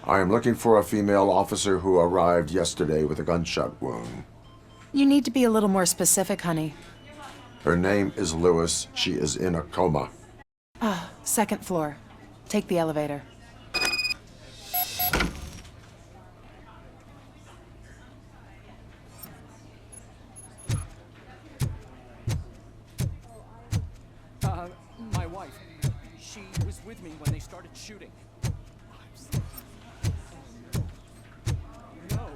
I am looking for a female officer who arrived yesterday with a gunshot wound. You need to be a little more specific, honey. Her name is Lewis. She is in a coma. Second floor. Take the elevator. My wife, she was with me when they started shooting. No.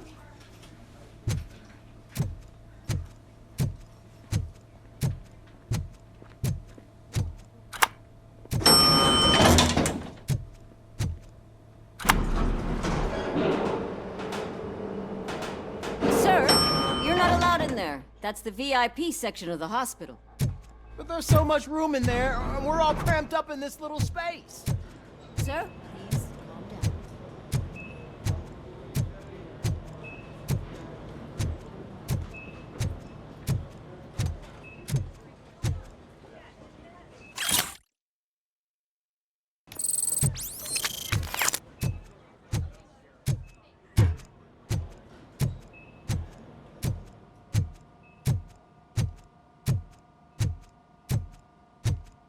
Sir, you're not allowed in there. That's the VIP section of the hospital. But there's so much room in there, and we're all cramped up in this little space. Sir, please calm down.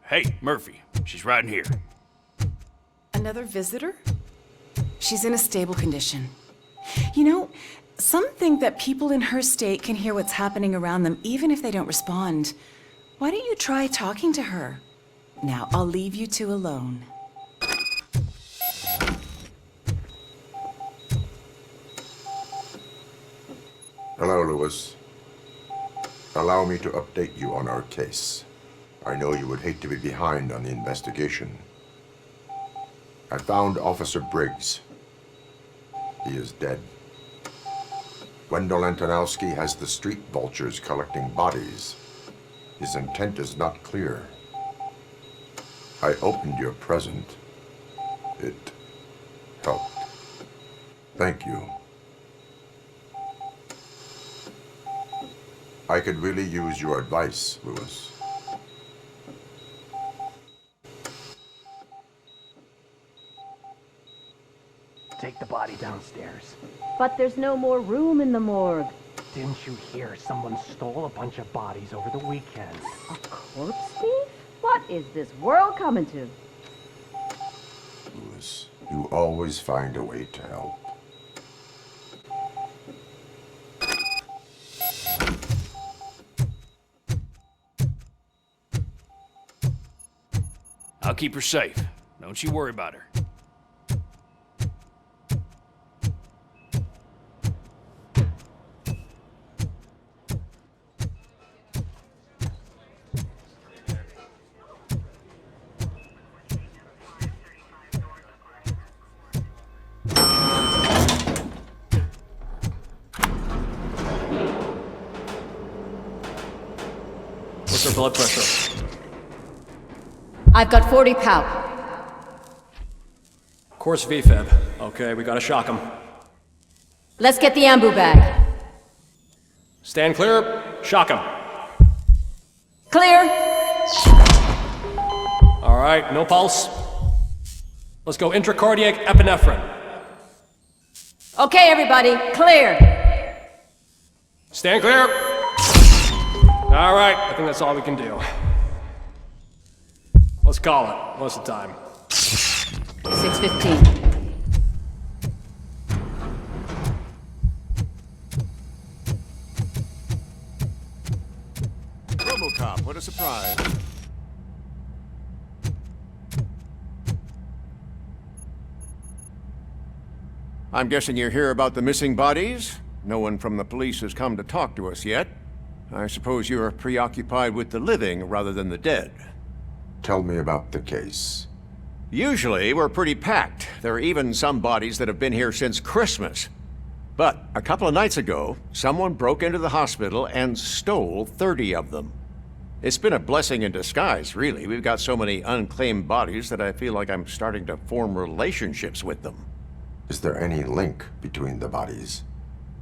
Hey, Murphy. She's right in here. Another visitor? She's in a stable condition. You know, some think that people in her state can hear what's happening around them even if they don't respond. Why don't you try talking to her? Now, I'll leave you two alone. Hello, Lewis. Allow me to update you on our case. I know you would hate to be behind on the investigation. I found Officer Briggs. He is dead. Wendell Antonowski has the street vultures collecting bodies. His intent is not clear. I opened your present. It helped. Thank you. I could really use your advice, Lewis. Take the body downstairs. But there's no more room in the morgue. Didn't you hear someone stole a bunch of bodies over the weekend? A corpse thief? What is this world coming to? Lewis, you always find a way to help. I'll keep her safe. Don't you worry about her. What's her blood pressure? I've got 40 pow. Course VFib. Okay, we gotta shock him. Let's get the ambu bag. Stand clear, shock him. Clear. All right, no pulse. Let's go intracardiac epinephrine. Okay, everybody, clear. Stand clear. All right, I think that's all we can do. Let's call it. What's the time? 6:15. Robocop, what a surprise. I'm guessing you're here about the missing bodies? No one from the police has come to talk to us yet. I suppose you're preoccupied with the living rather than the dead. Tell me about the case. Usually, we're pretty packed. There are even some bodies that have been here since Christmas. But a couple of nights ago, someone broke into the hospital and stole 30 of them. It's been a blessing in disguise, really. We've got so many unclaimed bodies that I feel like I'm starting to form relationships with them. Is there any link between the bodies?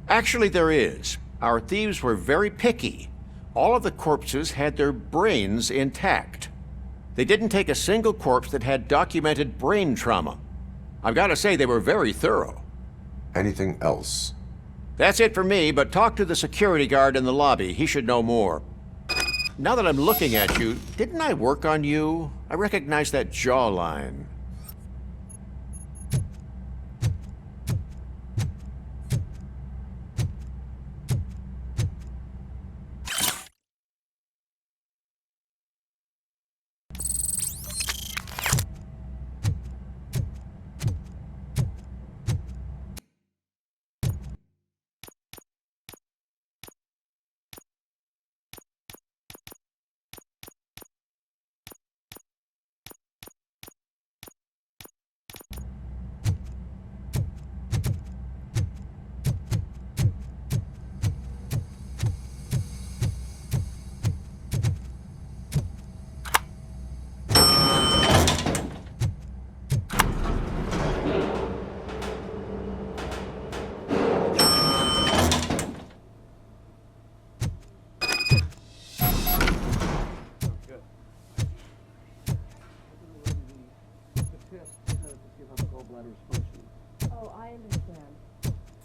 Actually, there is. Our thieves were very picky. All of the corpses had their brains intact. They didn't take a single corpse that had documented brain trauma. I've got to say they were very thorough. Anything else? That's it for me, but talk to the security guard in the lobby. He should know more. Now that I'm looking at you, didn't I work on you? I recognize that jawline.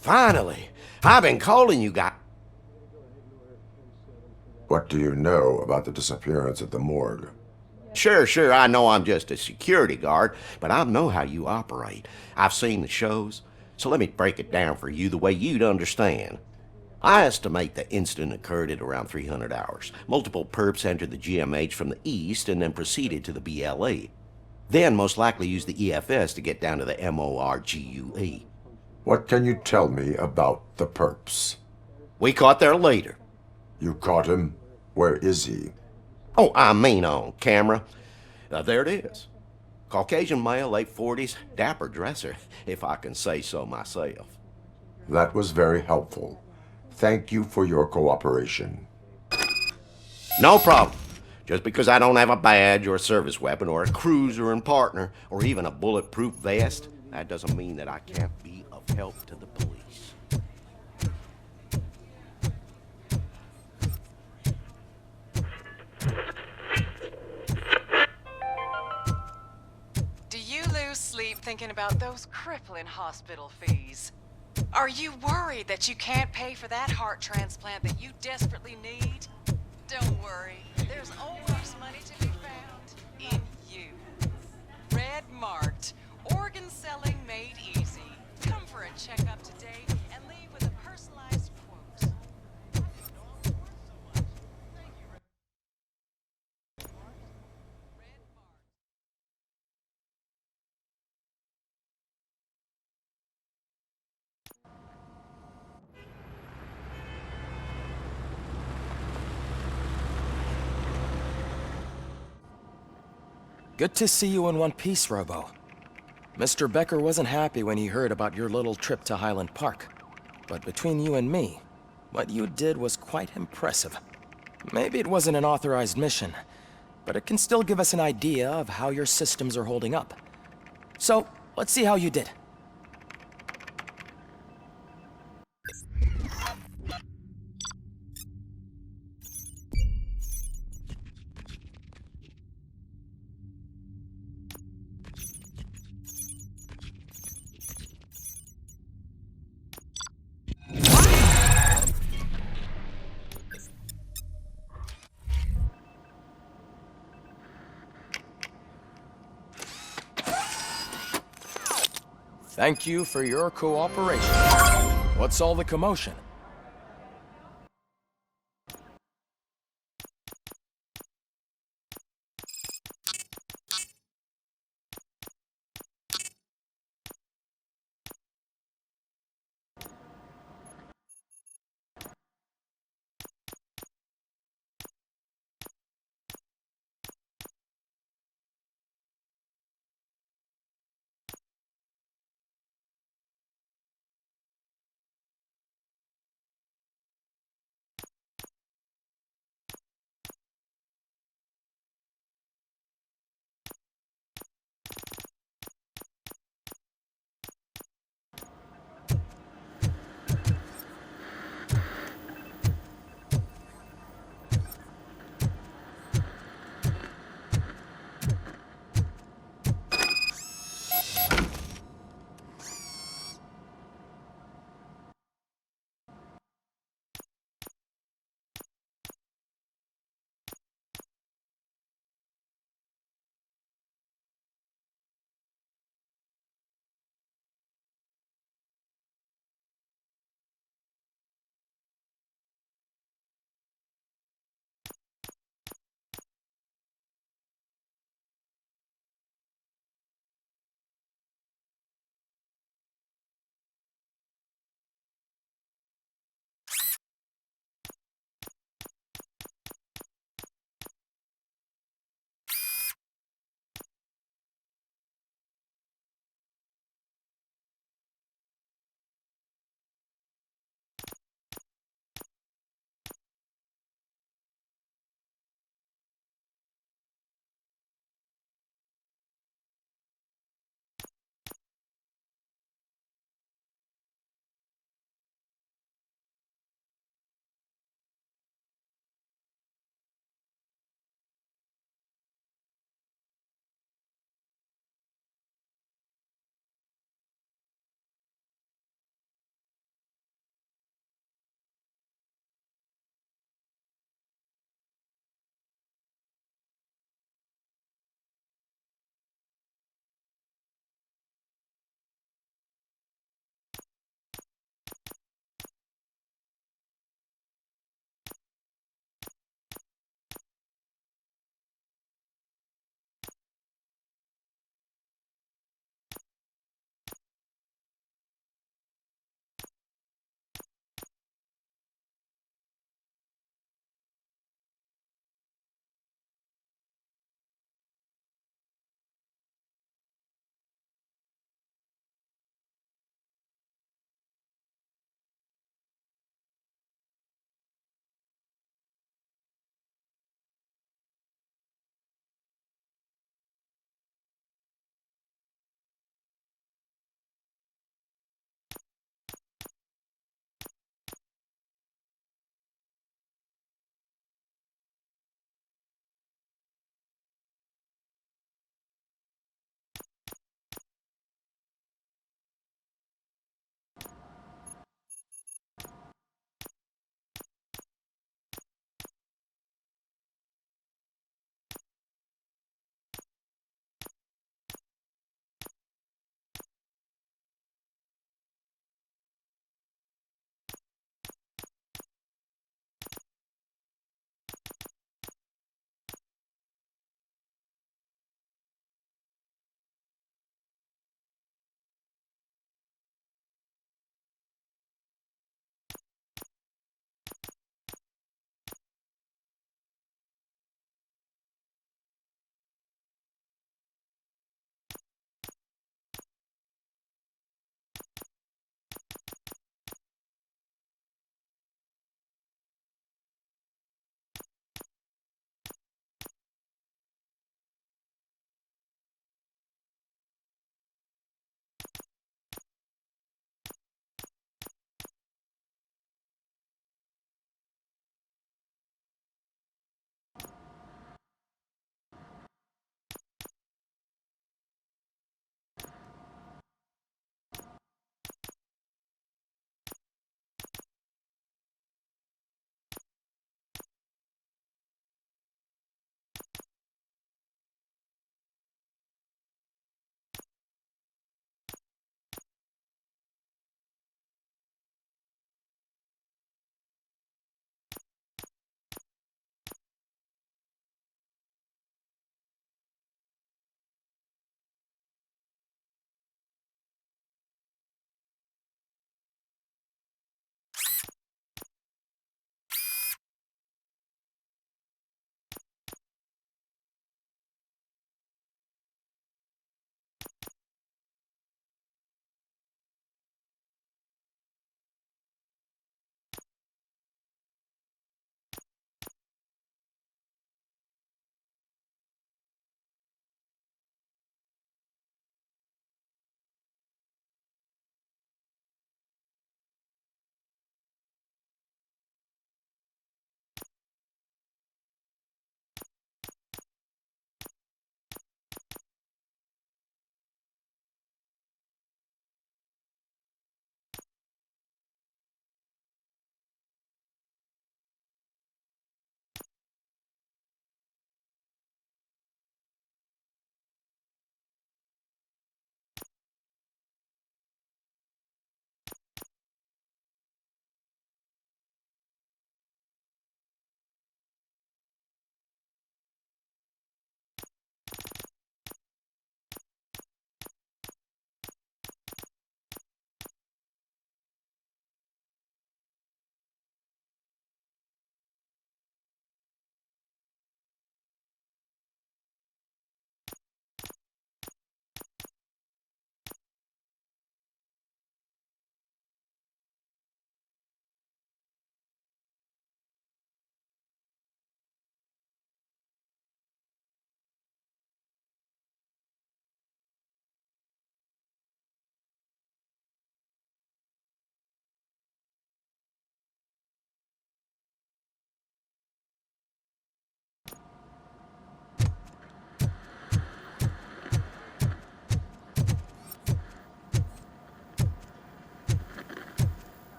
Finally! I've been calling you guys. What do you know about the disappearance at the morgue? Sure, I know I'm just a security guard, but I know how you operate. I've seen the shows, so let me break it down for you the way you'd understand. I estimate the incident occurred at around 300 hours. Multiple perps entered the GMH from the east and then proceeded to the BLE. Then most likely used the EFS to get down to the MORGUE. What can you tell me about the perps? We caught their leader. You caught him? Where is he? Oh, I mean on camera. There it is. Caucasian male, late 40s, dapper dresser, if I can say so myself. That was very helpful. Thank you for your cooperation. No problem. Just because I don't have a badge or a service weapon or a cruiser and partner or even a bulletproof vest, that doesn't mean that I can't be of help to the police. Do you lose sleep thinking about those crippling hospital fees? Are you worried that you can't pay for that heart transplant that you desperately need? Don't worry, there's always money to be found in you. Red marked, organ selling made easy. Come for a checkup today and leave with a personalized quote. Good to see you in one piece, Robo. Mr. Becker wasn't happy when he heard about your little trip to Highland Park. But between you and me, what you did was quite impressive. Maybe it wasn't an authorized mission, but it can still give us an idea of how your systems are holding up. So, let's see how you did. Thank you for your cooperation. What's all the commotion?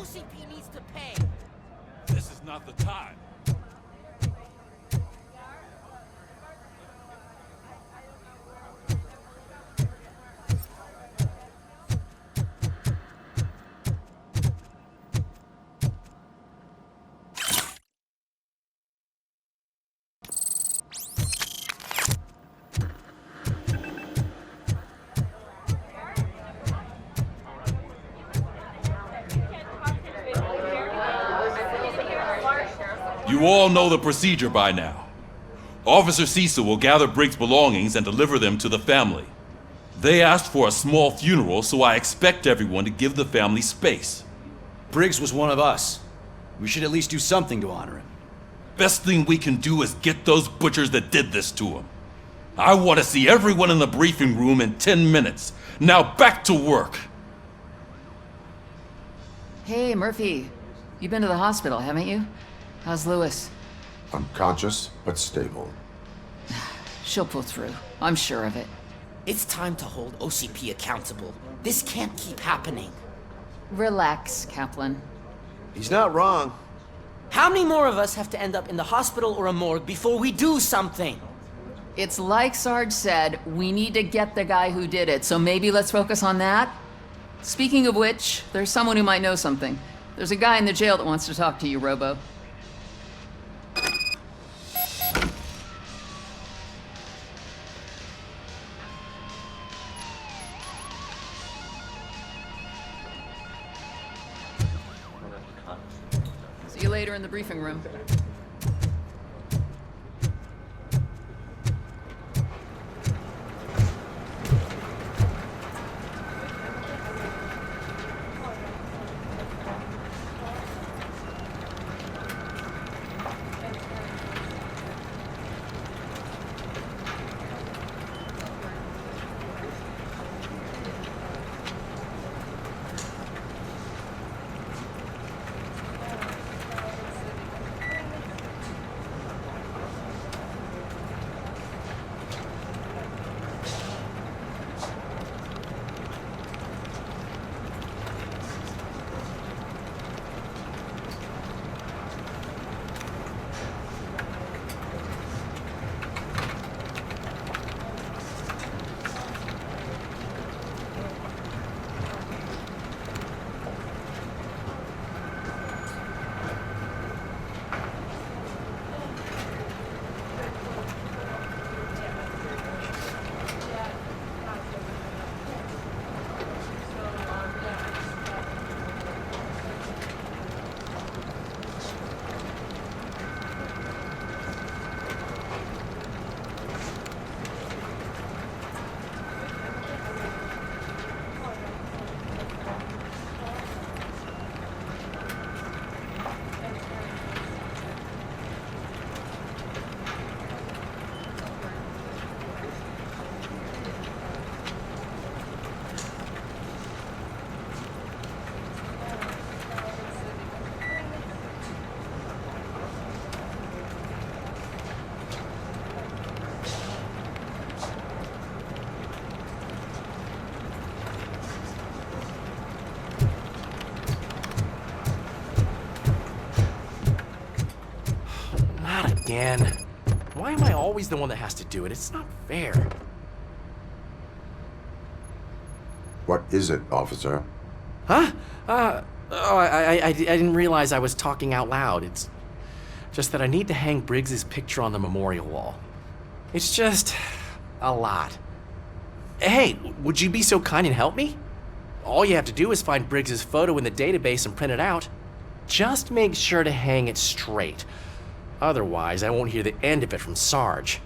OCP needs to pay. This is not the time. You all know the procedure by now. Officer Cecil will gather Briggs' belongings and deliver them to the family. They asked for a small funeral, so I expect everyone to give the family space. Briggs was one of us. We should at least do something to honor him. Best thing we can do is get those butchers that did this to him. I want to see everyone in the briefing room in 10 minutes. Now back to work. Hey, Murphy. You've been to the hospital, haven't you? How's Lewis? Unconscious, but stable. She'll pull through. I'm sure of it. It's time to hold OCP accountable. This can't keep happening. Relax, Kaplan. He's not wrong. How many more of us have to end up in the hospital or a morgue before we do something? It's like Sarge said, we need to get the guy who did it, so maybe let's focus on that? Speaking of which, there's someone who might know something. There's a guy in the jail that wants to talk to you, Robo. See you later in the briefing room. Again. Why am I always the one that has to do it? It's not fair. What is it, officer? Huh? I didn't realize I was talking out loud. It's just that I need to hang Briggs's picture on the memorial wall. It's just a lot. Hey, would you be so kind and help me? All you have to do is find Briggs's photo in the database and print it out. Just make sure to hang it straight. Otherwise, I won't hear the end of it from Sarge.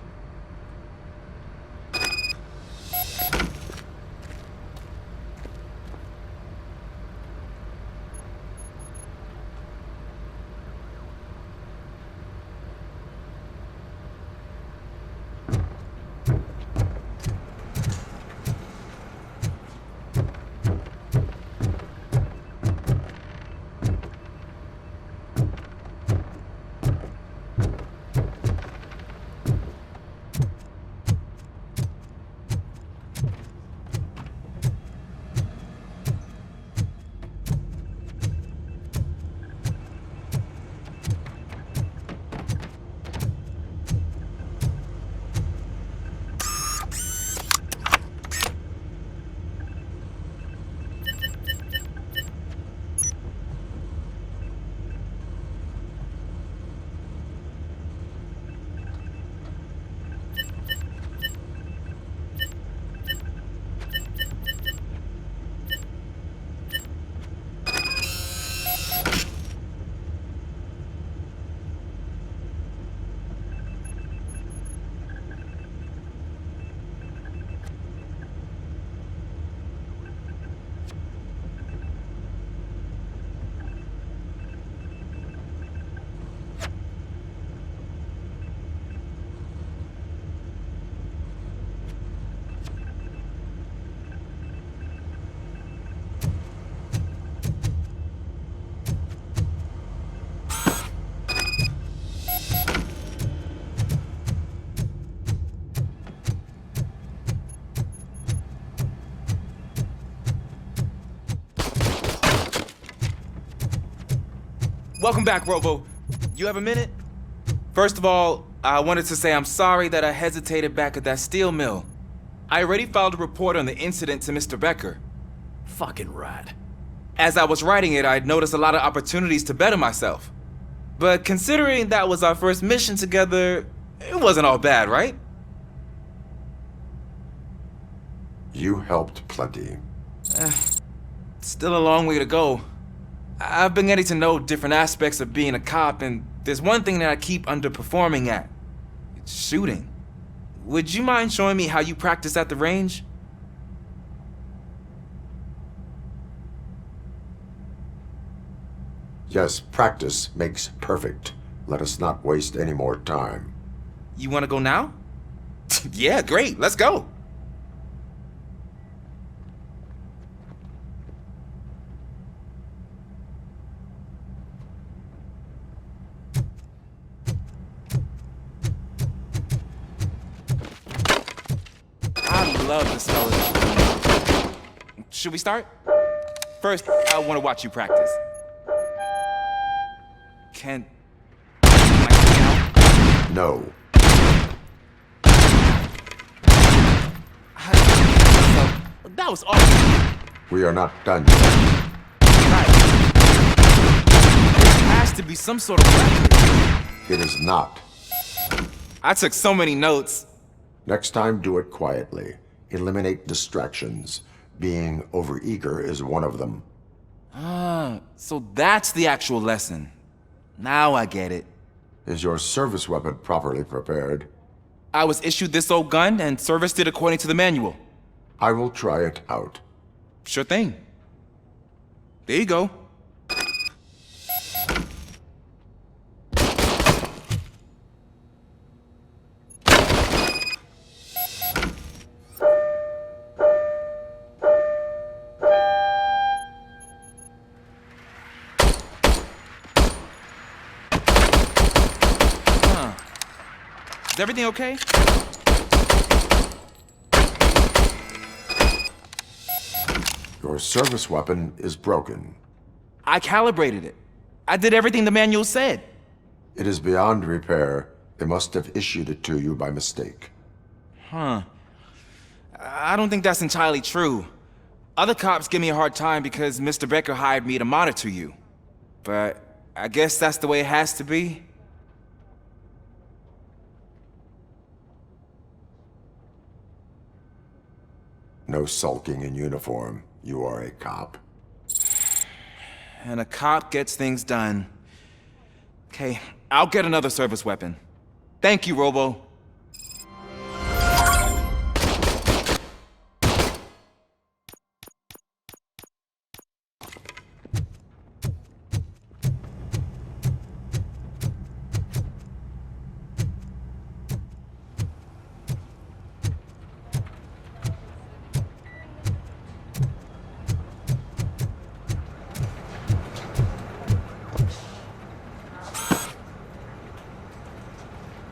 Welcome back, Robo. You have a minute? First of all, I wanted to say I'm sorry that I hesitated back at that steel mill. I already filed a report on the incident to Mr. Becker. Fucking rad. As I was writing it, I'd noticed a lot of opportunities to better myself. But considering that was our first mission together, it wasn't all bad, right? You helped plenty. Still a long way to go. I've been getting to know different aspects of being a cop, and there's one thing that I keep underperforming at. It's shooting. Would you mind showing me how you practice at the range? Yes, practice makes perfect. Let us not waste any more time. You want to go now? Yeah, great. Let's go. I love the smell of this. Should we start? First, I want to watch you practice. Can I out? No. That was awesome. We are not done yet. Right. There has to be some sort of record. It is not. I took so many notes. Next time, do it quietly. Eliminate distractions. Being overeager is one of them. So that's the actual lesson. Now I get it. Is your service weapon properly prepared? I was issued this old gun and serviced it according to the manual. I will try it out. Sure thing. There you go. Is everything okay? Your service weapon is broken. I calibrated it. I did everything the manual said. It is beyond repair. They must have issued it to you by mistake. I don't think that's entirely true. Other cops give me a hard time because Mr. Becker hired me to monitor you. But I guess that's the way it has to be. No sulking in uniform. You are a cop. And a cop gets things done. Okay, I'll get another service weapon. Thank you, Robo.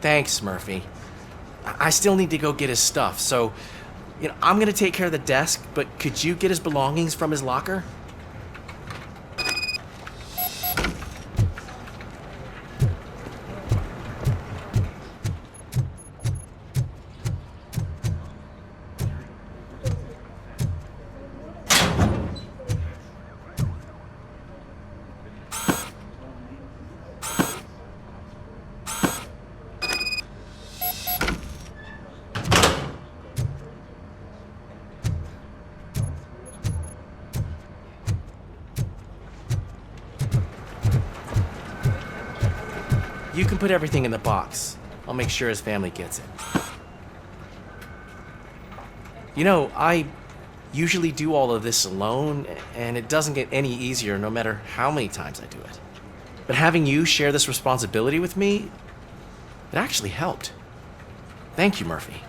Thanks, Murphy. I still need to go get his stuff, so, I'm gonna take care of the desk, but could you get his belongings from his locker? You can put everything in the box. I'll make sure his family gets it. I usually do all of this alone, and it doesn't get any easier no matter how many times I do it. But having you share this responsibility with me, it actually helped. Thank you, Murphy.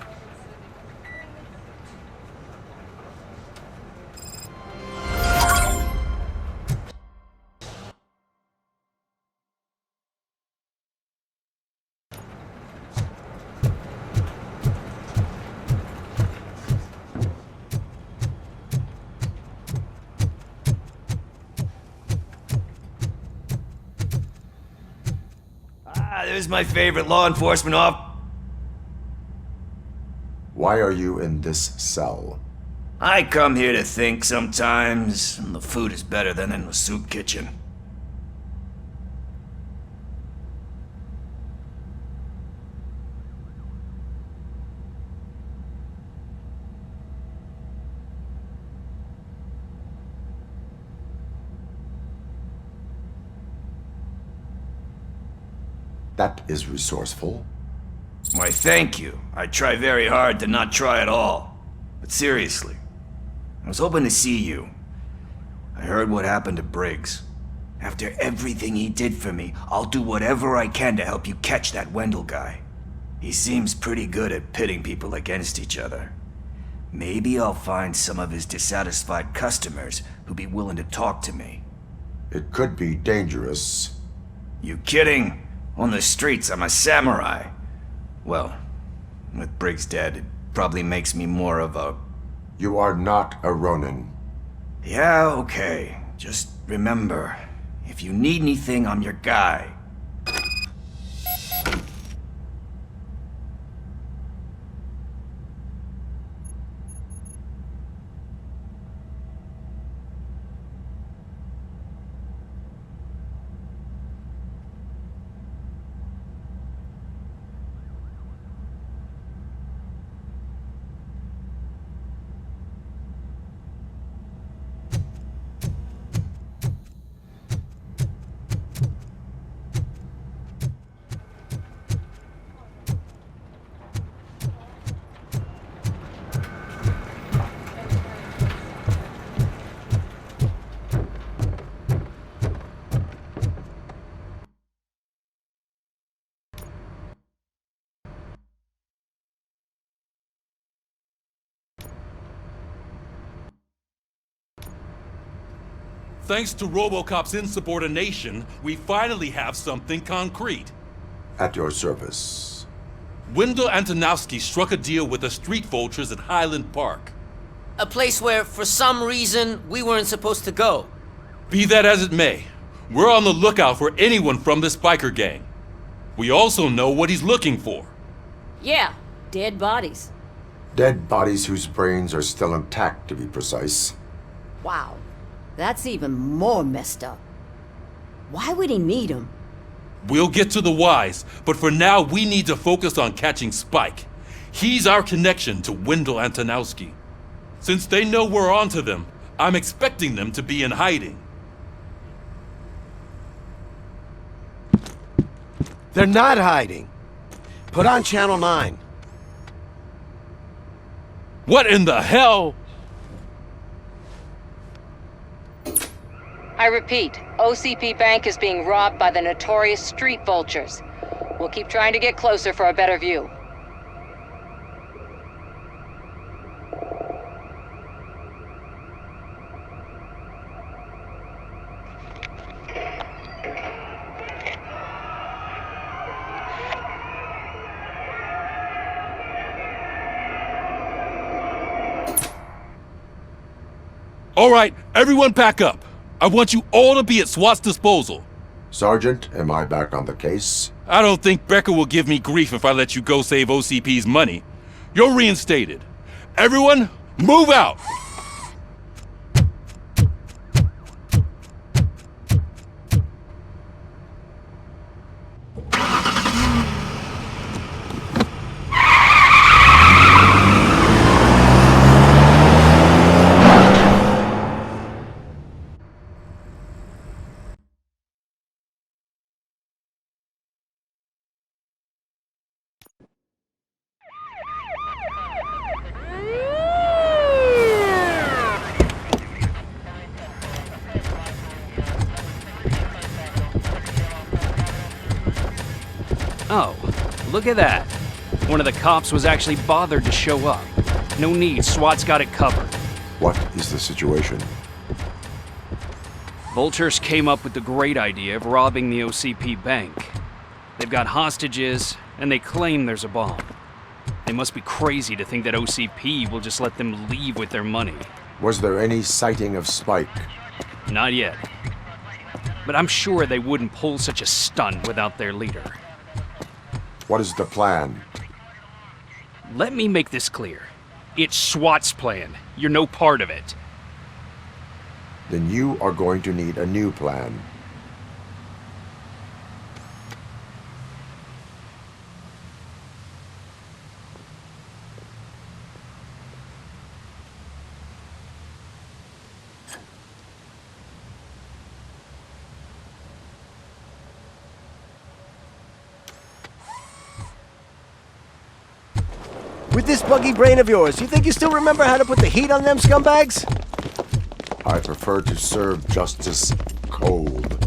There's my favorite law enforcement Why are you in this cell? I come here to think sometimes, and the food is better than in the soup kitchen. That is resourceful. Why, thank you. I try very hard to not try at all. But seriously, I was hoping to see you. I heard what happened to Briggs. After everything he did for me, I'll do whatever I can to help you catch that Wendell guy. He seems pretty good at pitting people against each other. Maybe I'll find some of his dissatisfied customers who'd be willing to talk to me. It could be dangerous. You kidding? On the streets, I'm a samurai. Well, with Briggs dead, it probably makes me more of a... You are not a Ronin. Yeah, okay. Just remember, if you need anything, I'm your guy. Thanks to Robocop's insubordination, we finally have something concrete. At your service. Wendell Antonowski struck a deal with the street vultures at Highland Park. A place where, for some reason, we weren't supposed to go. Be that as it may, we're on the lookout for anyone from this biker gang. We also know what he's looking for. Yeah, dead bodies. Dead bodies whose brains are still intact, to be precise. Wow, that's even more messed up. Why would he need them? We'll get to the whys, but for now we need to focus on catching Spike. He's our connection to Wendell Antonowski. Since they know we're onto them, I'm expecting them to be in hiding. They're not hiding. Put on Channel 9. What in the hell? I repeat, OCP Bank is being robbed by the notorious street vultures. We'll keep trying to get closer for a better view. All right, everyone pack up. I want you all to be at SWAT's disposal. Sergeant, am I back on the case? I don't think Becker will give me grief if I let you go save OCP's money. You're reinstated. Everyone, move out! Oh, look at that. One of the cops was actually bothered to show up. No need, SWAT's got it covered. What is the situation? Vultures came up with the great idea of robbing the OCP bank. They've got hostages, and they claim there's a bomb. They must be crazy to think that OCP will just let them leave with their money. Was there any sighting of Spike? Not yet. But I'm sure they wouldn't pull such a stunt without their leader. What is the plan? Let me make this clear. It's SWAT's plan. You're no part of it. Then you are going to need a new plan. With this buggy brain of yours, you think you still remember how to put the heat on them scumbags? I prefer to serve justice cold.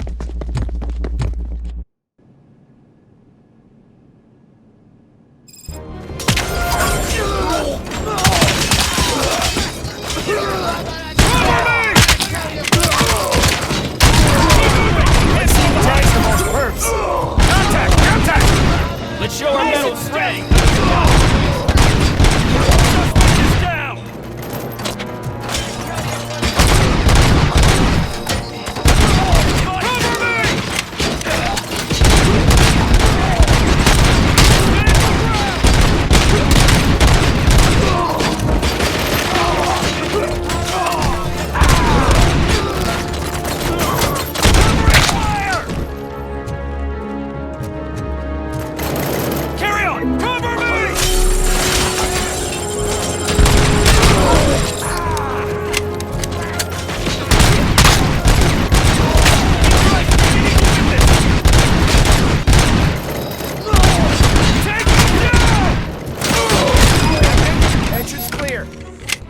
Let's show our metal strength!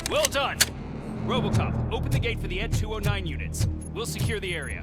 Well done! Robocop, open the gate for the Ed 209 units. We'll secure the area.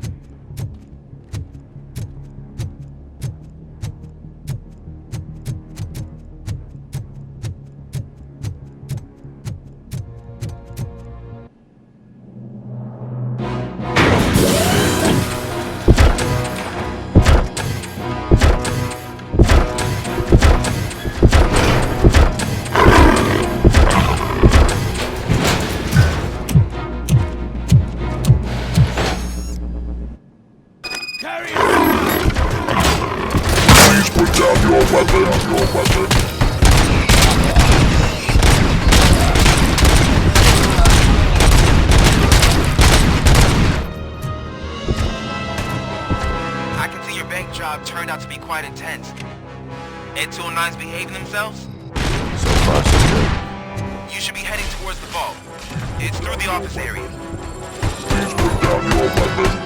I can see your bank job turned out to be quite intense. Ed 209's behaving themselves? So far, so good. You should be heading towards the vault. It's through the office area. Please put down your weapon.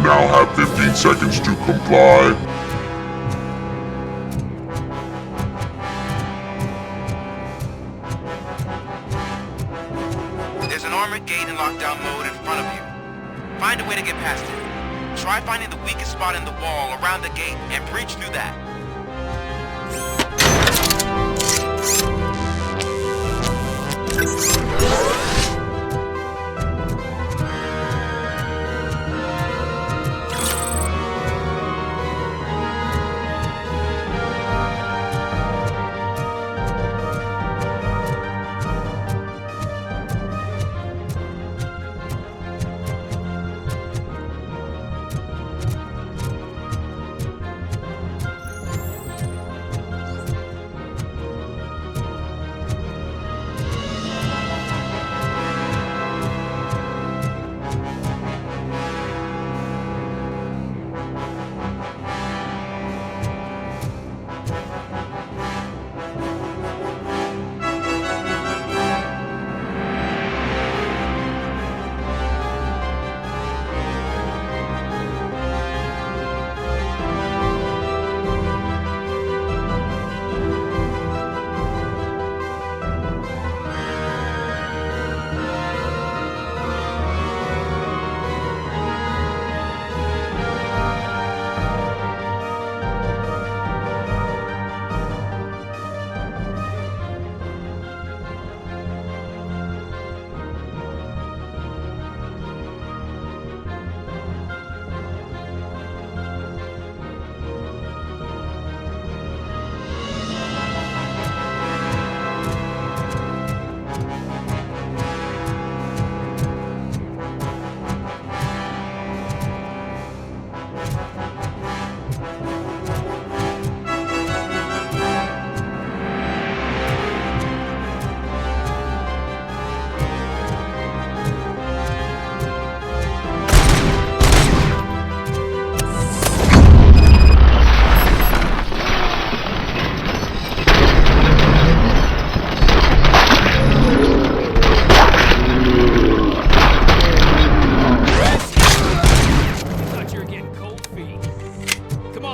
Now have 15 seconds to comply. There's an armored gate in lockdown mode in front of you. Find a way to get past it. Try finding the weakest spot in the wall around the gate and breach through that.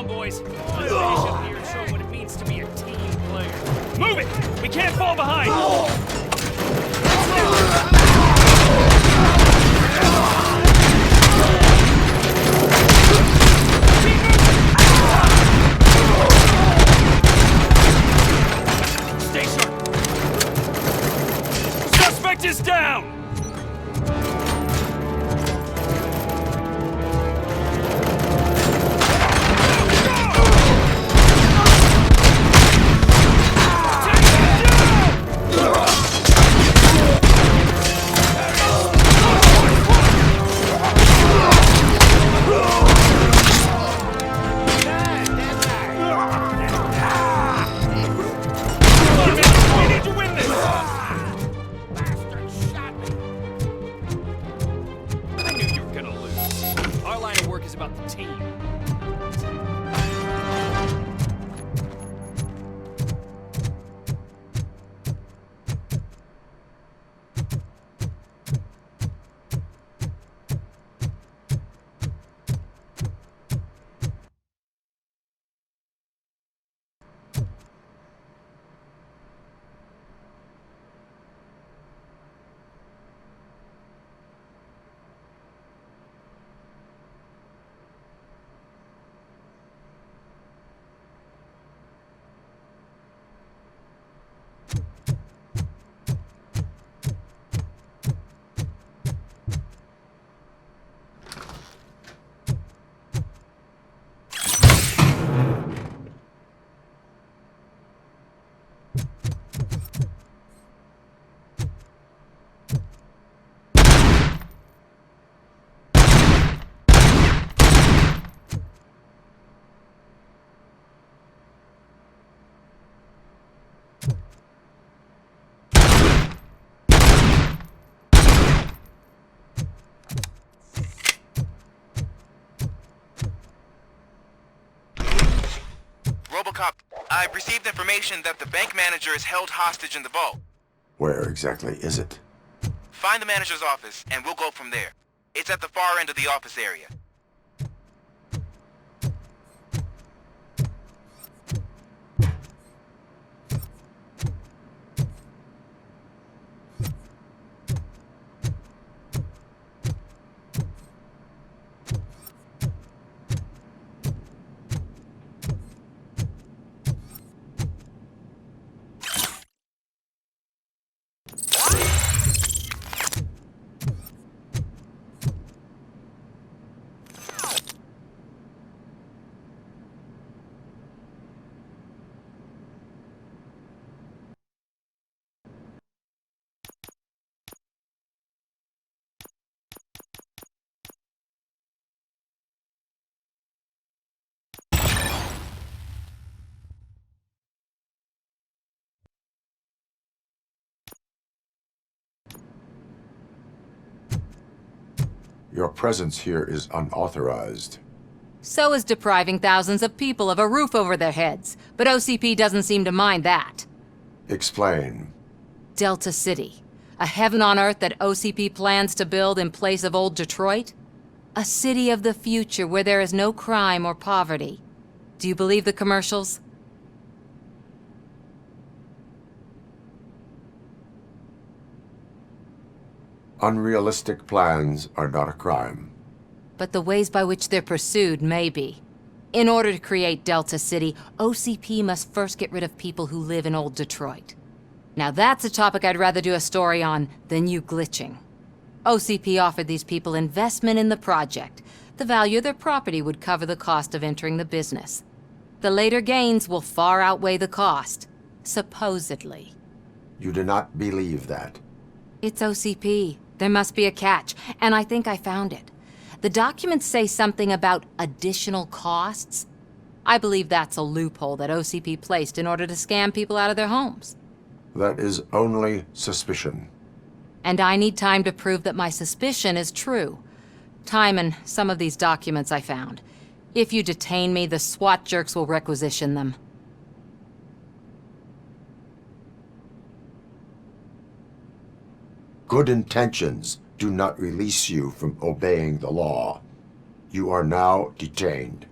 on, boys. Let's finish up here and show 'em what it means to be a team player. Move it! We can't fall behind! Stay sharp! Suspect is down! Robocop, I've received information that the bank manager is held hostage in the vault. Where exactly is it? Find the manager's office, and we'll go from there. It's at the far end of the office area. Your presence here is unauthorized. So is depriving thousands of people of a roof over their heads. But OCP doesn't seem to mind that. Explain. Delta City. A heaven on earth that OCP plans to build in place of old Detroit? A city of the future where there is no crime or poverty. Do you believe the commercials? Unrealistic plans are not a crime. But the ways by which they're pursued may be. In order to create Delta City, OCP must first get rid of people who live in old Detroit. Now that's a topic I'd rather do a story on than you glitching. OCP offered these people investment in the project. The value of their property would cover the cost of entering the business. The later gains will far outweigh the cost, supposedly. You do not believe that. It's OCP. There must be a catch, and I think I found it. The documents say something about additional costs. I believe that's a loophole that OCP placed in order to scam people out of their homes. That is only suspicion. And I need time to prove that my suspicion is true. Time and some of these documents I found. If you detain me, the SWAT jerks will requisition them. Good intentions do not release you from obeying the law. You are now detained.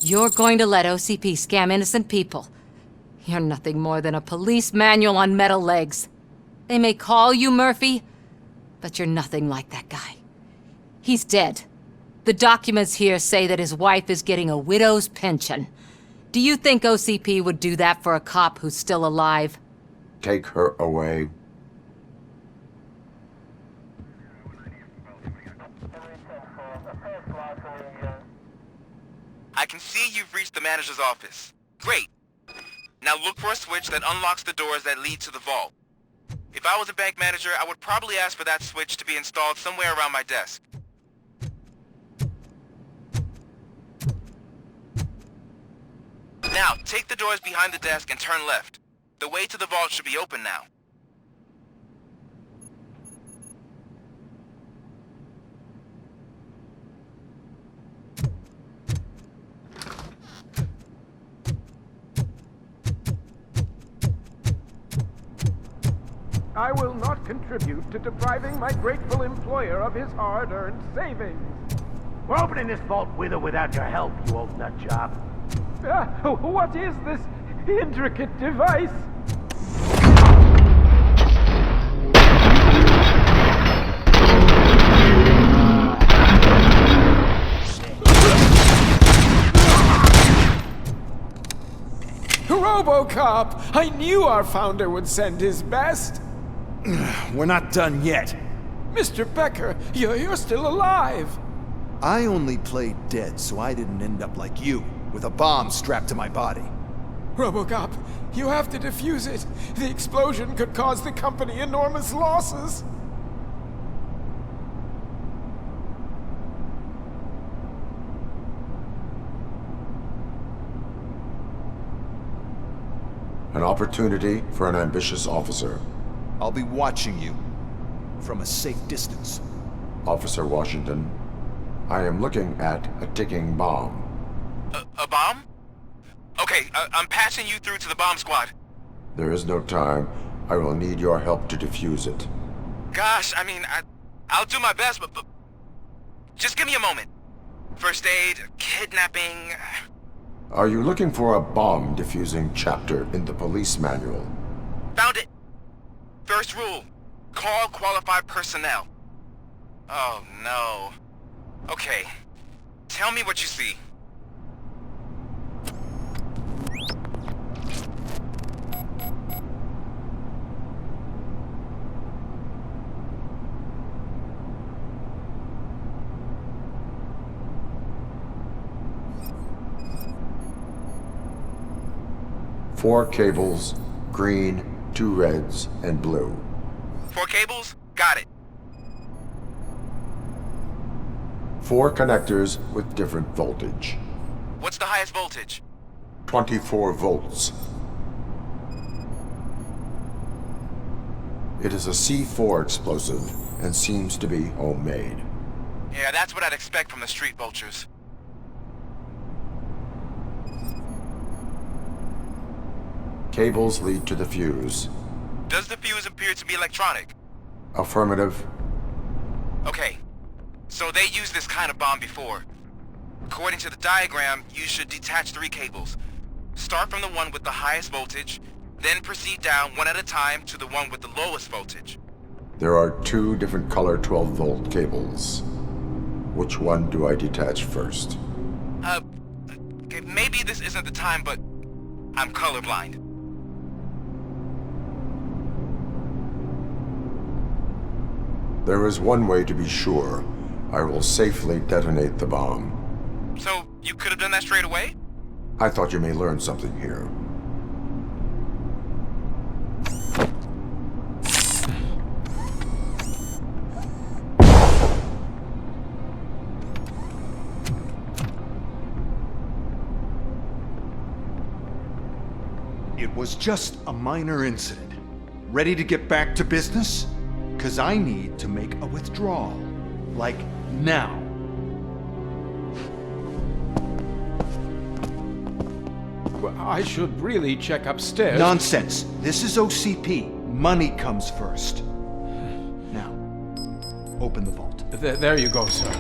You're going to let OCP scam innocent people. You're nothing more than a police manual on metal legs. They may call you Murphy, but you're nothing like that guy. He's dead. The documents here say that his wife is getting a widow's pension. Do you think OCP would do that for a cop who's still alive? Take her away. I can see you've reached the manager's office. Great. Now look for a switch that unlocks the doors that lead to the vault. If I was a bank manager, I would probably ask for that switch to be installed somewhere around my desk. Now, take the doors behind the desk and turn left. The way to the vault should be open now. I will not contribute to depriving my grateful employer of his hard-earned savings. We're opening this vault with or without your help, you old nut job. What is this intricate device? Robocop! I knew our founder would send his best. We're not done yet. Mr. Becker, you're still alive. I only played dead so I didn't end up like you, with a bomb strapped to my body. Robocop, you have to defuse it. The explosion could cause the company enormous losses. An opportunity for an ambitious officer. I'll be watching you from a safe distance. Officer Washington, I am looking at a ticking bomb. A bomb? Okay, I'm passing you through to the bomb squad. There is no time. I will need your help to defuse it. Gosh, I mean, I'll do my best, but just give me a moment. First aid, kidnapping... Are you looking for a bomb defusing chapter in the police manual? Found it! First rule, call qualified personnel. Oh no. Okay, tell me what you see. Four cables, green, 2 reds, and blue. 4 cables? Got it. 4 connectors with different voltage. What's the highest voltage? 24 volts. It is a C4 explosive and seems to be homemade. Yeah, that's what I'd expect from the street vultures. Cables lead to the fuse. Does the fuse appear to be electronic? Affirmative. Okay, so they used this kind of bomb before. According to the diagram, you should detach 3 cables. Start from the one with the highest voltage, then proceed down one at a time to the one with the lowest voltage. There are 2 different color 12-volt cables. Which one do I detach first? Okay, maybe this isn't the time, but I'm colorblind. There is one way to be sure. I will safely detonate the bomb. So, you could have done that straight away? I thought you may learn something here. It was just a minor incident. Ready to get back to business? 'Cause I need to make a withdrawal. Like, now. Well, I should really check upstairs. Nonsense. This is OCP. Money comes first. Now, open the vault. There you go, sir.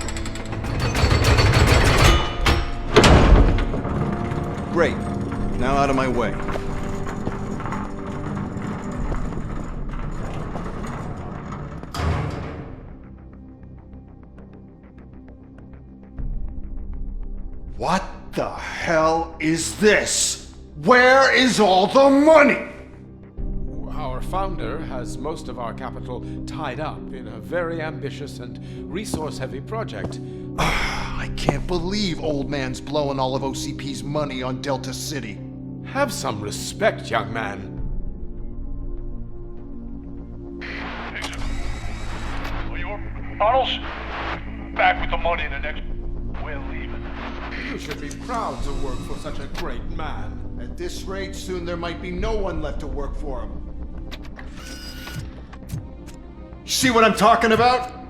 Great. Now out of my way. What the hell is this? Where is all the money? Our founder has most of our capital tied up in a very ambitious and resource-heavy project. I can't believe old man's blowing all of OCP's money on Delta City. Have some respect, young man. Bottles? Back with the money in the next... We're leaving. You should be proud to work for such a great man. At this rate, soon there might be no one left to work for him. See what I'm talking about?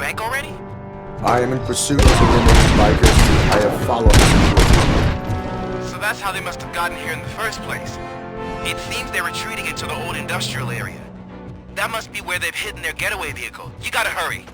bank already? I am in pursuit of the remaining bikers. I have followed them. So that's how they must have gotten here in the first place. It seems they're retreating into the old industrial area. That must be where they've hidden their getaway vehicle. You gotta hurry.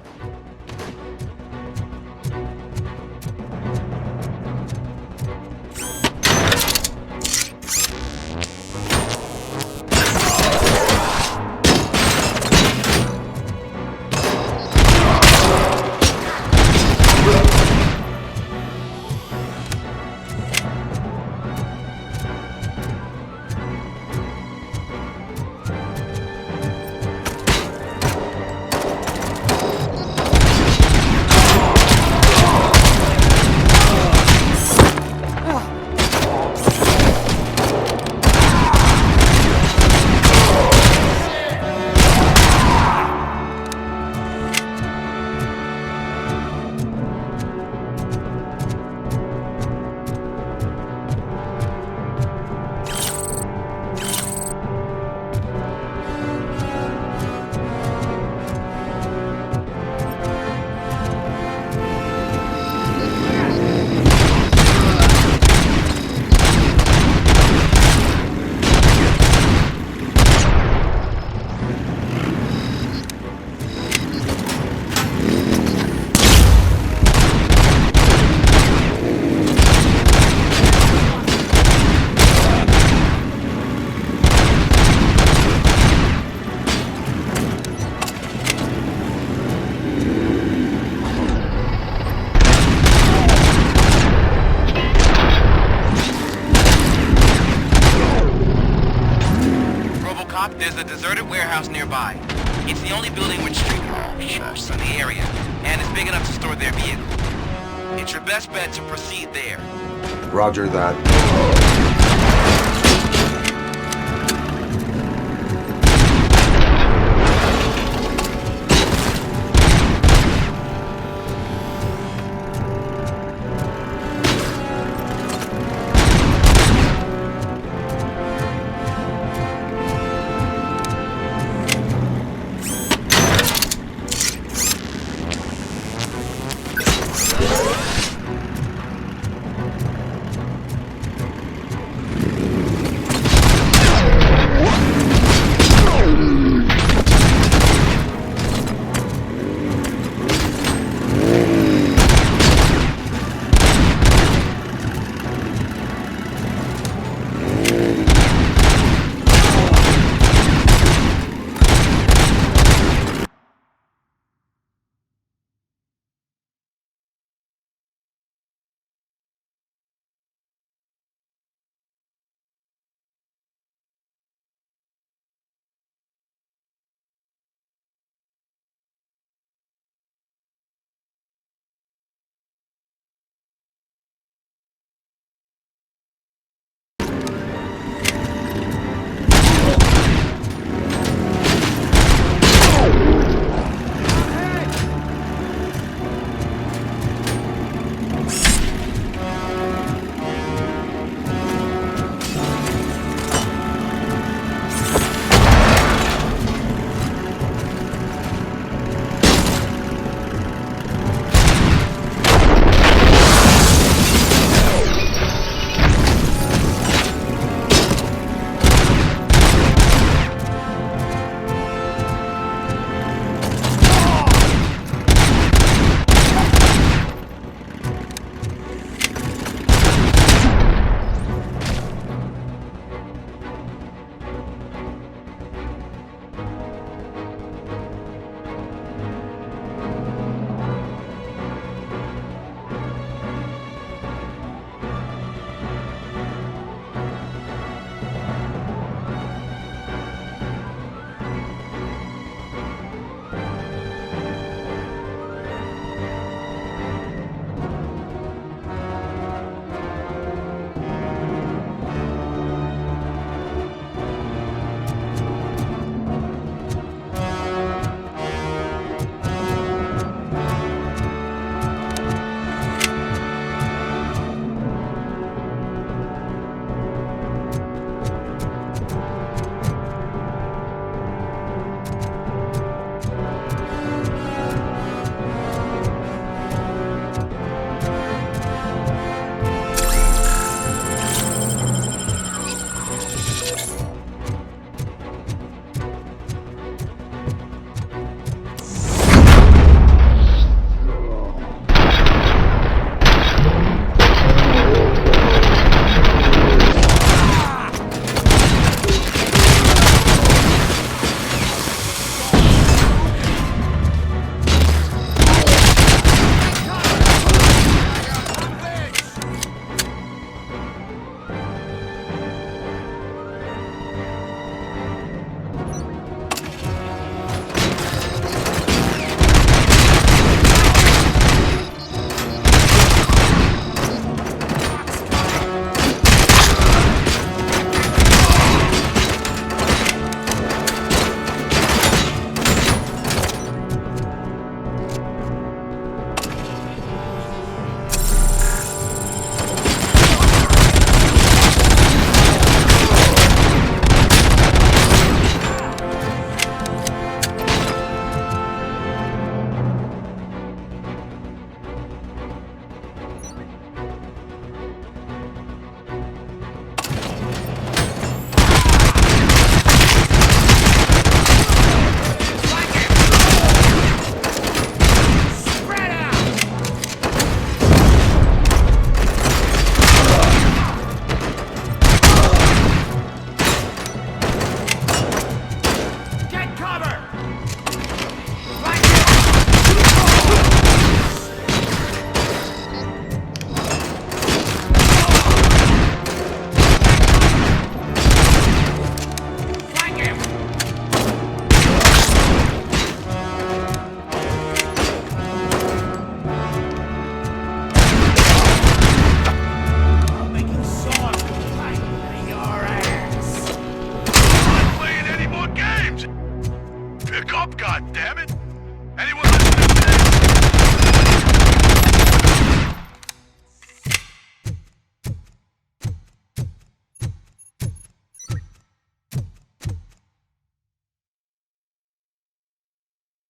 Robocop, there's a deserted warehouse nearby. It's the only building with street shops in the area, and it's big enough to store their vehicle. It's your best bet to proceed there. Roger that.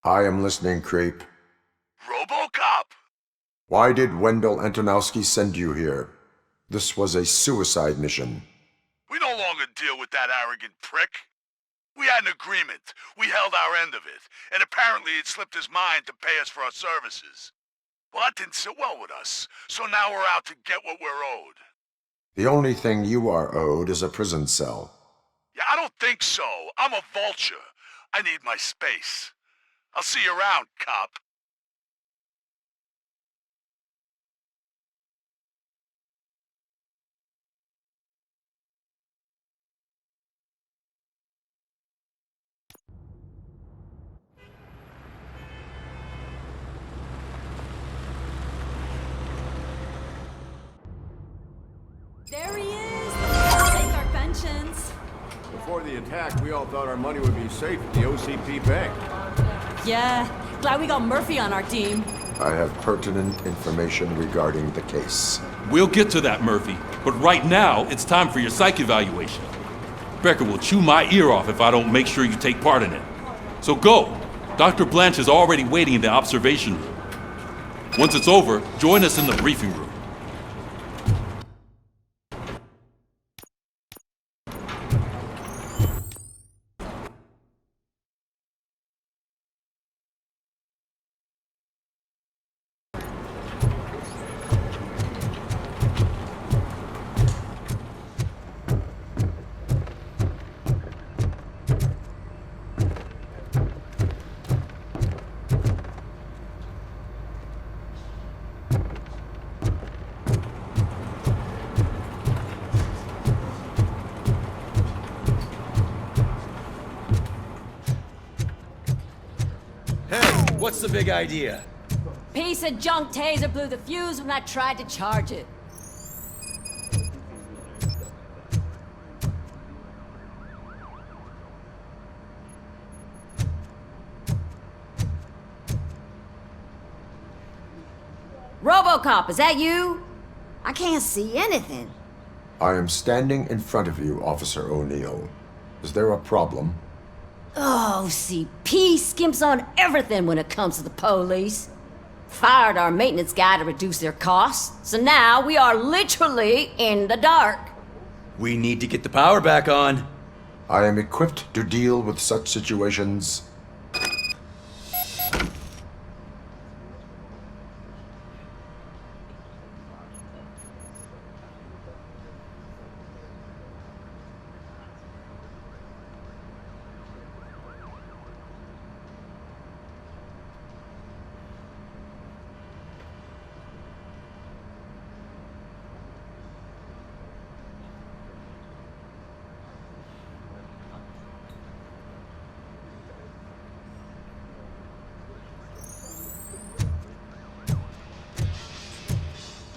I am listening, creep. Robocop! Why did Wendell Antonowski send you here? This was a suicide mission. We no longer deal with that arrogant prick. We had an agreement. We held our end of it. And apparently it slipped his mind to pay us for our services. Well, that didn't sit well with us. So now we're out to get what we're owed. The only thing you are owed is a prison cell. Yeah, I don't think so. I'm a vulture. I need my space. I'll see you around, cop. There he is! I'll take our pensions. Before the attack, we all thought our money would be safe at the OCP bank. Yeah, glad we got Murphy on our team. I have pertinent information regarding the case. We'll get to that, Murphy. But right now, it's time for your psych evaluation. Becker will chew my ear off if I don't make sure you take part in it. So go. Dr. Blanche is already waiting in the observation room. Once it's over, join us in the briefing room. What's the big idea? Piece of junk taser blew the fuse when I tried to charge it. Robocop, is that you? I can't see anything. I am standing in front of you, Officer O'Neill. Is there a problem? Oh, CP skimps on everything when it comes to the police. Fired our maintenance guy to reduce their costs, so now we are literally in the dark. We need to get the power back on. I am equipped to deal with such situations.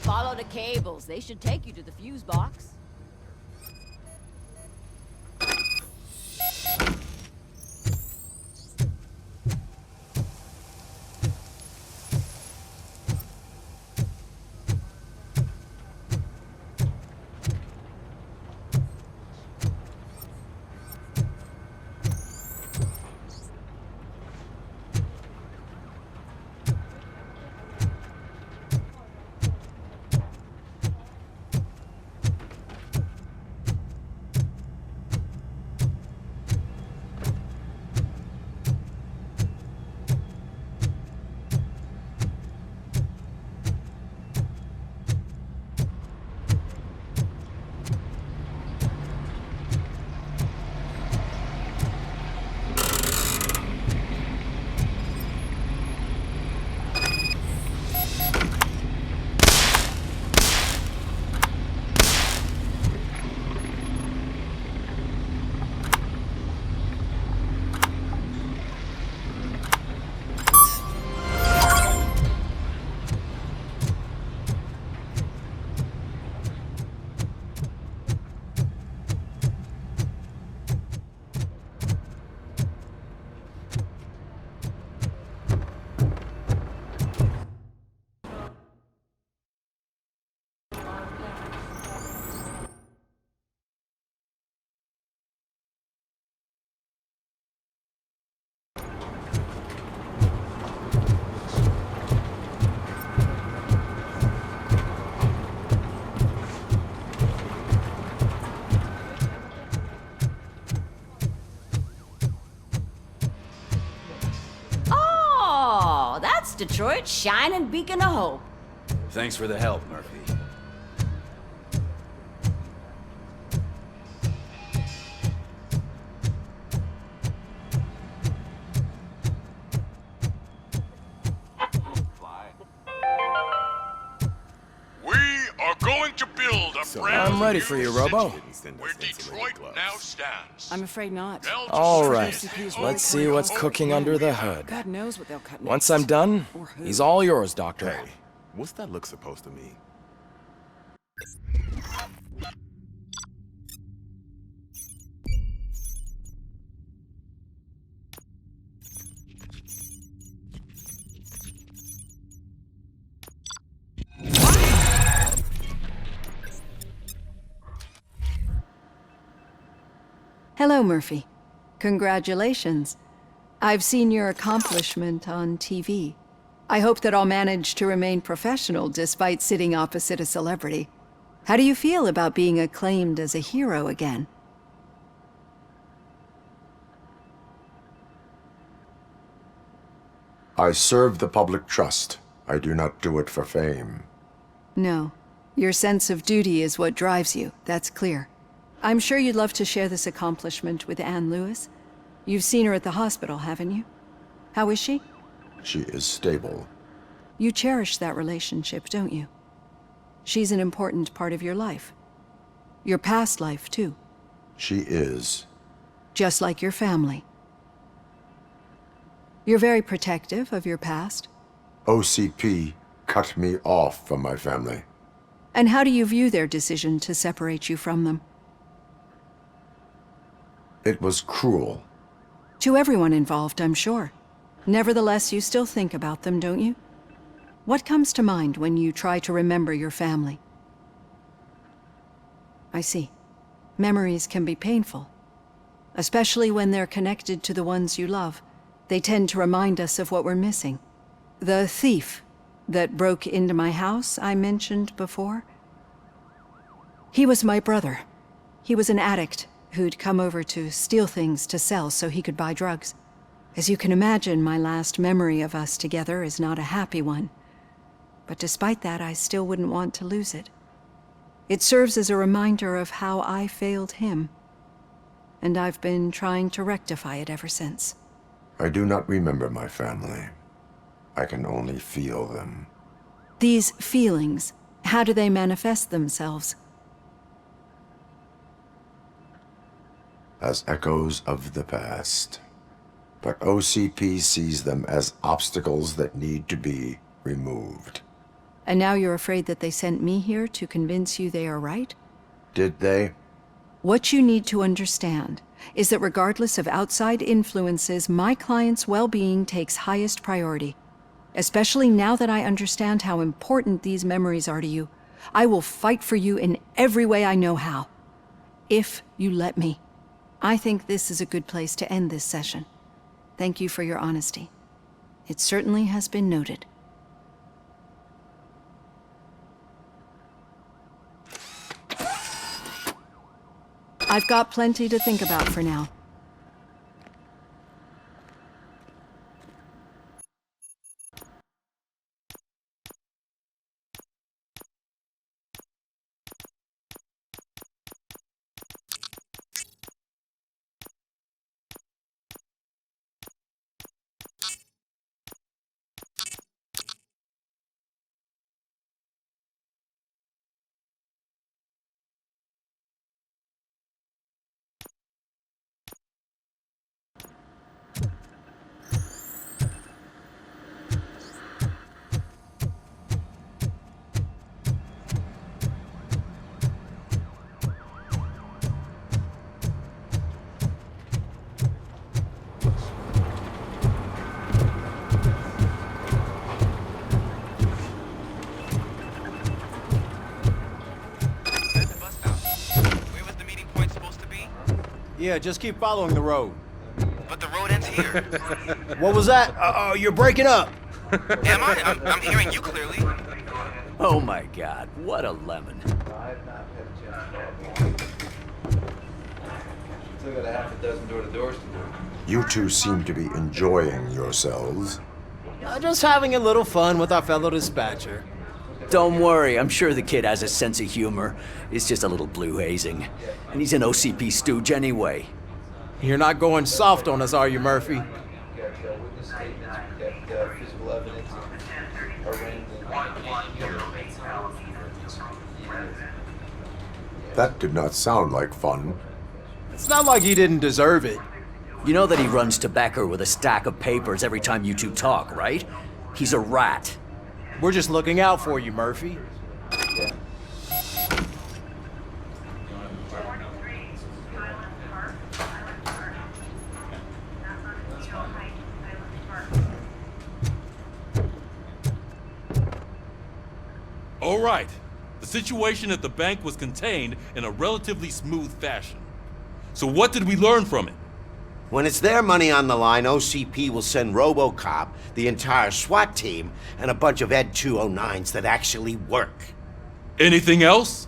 Follow the cables. They should take you to the fuse box. Detroit's shining beacon of hope. Thanks for the help, Murphy. We are going to build a brand I'm ready new for you, Robo. city where Detroit now stands. I'm afraid not. All right, let's see what's cooking under the hood. God knows what they'll cut next. Once I'm done, he's all yours, Doctor. Hey, what's that look supposed to mean? Hello, Murphy. Congratulations. I've seen your accomplishment on TV. I hope that I'll manage to remain professional despite sitting opposite a celebrity. How do you feel about being acclaimed as a hero again? I serve the public trust. I do not do it for fame. No. Your sense of duty is what drives you, that's clear. I'm sure you'd love to share this accomplishment with Anne Lewis. You've seen her at the hospital, haven't you? How is she? She is stable. You cherish that relationship, don't you? She's an important part of your life. Your past life, too. She is. Just like your family. You're very protective of your past. OCP cut me off from my family. And how do you view their decision to separate you from them? It was cruel. To everyone involved, I'm sure. Nevertheless, you still think about them, don't you? What comes to mind when you try to remember your family? I see. Memories can be painful. Especially when they're connected to the ones you love. They tend to remind us of what we're missing. The thief that broke into my house I mentioned before? He was my brother. He was an addict who'd come over to steal things to sell so he could buy drugs. As you can imagine, my last memory of us together is not a happy one. But despite that, I still wouldn't want to lose it. It serves as a reminder of how I failed him. And I've been trying to rectify it ever since. I do not remember my family. I can only feel them. These feelings, how do they manifest themselves? As echoes of the past. But OCP sees them as obstacles that need to be removed. And now you're afraid that they sent me here to convince you they are right? Did they? What you need to understand is that regardless of outside influences, my client's well-being takes highest priority. Especially now that I understand how important these memories are to you. I will fight for you in every way I know how. If you let me. I think this is a good place to end this session. Thank you for your honesty. It certainly has been noted. I've got plenty to think about for now. Yeah, just keep following the road. But the road ends here. What was that? Uh-oh, you're breaking up. Am I? I'm hearing you clearly. Oh my god, what a lemon. Still got a half a dozen door-to-doors to do. You two seem to be enjoying yourselves. Just having a little fun with our fellow dispatcher. Don't worry, I'm sure the kid has a sense of humor. It's just a little blue hazing. And he's an OCP stooge anyway. You're not going soft on us, are you, Murphy? That did not sound like fun. It's not like he didn't deserve it. You know that he runs tobacco with a stack of papers every time you two talk, right? He's a rat. We're just looking out for you, Murphy. All right. The situation at the bank was contained in a relatively smooth fashion. So what did we learn from it? When it's their money on the line, OCP will send Robocop, the entire SWAT team, and a bunch of Ed 209s that actually work. Anything else?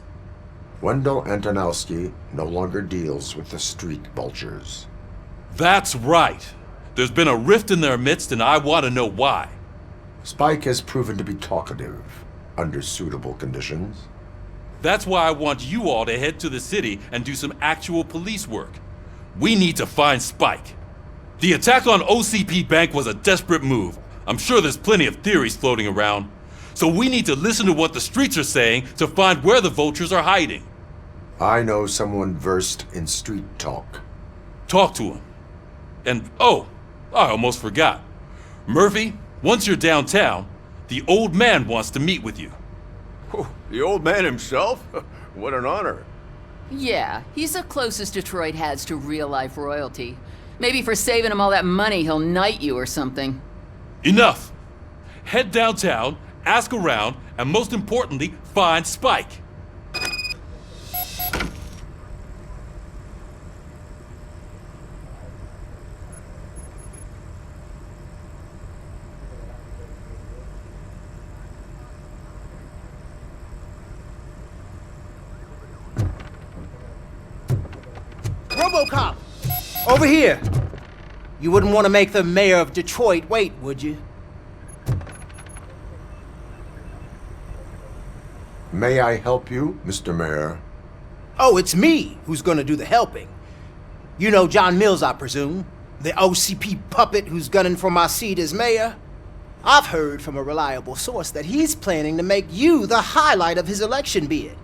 Wendell Antonowski no longer deals with the street vultures. That's right. There's been a rift in their midst, and I want to know why. Spike has proven to be talkative, under suitable conditions. That's why I want you all to head to the city and do some actual police work. We need to find Spike. The attack on OCP Bank was a desperate move. I'm sure there's plenty of theories floating around. So we need to listen to what the streets are saying to find where the vultures are hiding. I know someone versed in street talk. Talk to him. And oh, I almost forgot. Murphy, once you're downtown, the old man wants to meet with you. Oh, the old man himself? What an honor. Yeah, he's the closest Detroit has to real-life royalty. Maybe for saving him all that money, he'll knight you or something. Enough! Head downtown, ask around, and most importantly, find Spike. Robocop! Over here! You wouldn't want to make the mayor of Detroit wait, would you? May I help you, Mr. Mayor? Oh, it's me who's gonna do the helping. You know John Mills, I presume? The OCP puppet who's gunning for my seat as mayor? I've heard from a reliable source that he's planning to make you the highlight of his election bid.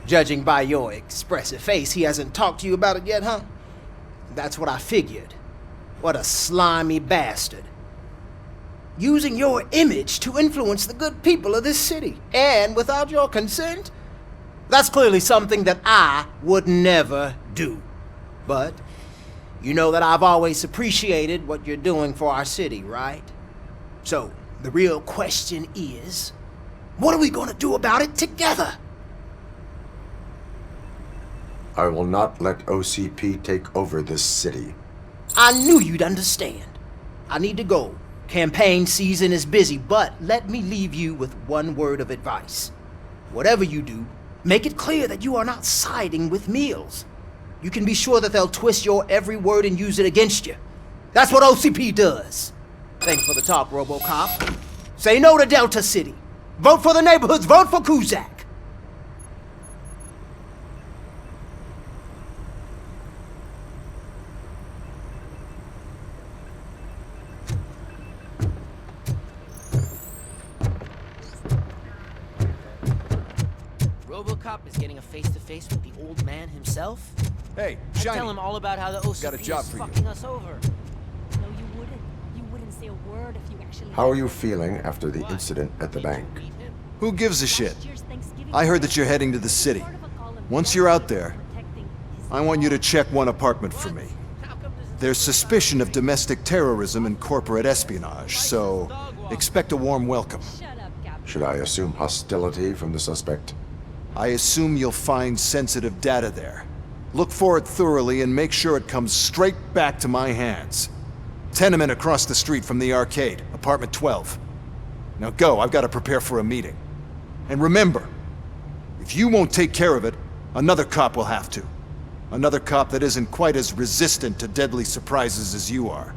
Judging by your expressive face, he hasn't talked to you about it yet, huh? That's what I figured. What a slimy bastard. Using your image to influence the good people of this city, and without your consent? That's clearly something that I would never do. But you know that I've always appreciated what you're doing for our city, right? So, the real question is, what are we gonna do about it together? I will not let OCP take over this city. I knew you'd understand. I need to go. Campaign season is busy, but let me leave you with one word of advice. Whatever you do, make it clear that you are not siding with Mills. You can be sure that they'll twist your every word and use it against you. That's what OCP does. Thanks for the talk, Robocop. Say no to Delta City. Vote for the neighborhoods. Vote for Kuzak. Robocop is getting a face-to-face with the old man himself? Hey, I'd Shiny. tell him all about how the OCP Got a job is for you. fucking us over. No, you wouldn't. You wouldn't say a word if you actually... How are you feeling after the incident at the bank? Who gives a shit? I heard that you're heading to the city. Once you're out there, I want you to check one apartment for me. There's suspicion of domestic terrorism and corporate espionage, so expect a warm welcome. Should I assume hostility from the suspect? I assume you'll find sensitive data there. Look for it thoroughly and make sure it comes straight back to my hands. Tenement across the street from the arcade, apartment 12. Now go, I've got to prepare for a meeting. And remember, if you won't take care of it, another cop will have to. Another cop that isn't quite as resistant to deadly surprises as you are.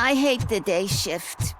I hate the day shift.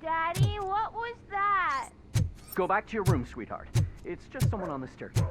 Daddy, what was that? Go back to your room, sweetheart. It's just someone on the staircase.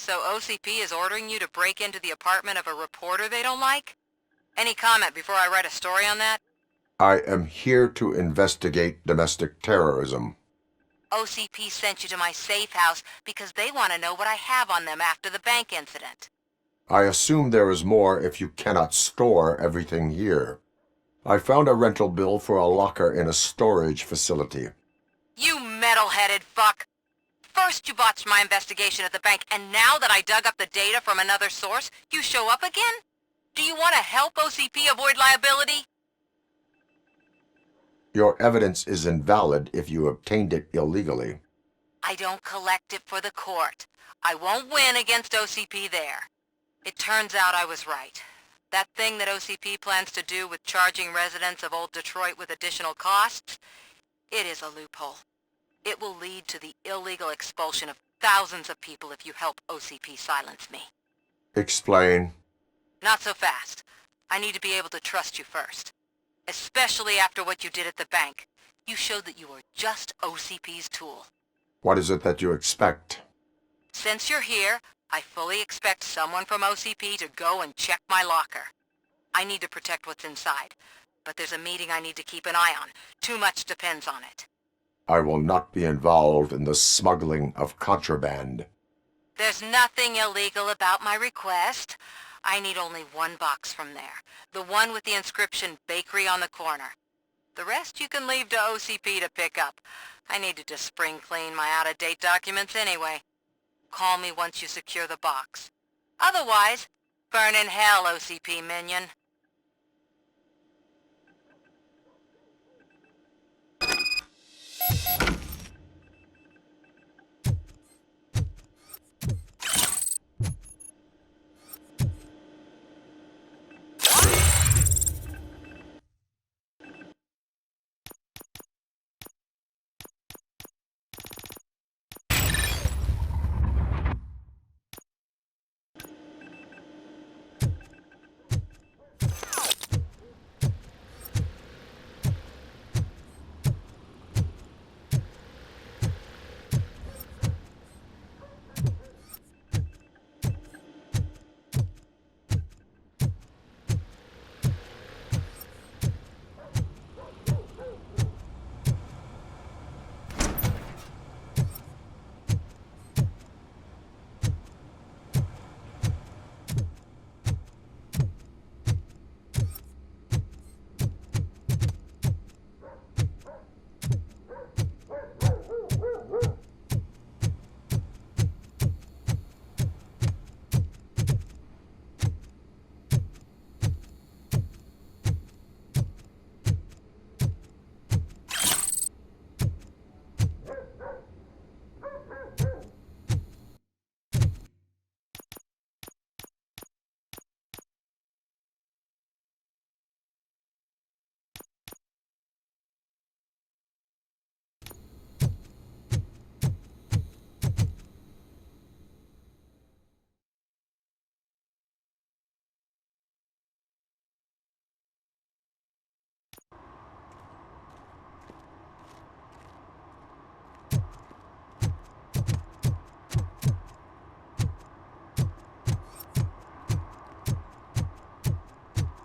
So OCP is ordering you to break into the apartment of a reporter they don't like? Any comment before I write a story on that? I am here to investigate domestic terrorism. OCP sent you to my safe house because they want to know what I have on them after the bank incident. I assume there is more if you cannot store everything here. I found a rental bill for a locker in a storage facility. You metal-headed fuck! First you botched my investigation at the bank, and now that I dug up the data from another source, you show up again? Do you want to help OCP avoid liability? Your evidence is invalid if you obtained it illegally. I don't collect it for the court. I won't win against OCP there. It turns out I was right. That thing that OCP plans to do with charging residents of Old Detroit with additional costs, it is a loophole. It will lead to the illegal expulsion of thousands of people if you help OCP silence me. Explain. Not so fast. I need to be able to trust you first. Especially after what you did at the bank. You showed that you were just OCP's tool. What is it that you expect? Since you're here, I fully expect someone from OCP to go and check my locker. I need to protect what's inside, but there's a meeting I need to keep an eye on. Too much depends on it. I will not be involved in the smuggling of contraband. There's nothing illegal about my request. I need only one box from there. The one with the inscription Bakery on the corner. The rest you can leave to OCP to pick up. I needed to spring clean my out-of-date documents anyway. Call me once you secure the box. Otherwise, burn in hell, OCP minion.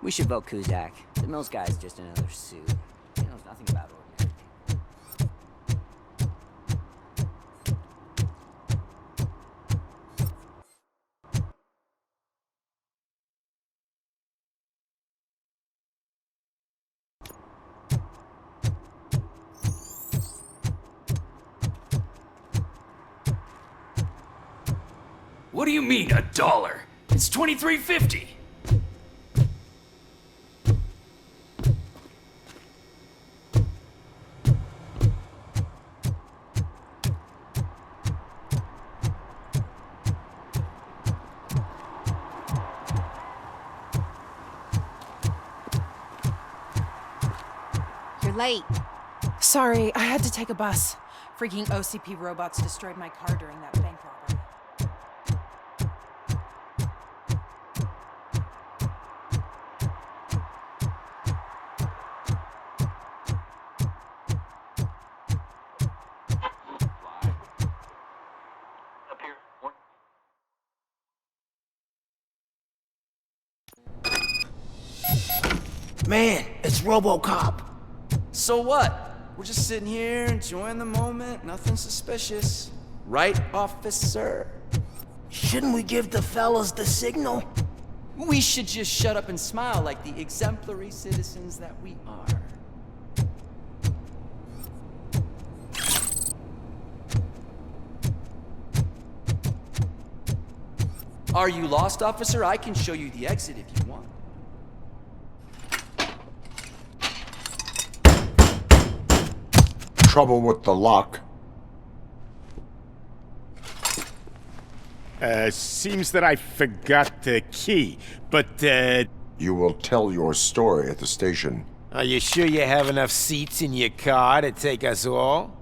We should vote Kuzak. The Mills guy's just another suit. He knows nothing about ordinary. What do you mean, $1? It's $23.50. You're late. Sorry, I had to take a bus. Freaking OCP robots destroyed my car during that bank robbery. Man, it's Robocop. So what? We're just sitting here enjoying the moment, nothing suspicious. Right, officer? Shouldn't we give the fellas the signal? We should just shut up and smile like the exemplary citizens that we are. Are you lost, officer? I can show you the exit if you want. Trouble with the lock. Seems that I forgot the key, but, You will tell your story at the station. Are you sure you have enough seats in your car to take us all?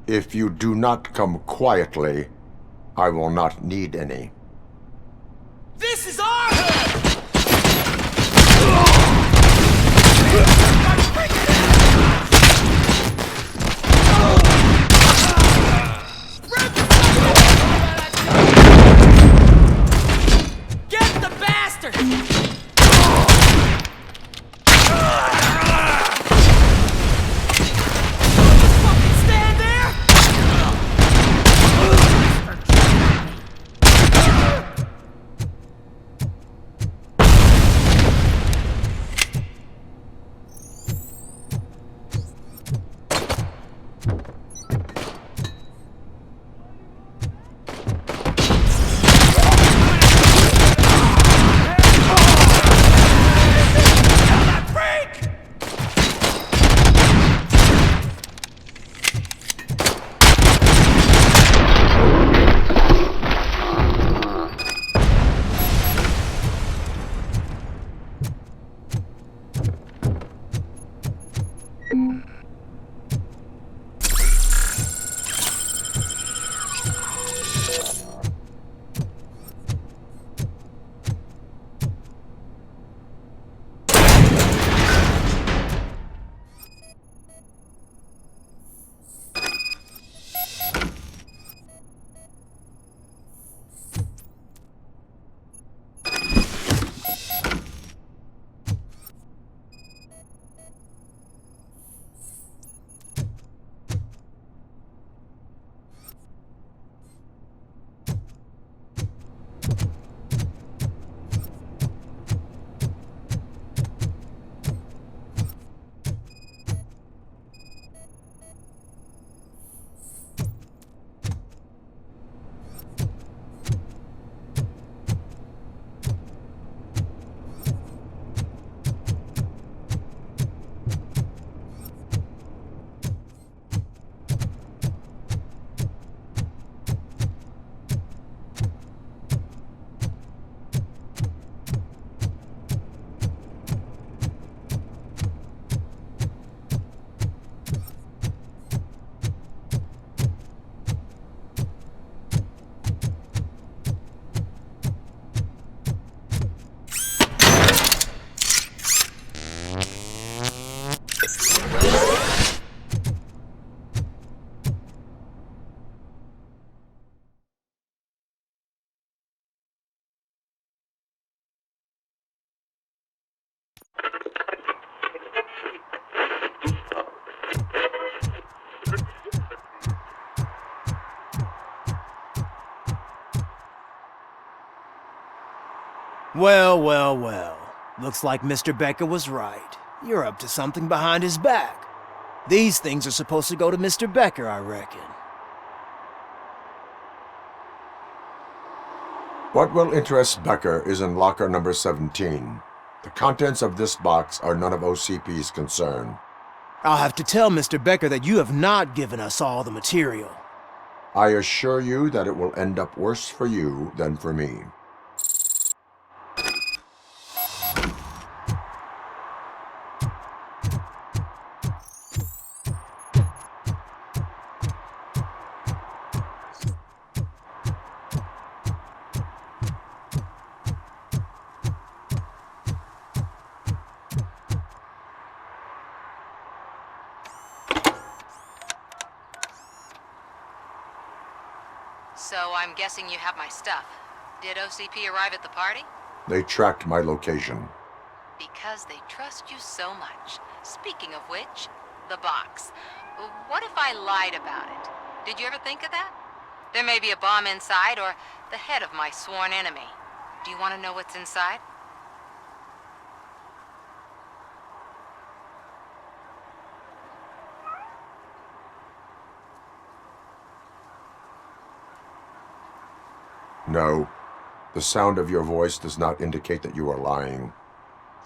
If you do not come quietly, I will not need any. This is our hood! Get the bastard! Stand there! Well, well, well. Looks like Mr. Becker was right. You're up to something behind his back. These things are supposed to go to Mr. Becker, I reckon. What will interest Becker is in locker number 17. The contents of this box are none of OCP's concern. I'll have to tell Mr. Becker that you have not given us all the material. I assure you that it will end up worse for you than for me. So I'm guessing you have my stuff. Did OCP arrive at the party? They tracked my location. Because they trust you so much. Speaking of which, the box. What if I lied about it? Did you ever think of that? There may be a bomb inside or the head of my sworn enemy. Do you want to know what's inside? No, the sound of your voice does not indicate that you are lying.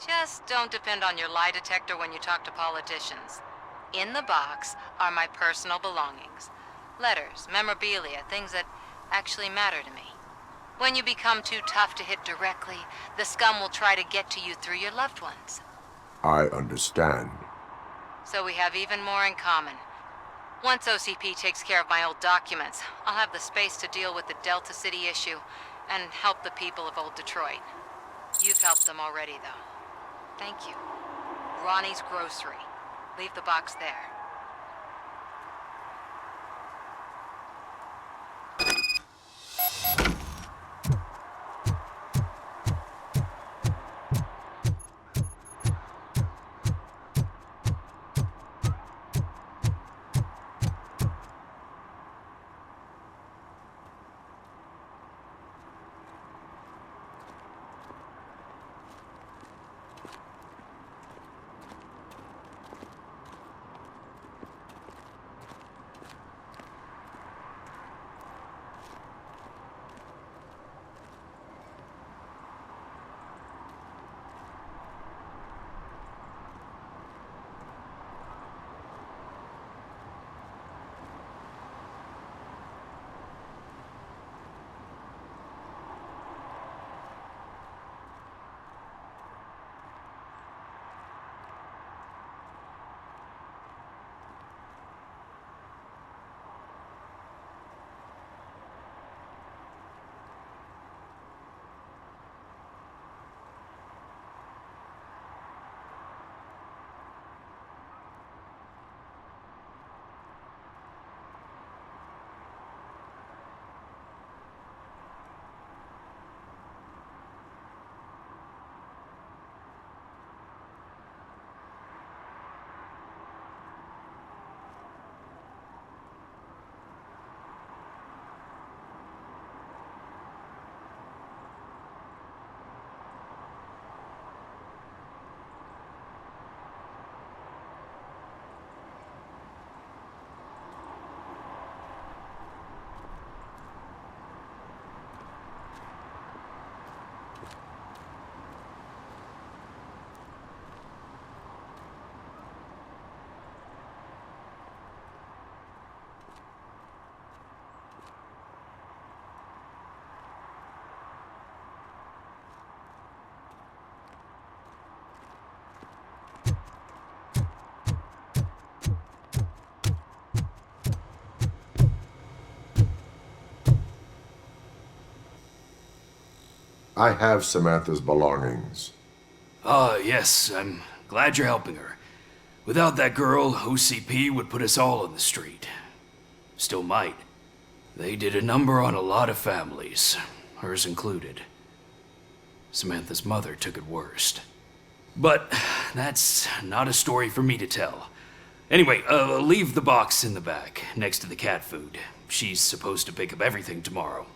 Just don't depend on your lie detector when you talk to politicians. In the box are my personal belongings. Letters, memorabilia, things that actually matter to me. When you become too tough to hit directly, the scum will try to get to you through your loved ones. I understand. So we have even more in common. Once OCP takes care of my old documents, I'll have the space to deal with the Delta City issue and help the people of Old Detroit. You've helped them already, though. Thank you. Ronnie's Grocery. Leave the box there. I have Samantha's belongings. Yes, I'm glad you're helping her. Without that girl, OCP would put us all on the street. Still might. They did a number on a lot of families, hers included. Samantha's mother took it worst. But that's not a story for me to tell. Anyway, leave the box in the back, next to the cat food. She's supposed to pick up everything tomorrow.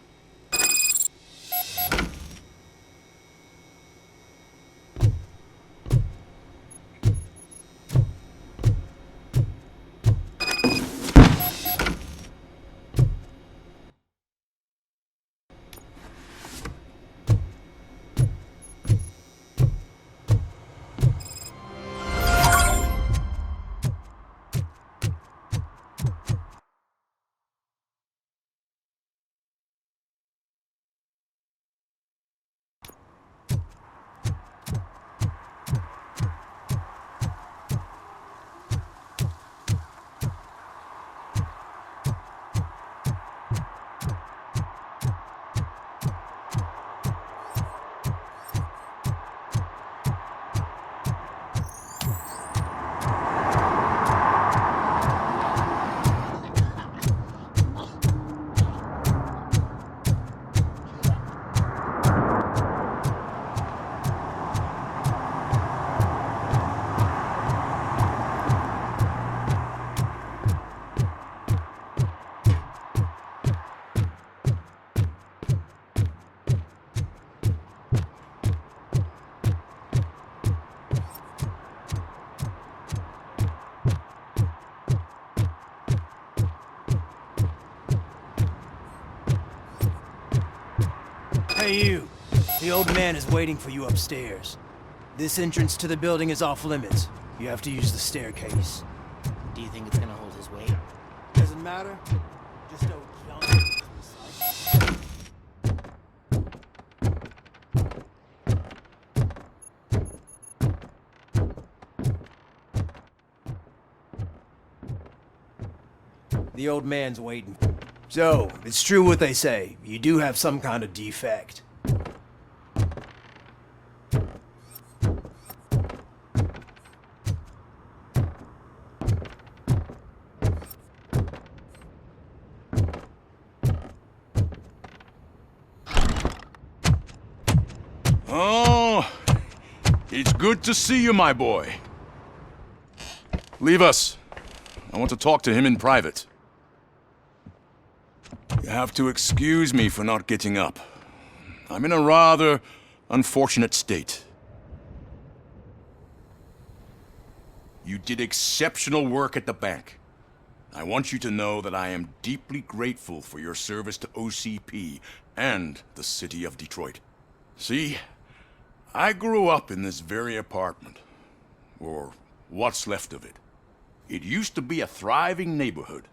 Hey, you. The old man is waiting for you upstairs. This entrance to the building is off limits. You have to use the staircase. Do you think it's gonna hold his weight? Doesn't matter. Just don't jump. The old man's waiting. So, it's true what they say. You do have some kind of defect. Oh, it's good to see you, my boy. Leave us. I want to talk to him in private. You have to excuse me for not getting up. I'm in a rather unfortunate state. You did exceptional work at the bank. I want you to know that I am deeply grateful for your service to OCP and the city of Detroit. See, I grew up in this very apartment, or what's left of it. It used to be a thriving neighborhood.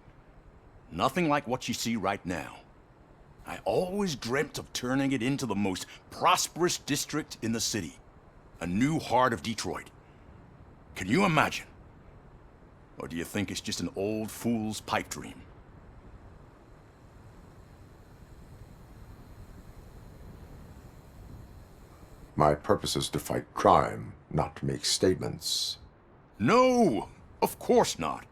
Nothing like what you see right now. I always dreamt of turning it into the most prosperous district in the city. A new heart of Detroit. Can you imagine? Or do you think it's just an old fool's pipe dream? My purpose is to fight crime, not to make statements. No, of course not.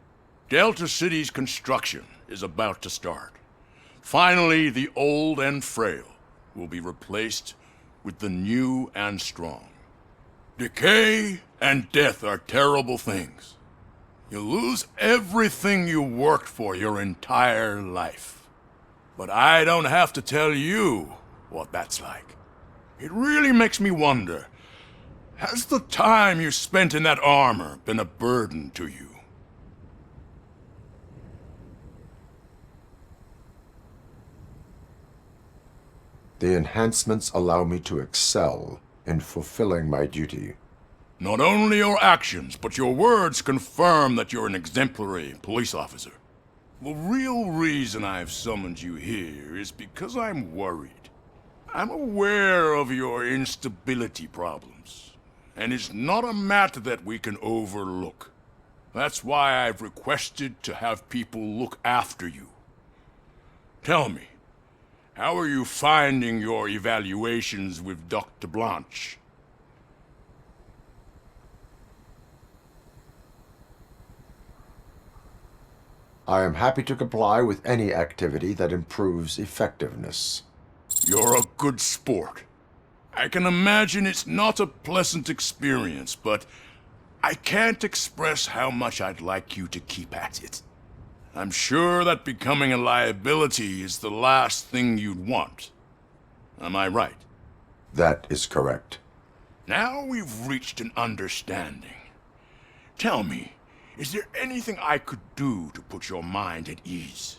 Delta City's construction is about to start. Finally, the old and frail will be replaced with the new and strong. Decay and death are terrible things. You lose everything you worked for your entire life. But I don't have to tell you what that's like. It really makes me wonder, has the time you spent in that armor been a burden to you? The enhancements allow me to excel in fulfilling my duty. Not only your actions, but your words confirm that you're an exemplary police officer. The real reason I've summoned you here is because I'm worried. I'm aware of your instability problems, and it's not a matter that we can overlook. That's why I've requested to have people look after you. Tell me, how are you finding your evaluations with Dr. Blanche? I am happy to comply with any activity that improves effectiveness. You're a good sport. I can imagine it's not a pleasant experience, but I can't express how much I'd like you to keep at it. I'm sure that becoming a liability is the last thing you'd want. Am I right? That is correct. Now we've reached an understanding. Tell me, is there anything I could do to put your mind at ease?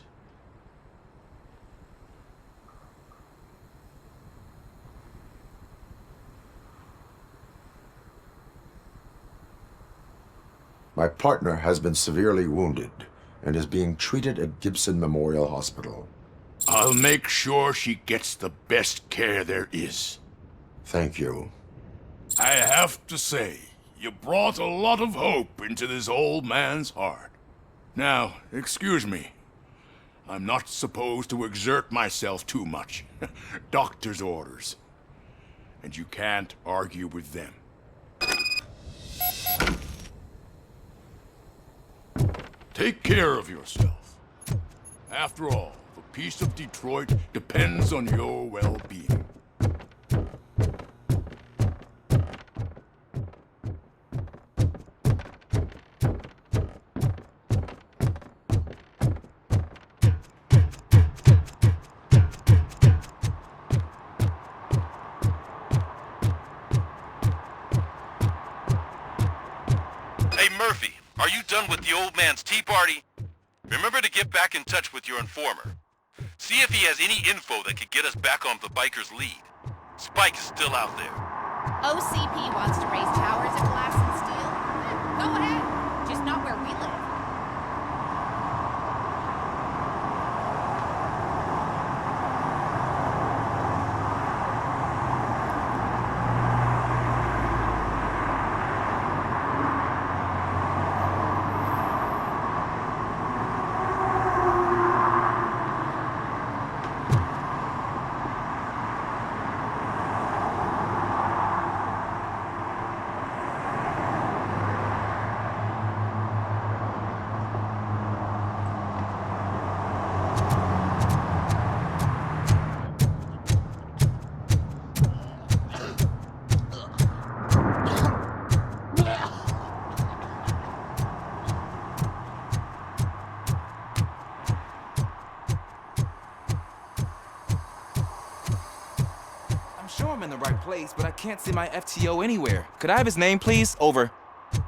My partner has been severely wounded and is being treated at Gibson Memorial Hospital. I'll make sure she gets the best care there is. Thank you. I have to say, you brought a lot of hope into this old man's heart. Now, excuse me. I'm not supposed to exert myself too much. Doctor's orders. And you can't argue with them. Take care of yourself. After all, the peace of Detroit depends on your well-being. Hey, Murphy, are you done with the old man's tea party? Remember to get back in touch with your informer. See if he has any info that could get us back on the biker's lead. Spike is still out there. OCP wants to raise towers of glass and steel? Go ahead. Just not where we live. I'm in the right place, but I can't see my FTO anywhere. Could I have his name, please? Over.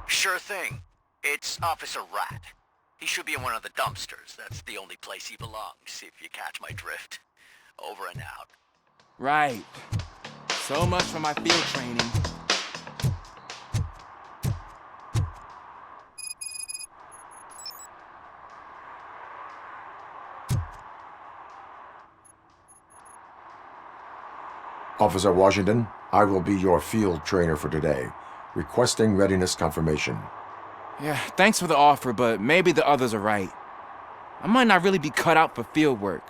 Sure thing. It's Officer Rat. He should be in one of the dumpsters. That's the only place he belongs, if you catch my drift. Over and out. Right. So much for my field training. Officer Washington, I will be your field trainer for today. Requesting readiness confirmation. Yeah, thanks for the offer, but maybe the others are right. I might not really be cut out for field work.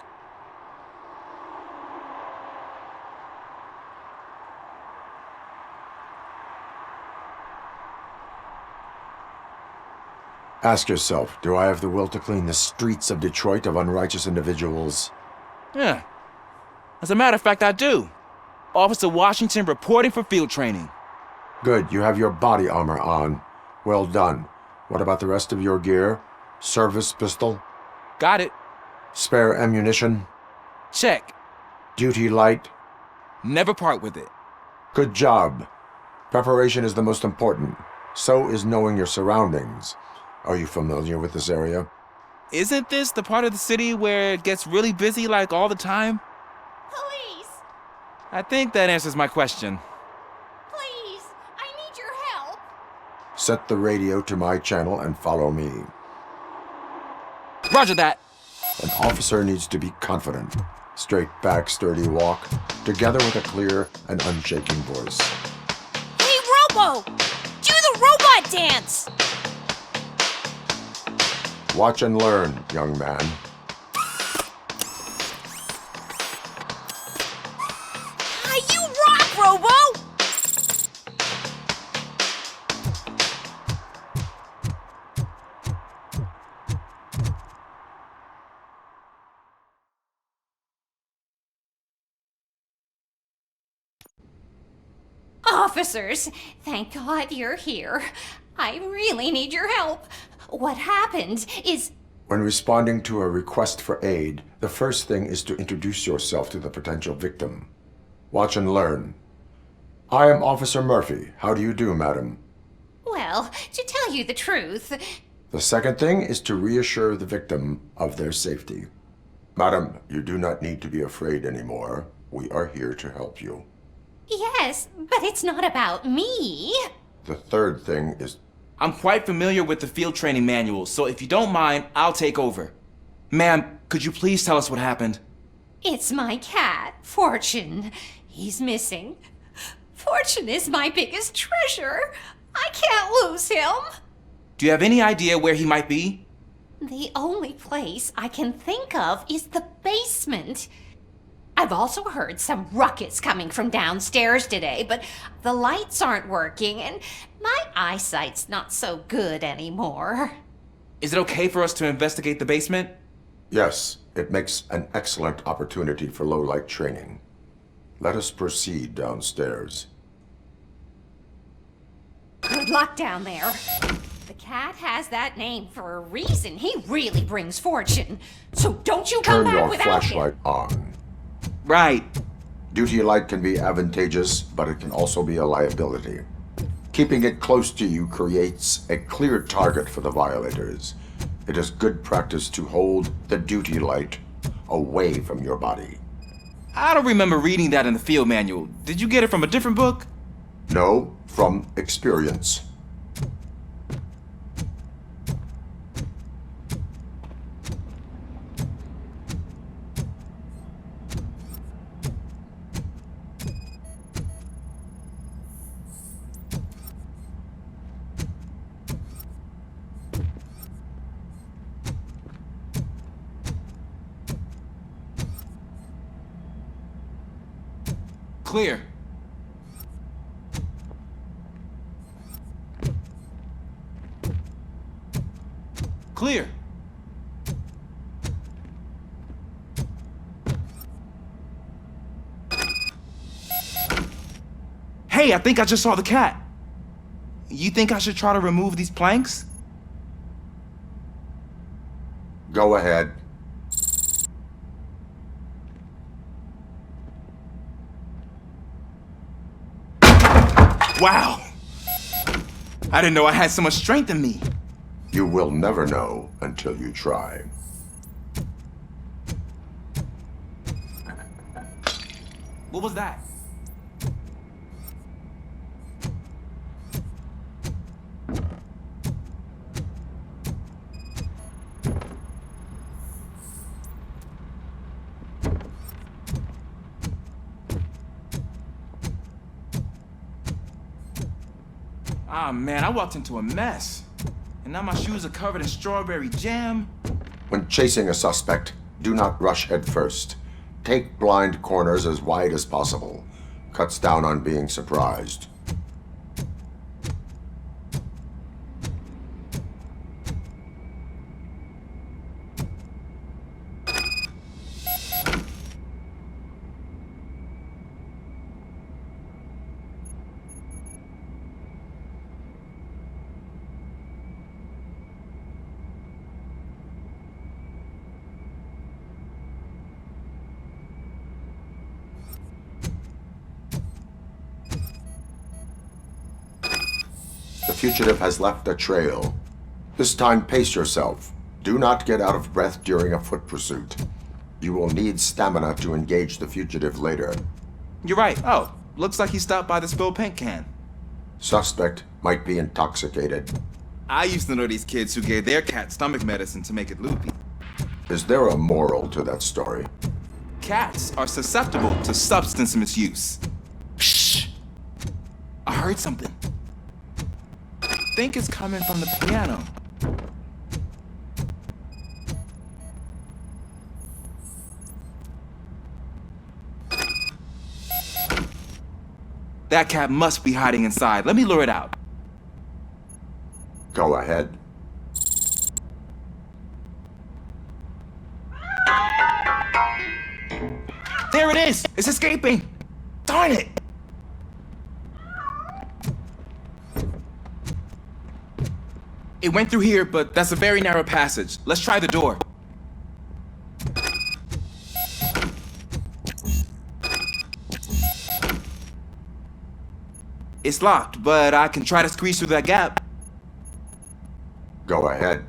Ask yourself, do I have the will to clean the streets of Detroit of unrighteous individuals? Yeah. As a matter of fact, I do. Officer Washington reporting for field training. Good, you have your body armor on. Well done. What about the rest of your gear? Service pistol? Got it. Spare ammunition? Check. Duty light? Never part with it. Good job. Preparation is the most important. So is knowing your surroundings. Are you familiar with this area? Isn't this the part of the city where it gets really busy like all the time? Police! I think that answers my question. Please! I need your help! Set the radio to my channel and follow me. Roger that! An officer needs to be confident. Straight back, sturdy walk, together with a clear and unshaking voice. Hey, Robo! Do the robot dance! Watch and learn, young man. You rock, Robo! Officers, thank God you're here. I really need your help. What happened is... When responding to a request for aid, the first thing is to introduce yourself to the potential victim. Watch and learn. I am Officer Murphy. How do you do, madam? Well, to tell you the truth... The second thing is to reassure the victim of their safety. Madam, you do not need to be afraid anymore. We are here to help you. Yes, but it's not about me. The third thing is... I'm quite familiar with the field training manual, so if you don't mind, I'll take over. Ma'am, could you please tell us what happened? It's my cat, Fortune. He's missing. Fortune is my biggest treasure. I can't lose him. Do you have any idea where he might be? The only place I can think of is the basement. I've also heard some ruckus coming from downstairs today, but the lights aren't working and my eyesight's not so good anymore. Is it okay for us to investigate the basement? Yes, it makes an excellent opportunity for low-light training. Let us proceed downstairs. Good luck down there. The cat has that name for a reason. He really brings fortune. So don't you come Turn back your without flashlight him. on. Right. Duty light can be advantageous, but it can also be a liability. Keeping it close to you creates a clear target for the violators. It is good practice to hold the duty light away from your body. I don't remember reading that in the field manual. Did you get it from a different book? No, from experience. Clear. Clear. Hey, I think I just saw the cat. You think I should try to remove these planks? Go ahead. Wow! I didn't know I had so much strength in me. You will never know until you try. What was that? Ah, man, I walked into a mess. And now my shoes are covered in strawberry jam. When chasing a suspect, do not rush head first. Take blind corners as wide as possible. Cuts down on being surprised. The fugitive has left a trail. This time, pace yourself. Do not get out of breath during a foot pursuit. You will need stamina to engage the fugitive later. You're right. Oh, looks like he stopped by the spilled paint can. Suspect might be intoxicated. I used to know these kids who gave their cat stomach medicine to make it loopy. Is there a moral to that story? Cats are susceptible to substance misuse. Shh! I heard something. I think it's coming from the piano. That cat must be hiding inside. Let me lure it out. Go ahead. There it is! It's escaping! Darn it! It went through here, but that's a very narrow passage. Let's try the door. It's locked, but I can try to squeeze through that gap. Go ahead.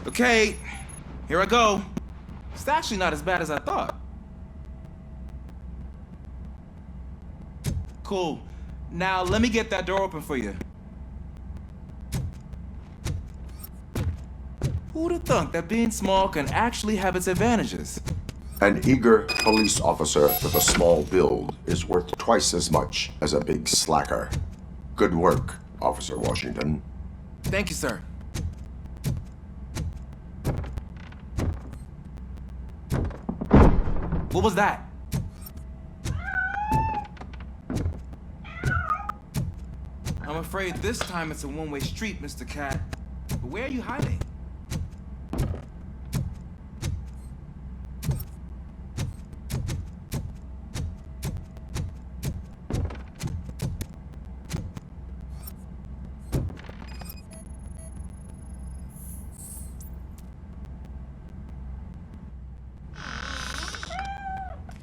Okay, here I go. It's actually not as bad as I thought. Cool. Now let me get that door open for you. Who'd have thunk that being small can actually have its advantages? An eager police officer with a small build is worth twice as much as a big slacker. Good work, Officer Washington. Thank you, sir. What was that? I'm afraid this time it's a one-way street, Mr. Cat. But where are you hiding?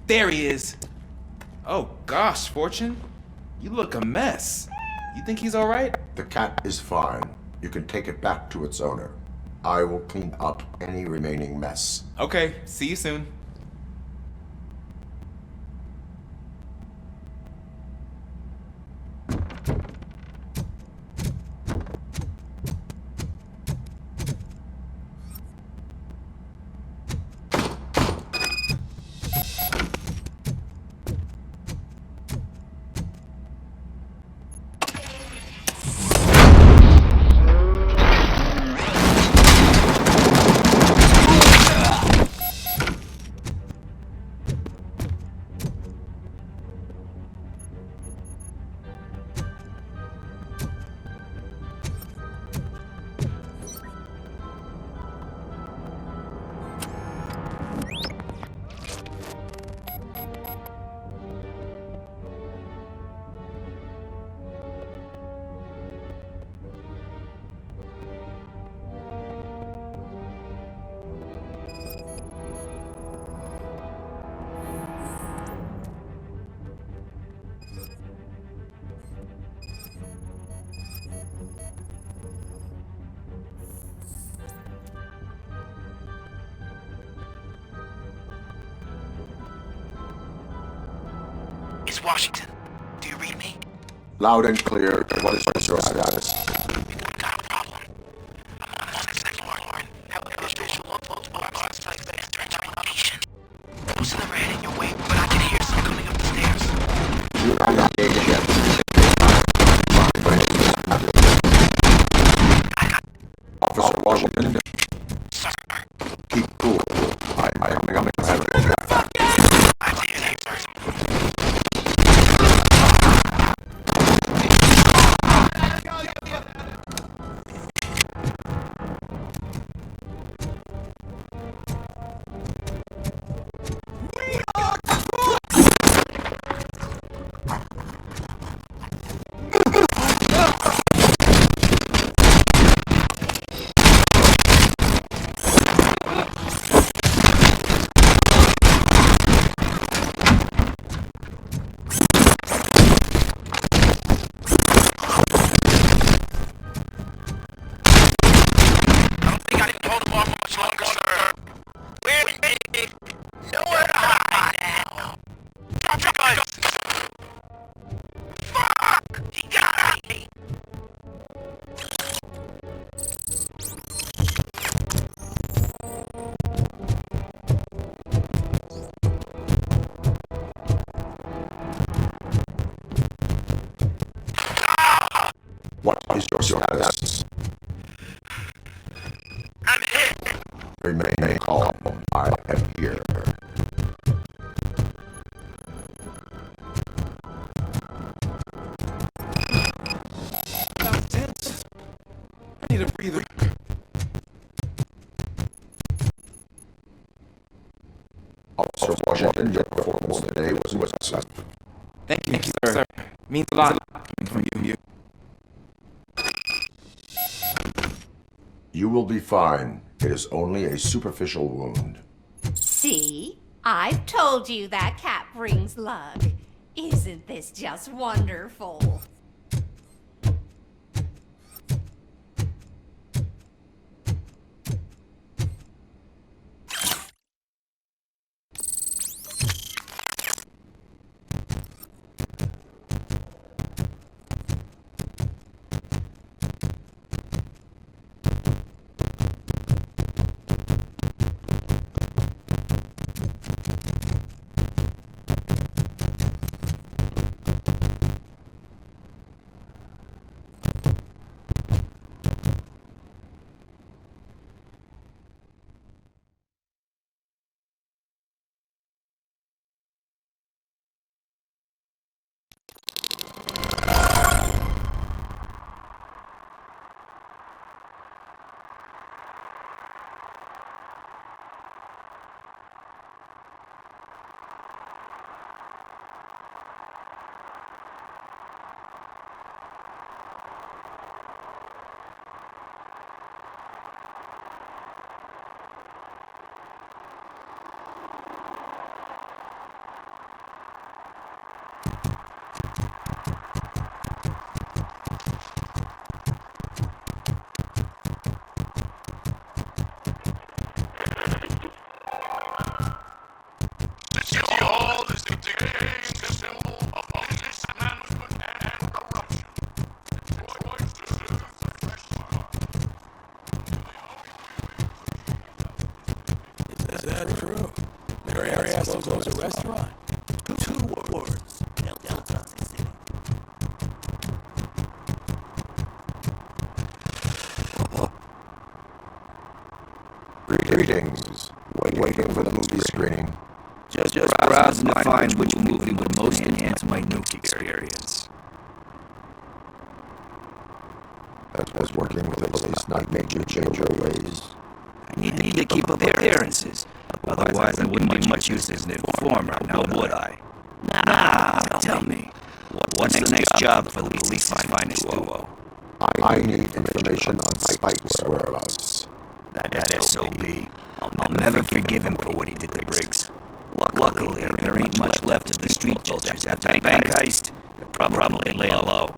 There he is. Oh gosh, Fortune. You look a mess. You think he's all right? The cat is fine. You can take it back to its owner. I will clean up any remaining mess. Okay, see you soon. It's Washington. Do you read me? Loud and clear. What is your status? We've got a problem. I'm on the second floor and have a visual of both boxes like this transformation. Most of them are heading your way, but I can hear some coming up the stairs. You are not engaged yet. Officer Washington. Sir. Keep cool. I'm coming to have it. I see your name, sir. What is your status? I'm hit. Remain calm. I am here. Sounds tense. I need a breather. Officer Washington, your performance today was excellent. Thank you, sir. Means a lot coming from you. You will be fine. It is only a superficial wound. See? I've told you that cat brings luck. Isn't this just wonderful? close a restaurant. 2 words. Delta City. Greetings. Waiting for the movie screening. Just browsing to find which movie would most enhance my nuke experience. As working with the police not made you change your ways. I need to keep up appearances. Otherwise, I wouldn't be much use as an informer, now would I? Nah, tell me. What's the next job for the police's finest duo? I need information on Spike's whereabouts. That SOB. I'll never forgive him for what he did to Briggs. Luckily, there ain't much left of the street vultures after the bank heist. They're probably lay low.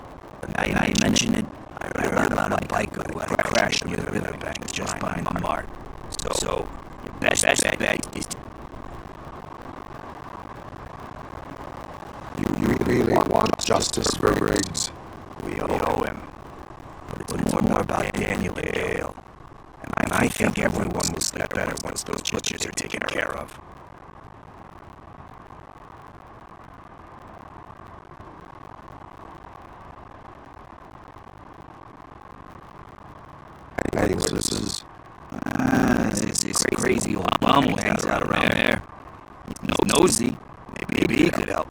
But now you mention it, I heard about a biker who had a crash near the riverbank just behind the mart. So your best bet is to... You really want justice for Briggs? We owe him. But it's more about Daniel Hale. And I think everyone will sleep better once those butchers are taken care of. Any witnesses? This crazy old bum who hangs out around there. He's nosy. Maybe he could help.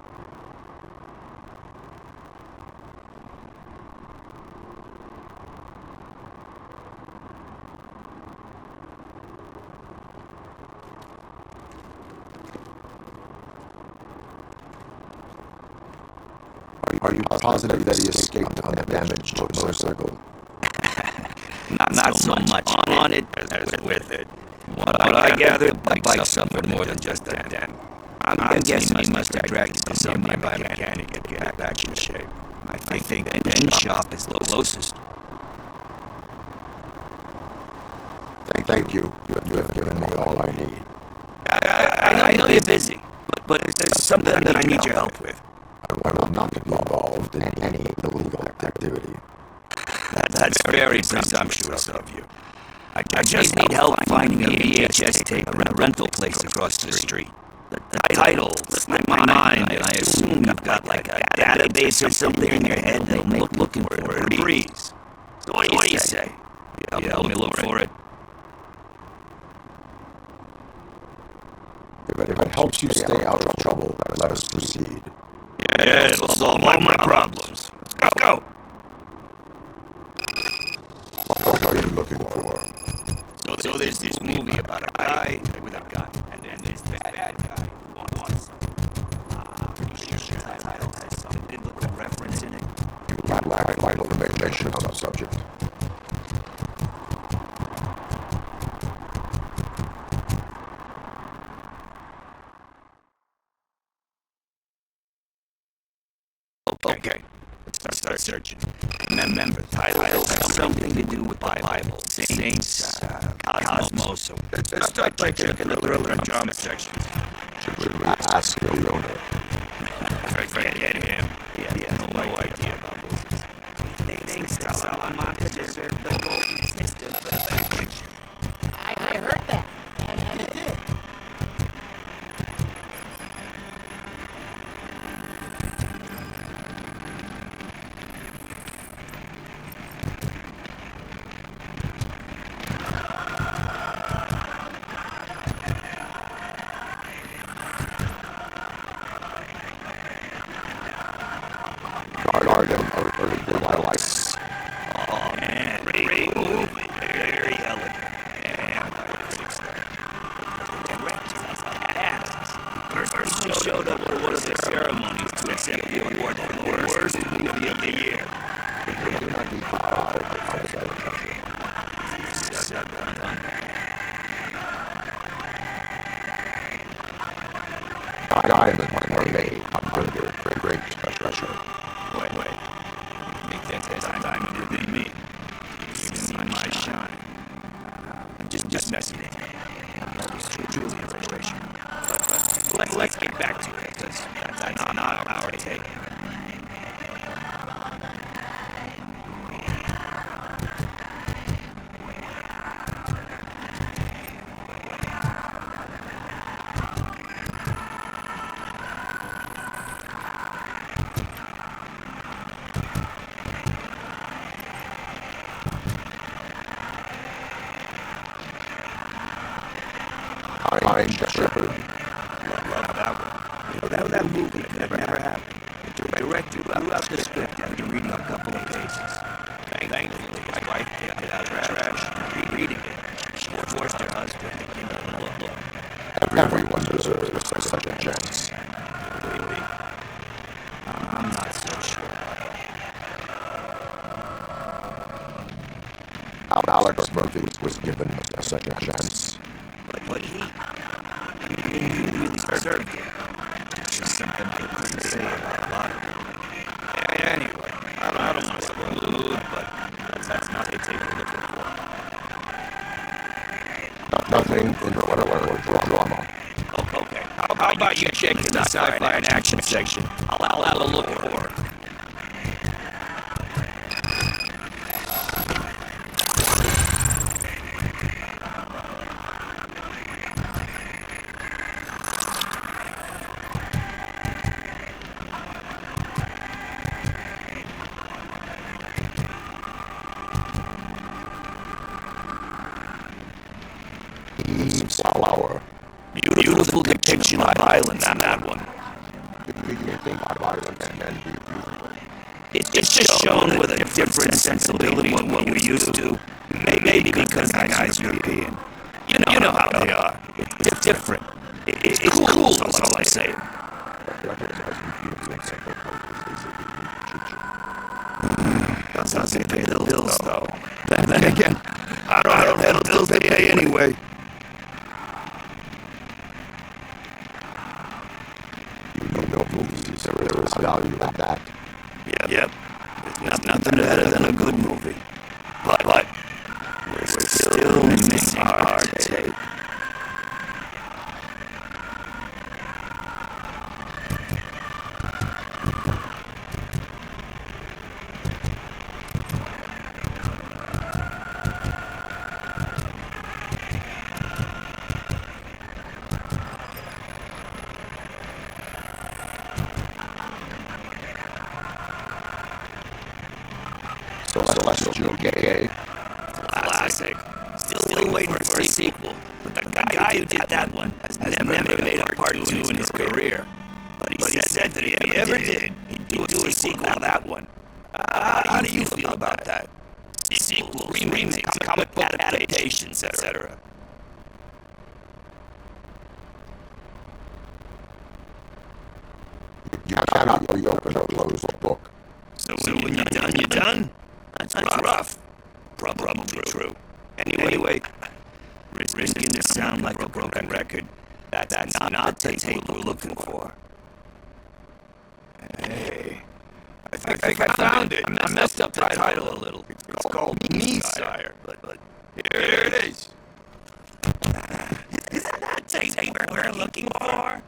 Are you positive that he escaped on the damaged motorcycle? Not so much on it as with it. What I gathered, the bike suffered more than just a dent. I'm guessing he must have dragged it to some nearby mechanic and get back in shape. I think the engine shop is the closest. Thank you. You have given me all I need. I know you're busy, but there's something that I need your help with. I will not be involved in any illegal activity. That's very presumptuous of you. I just need help finding a VHS tape in a rental place across the street. The title slipped my mind. I assume you've got like a database or something in your head that'll make looking for it a breeze. So what do you say? You help me look for it? If it helps you stay out of trouble, let us proceed. Yeah, it'll solve all my problems. Let's go! What are you looking for? So there's this movie about a guy with a gun, and then there's this bad guy who wants something. Pretty sure that title has some biblical reference in it. You lack vital information on the subject. Okay, let's start searching. Remember, title has something to do with the Bible, saints, cosmos. Let's start by checking the thriller and drama sections. Should we ask the owner? Forget him. He has no idea about this. He thinks that Salamanca deserved the golden system for the I heard that, and it did. Oh man, great movie, very elegant, and I was ecstatic. The director was a badass. Personally showed up at one of the ceremonies to accept the award for the worst movie of the year. Diamond were made under great pressure. Wait. You think there's a diamond within me? You've seen my shine. I'm just messing with you. It's truly a frustration. But let's get back to it, because that's not our take. I'm Shepherd. Love that one. You know, that movie could never happen. The director blew out the script after reading a couple of pages. Thankfully, his wife picked it out of the trash, reading it. She forced her husband to give it a look. Everyone deserves a second chance. Really? I'm not so sure. Alex Murphy was given a second chance. But he really deserved it. Just something I couldn't say about a lot of people. Anyway, I don't want to spoil the mood, but that's not the tape we're looking for. Nothing in the drama. Okay, how about you check in the sci-fi and action section? I'll have a look for it. Flower. Beautiful depiction of violence in that one. You think violence can be beautiful? It's just shown with a different sensibility than what we're used to. Maybe because the guy's European. You know how they are. It's different. It's cool, that's all I'm saying. Doesn't pay the bills, though. Then again, I don't have the bills they pay anyway. There is value in that. Yep. There's nothing better than a good movie. But we're still missing parte. Celestial gay. Classic. Still waiting for a sequel. But the guy who did that one has never made a part 2 in his career. But he said that if he ever did, he'd do a sequel to that one. How do you feel about that? Sequels, remakes, comic book adaptations, etc. You cannot reopen a closed book. So when you're done, you're done? That's rough. Probably true. Anyway, risking to sound like a broken record, that's not the tape we're looking for. Hey, I think I found it. I messed up the title a little. It's called Me, Sire, but here it is. Is that tape we're looking for?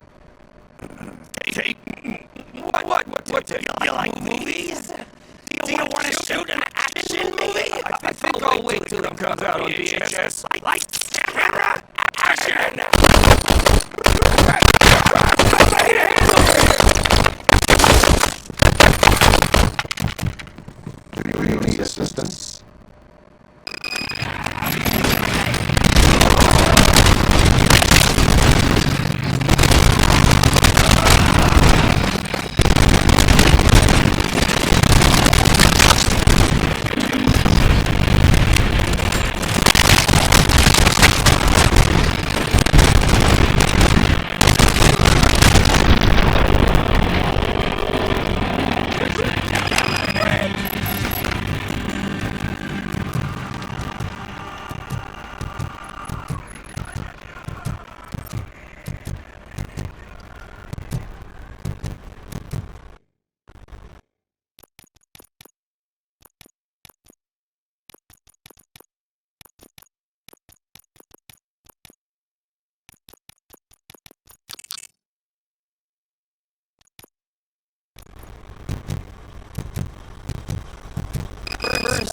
Tape? What tape? You like movies? Do you want to shoot an action movie? I think I'll wait till it comes out on VHS. Lights, camera, action! Do you need assistance?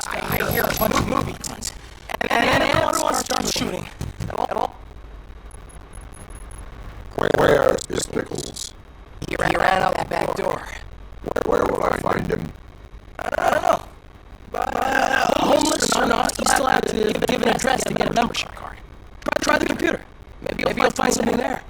I hear a bunch of movie tunes. And everyone starts shooting. Where is Pickles? He ran out that back door. Where will I find him? I don't know. Homeless or not, you still have to give an address to get a membership card. Try the computer. Maybe you'll find something there.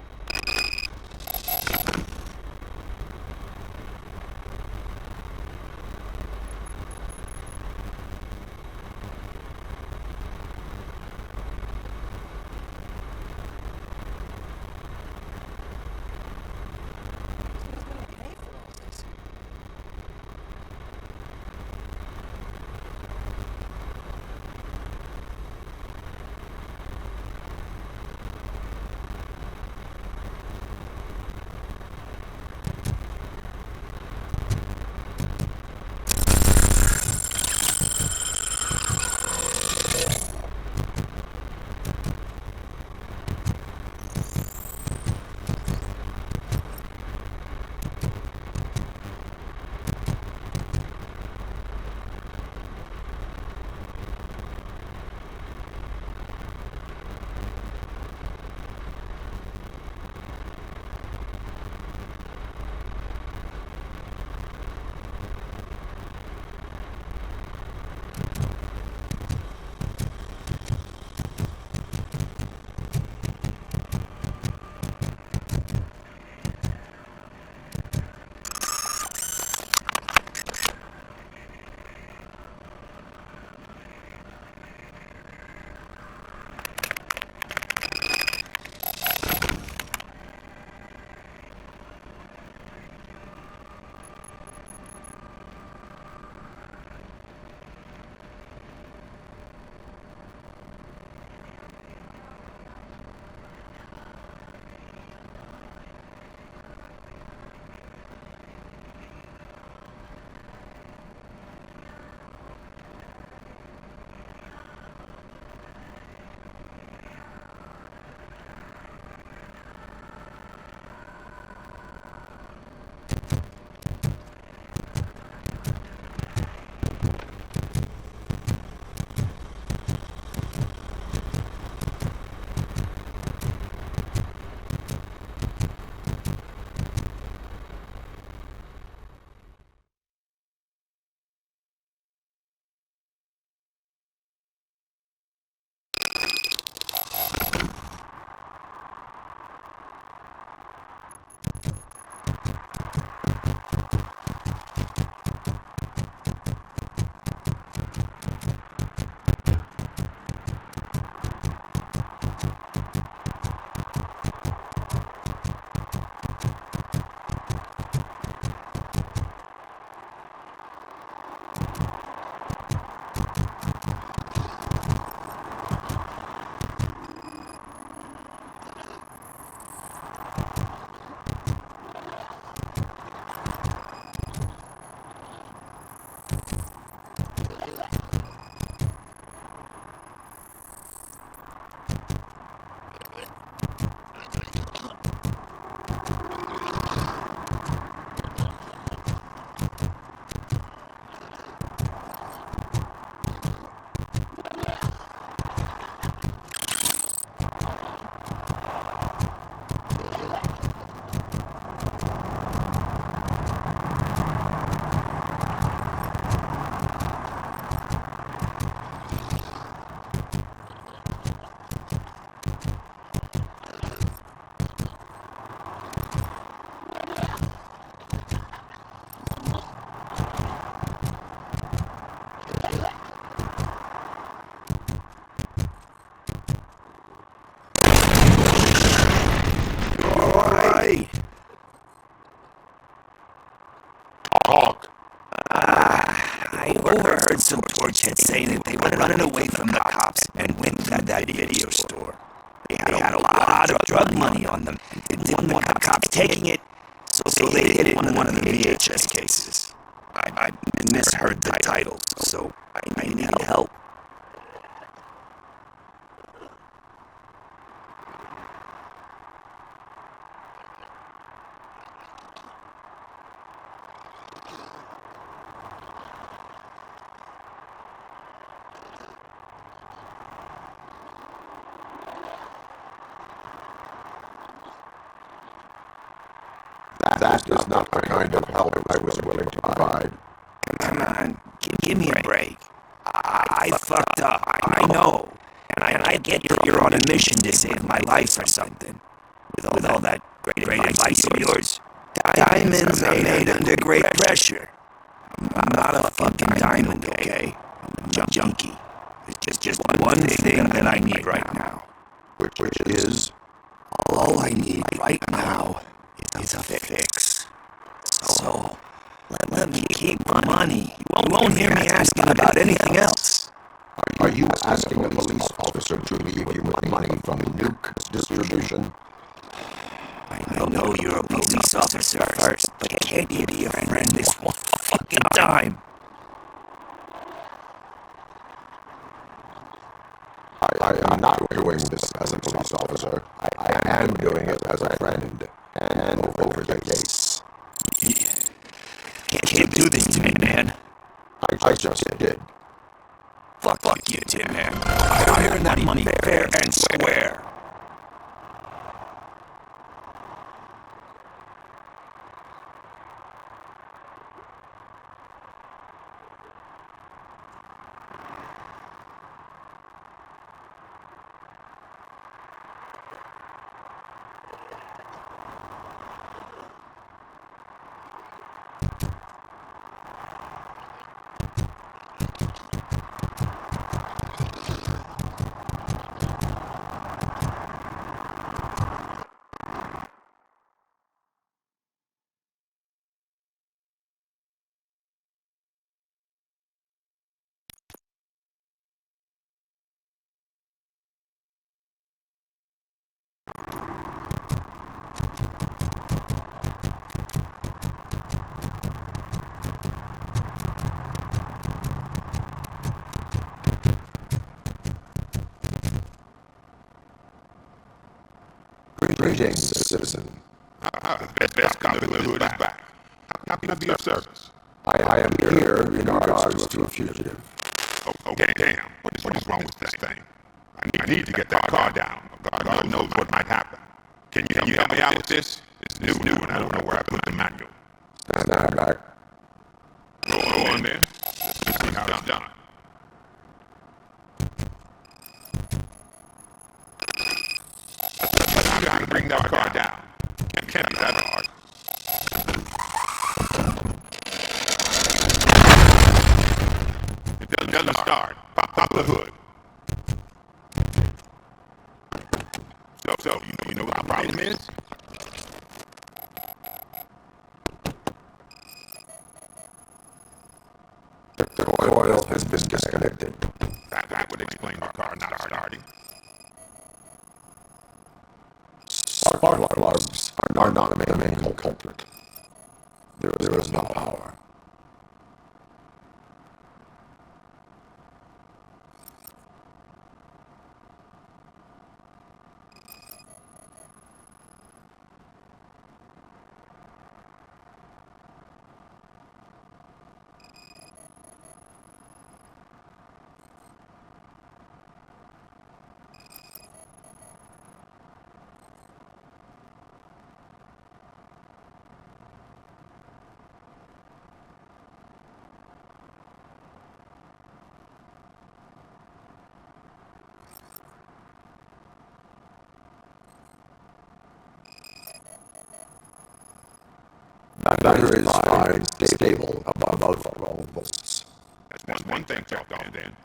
I overheard some torchheads saying that they were running away from the cops and went to that video store. They had a lot of drug money on them and didn't want the cops taking it, so they hid it in one of the VHS cases. I misheard the title, so I needed help. That is not the kind of help I was willing to provide. Come on, give me a break. I fucked up, I know. And I get that you're on a mission to save my life or something. With all that great advice of yours. Diamonds are made under great pressure. I'm not a fucking diamond, okay? I'm a junkie. It's just one thing that I need right now. Which is? All I need right now is a fix. So, let me keep my money. You won't hear me asking about anything else. Are you asking a police officer to leave you with money from nuke distribution? I know you're a police officer first, but can't you be a friend this one fucking time? I am not doing this as a police officer. I am doing it as a friend and over the case. Can't do this to me, man. I just did. Fuck you, Tin Man. I earned that money fair and square. Greetings, citizen. Best cop in the hood is back. How can I be of service? I am here in regards to a fugitive. Okay, damn. What is wrong with this thing? I need to get that car down. God knows what might happen. Can you help me out with this? It's new and I don't know where I put the manual. Stand back. Go on then. Let's see how it's done. I gotta bring that car down. Can't be that hard. It doesn't start. Pop the hood. So you know what the problem is? The coil has been disconnected. That would explain the car not starting. Spark plugs are not the main culprit. There is no power. Battery is fine, stable, above 12 volts. That's one thing checked on then.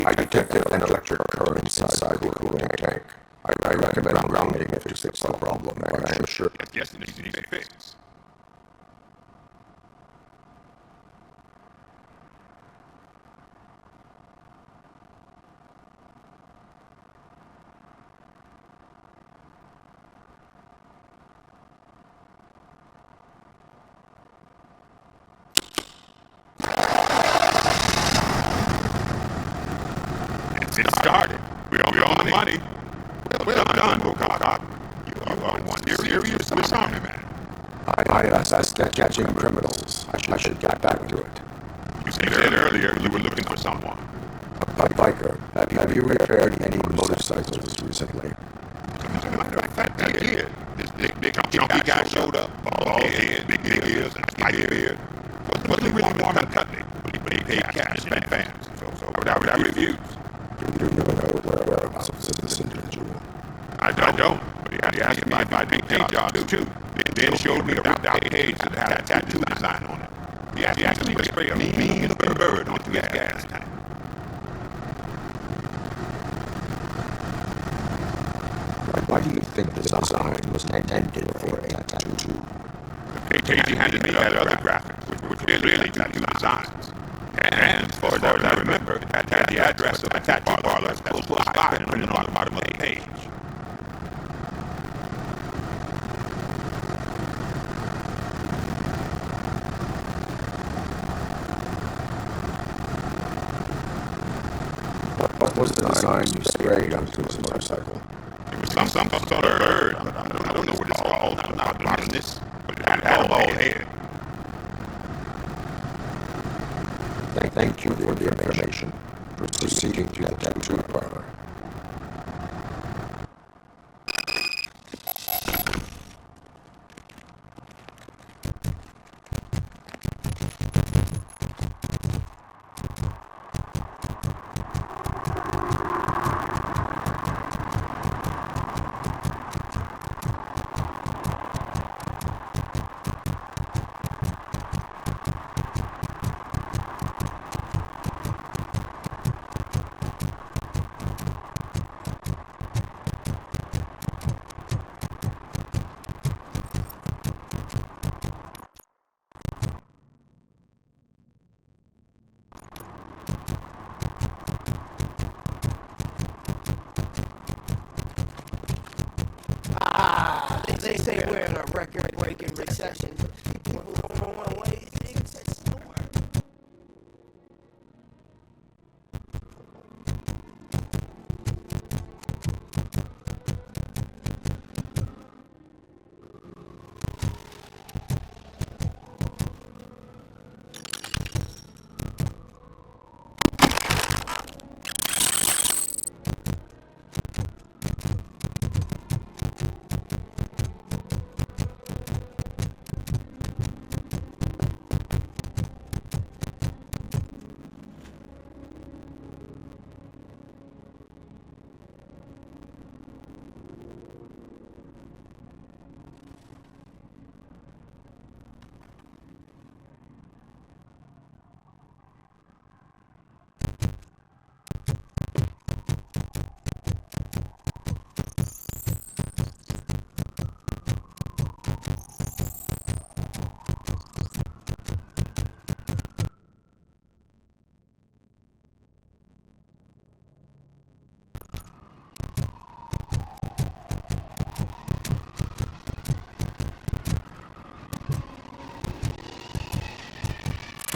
I detected an electric current inside the cooling tank. I recommend grounding it to fix the problem, and I am sure... Yes, it needs a fix. It started. We own the money. Well done, Robocop. You are one serious Swiss Army man. I assessed at catching criminals. I should get back to it. You said earlier you were looking for someone. A biker. Have you repaired any motorcycles recently? As a matter of fact, I did. This big chunky guy showed up. Bald head, big ears, and a spiky beard. Wasn't really warm and cuddly, but he paid cash and fans. So I would refuse. You never know whereabouts of this individual. I don't. But he asked me if I'd make paint jobs too. Then showed me a ripped out cage that had a tattoo design on it. He asked me to spray a mean looking bird onto his gas tank. Why do you think the design was intended for a tattoo? The cage he handed me had other graphics, which were clearly tattoo designs. And as far as I remember, it had the address of a tattoo parlor close by printed on the bottom of the page. What was the design you sprayed onto his motorcycle? It was some sort of bird. I don't know what it's called. I'm not blocking this, but it had a bald head. Thank you for the information. Proceeding to the tattoo parlor. They say we're in a record-breaking recession. People don't want to wait things at store.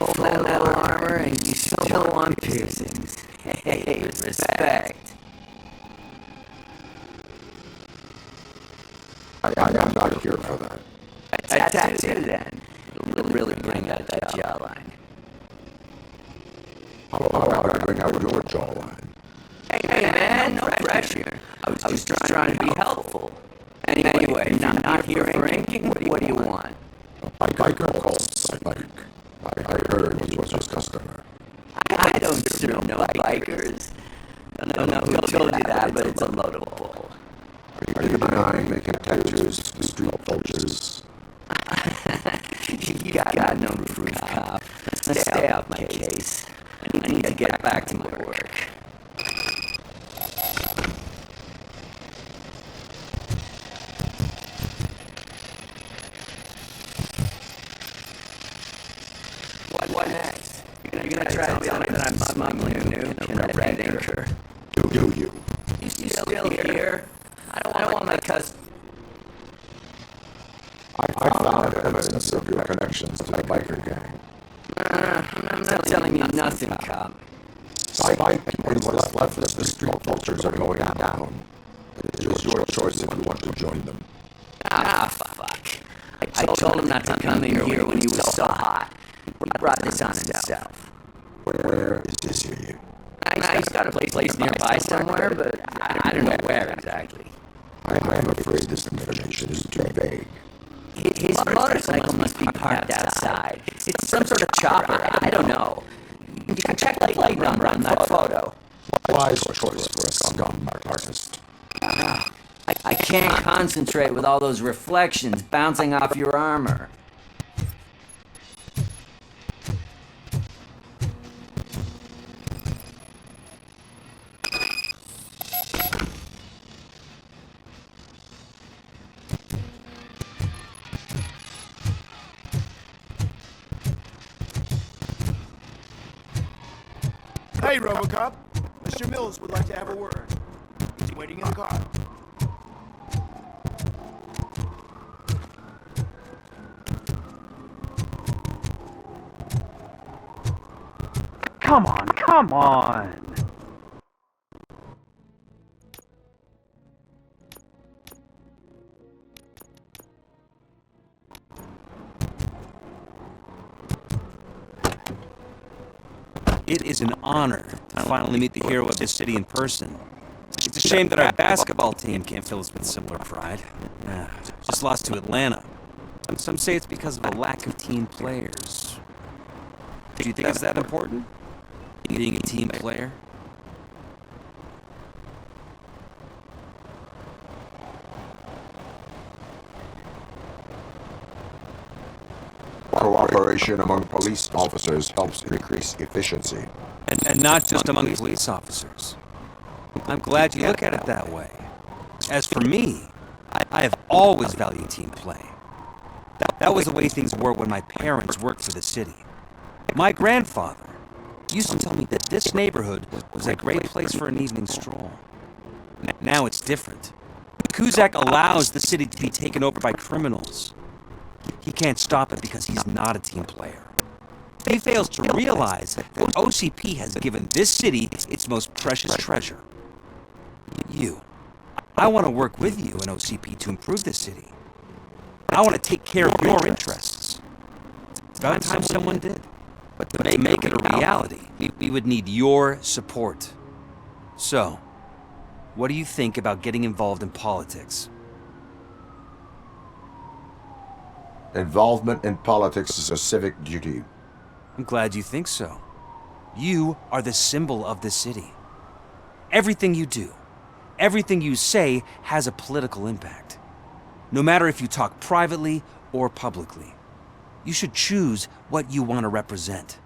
Full metal armor and you still want piercings. Hey, respect. I am not here for that. A tattoo then. It'll really bring out that jawline. How about I bring out your jawline? Hey man, no pressure. I was just trying to be helpful. Anyway, not here for inking. What do you want? A biker called Spike. I heard he was your customer. I don't serve no bikers. I don't know who told you that, but it's a load of bull. Are you denying making tattoos for the street vultures? You got no proof, cop. Stay off my case. I need to get back to my work. What next? You're gonna try to tell me that I'm smuggling new in a red inker. Do you? You still here? I don't want my cousin. I found evidence of your connections to the biker gang. I'm not telling you nothing, cop. Spike and what's left of the street vultures are going down. It is your choice if you want to join them. Ah, fuck. I told him not to come in here when he was so hot. He brought this on himself. Where is this here? He's got a place nearby somewhere, but I don't know where exactly. I'm afraid this information is too vague. His motorcycle must be parked outside. It's some sort of chopper, I don't know. You can check the plate number on that photo. Wise choice for a scum artist. I can't concentrate with all those reflections bouncing off your armor. Hey, Robocop. Mr. Mills would like to have a word. He's waiting in the car. Come on, come on! It is an honor to finally meet the hero of this city in person. It's a shame that our basketball team can't fill us with similar pride. Just lost to Atlanta. Some say it's because of a lack of team players. Do you think it's that important? Being a team player? Cooperation among police officers helps increase efficiency. And not just among police officers. I'm glad you look at it that way. As for me, I have always valued team play. That was the way things were when my parents worked for the city. My grandfather used to tell me that this neighborhood was a great place for an evening stroll. Now it's different. Cusack allows the city to be taken over by criminals. He can't stop it because he's not a team player. He fails to realize that OCP has given this city its most precious treasure. You. I want to work with you and OCP to improve this city. I want to take care of your interests. It's about time someone did. But to make it a reality, we would need your support. So, what do you think about getting involved in politics? Involvement in politics is a civic duty. I'm glad you think so. You are the symbol of the city. Everything you do, everything you say has a political impact. No matter if you talk privately or publicly, you should choose what you want to represent.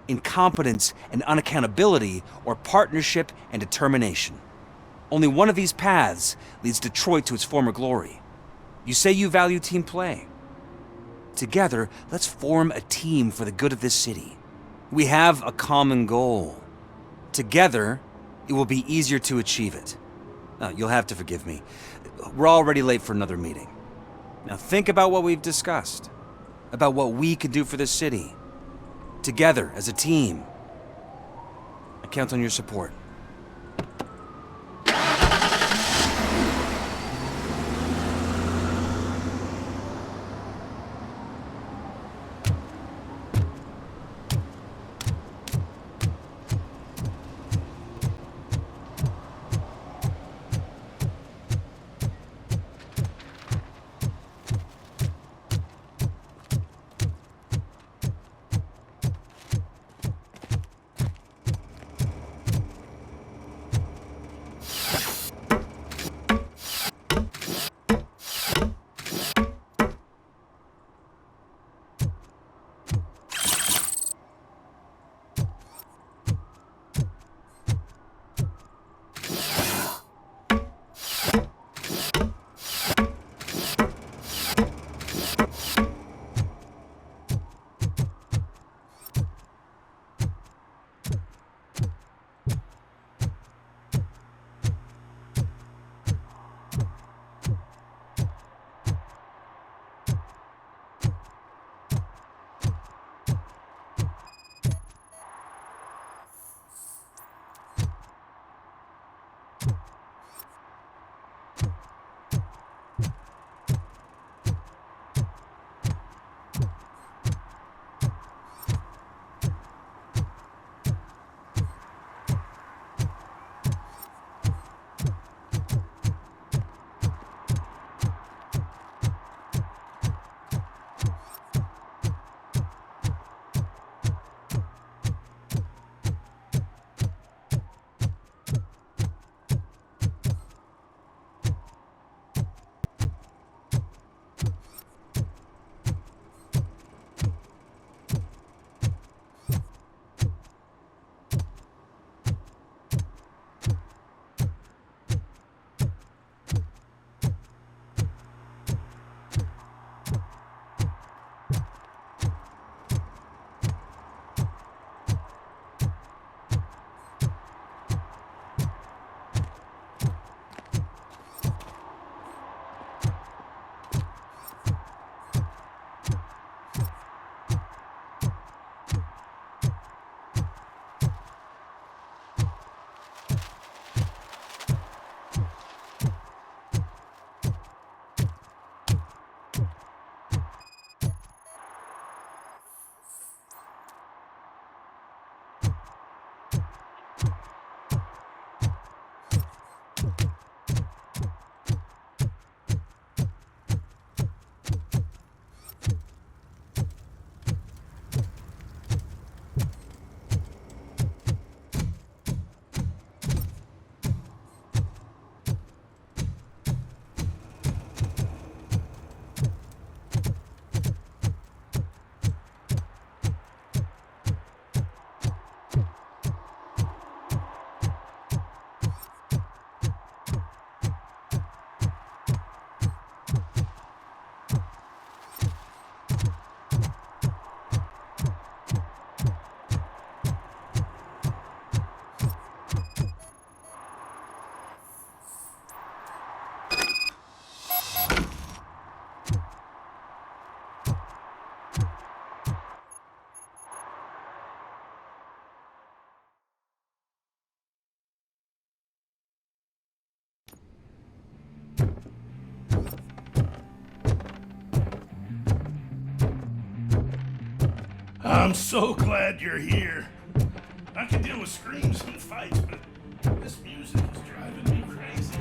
Incompetence and unaccountability, or partnership and determination. Only one of these paths leads Detroit to its former glory. You say you value team play. Together, let's form a team for the good of this city. We have a common goal. Together, it will be easier to achieve it. You'll have to forgive me. We're already late for another meeting. Now think about what we've discussed. About what we can do for this city. Together, as a team. I count on your support. I'm so glad you're here. I can deal with screams and fights, but this music is driving me crazy.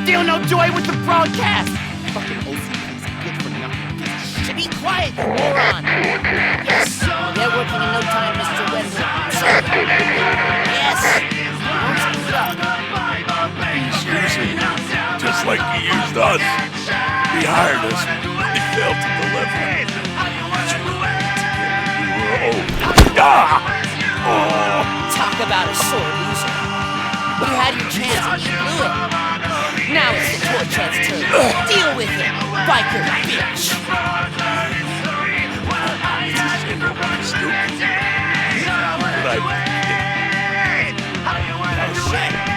Still no joy with the broadcast! Fucking OCP's good for nothing. Be quiet, you moron! Yes, they're working in no time, Mr. Wendell. Yes! Don't screw it up. He's using just like he used us. He hired us, but he failed to deliver. We were old. Talk about a sore loser. You had your chance and you blew it. Now it's the Torchhead's turn. Deal with it, biker bitch.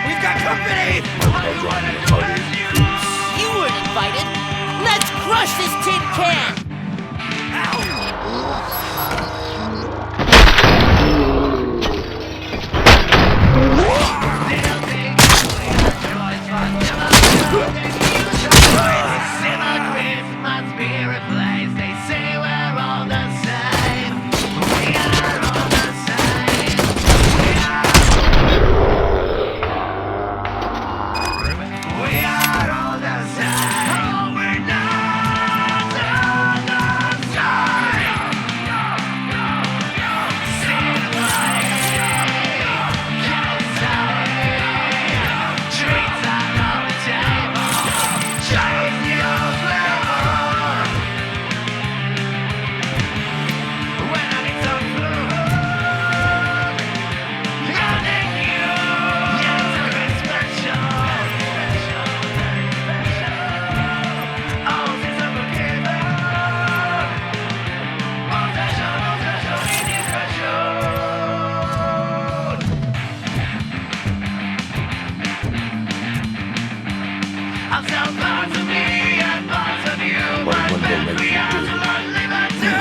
We've got company! You weren't invited. Let's crush this tin can!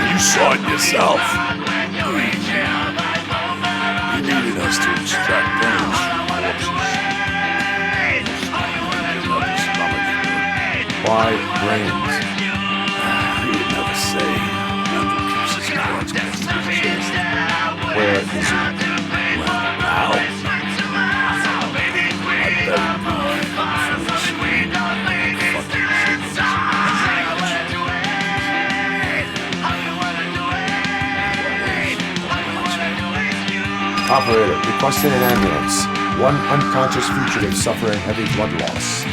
You saw it yourself. He needed us to extract brains from corpses. Why brains? He would never say. Wendell keeps his cards close to his chest. Where is it? Now? I better Operator, requesting an ambulance. One unconscious fugitive suffering heavy blood loss.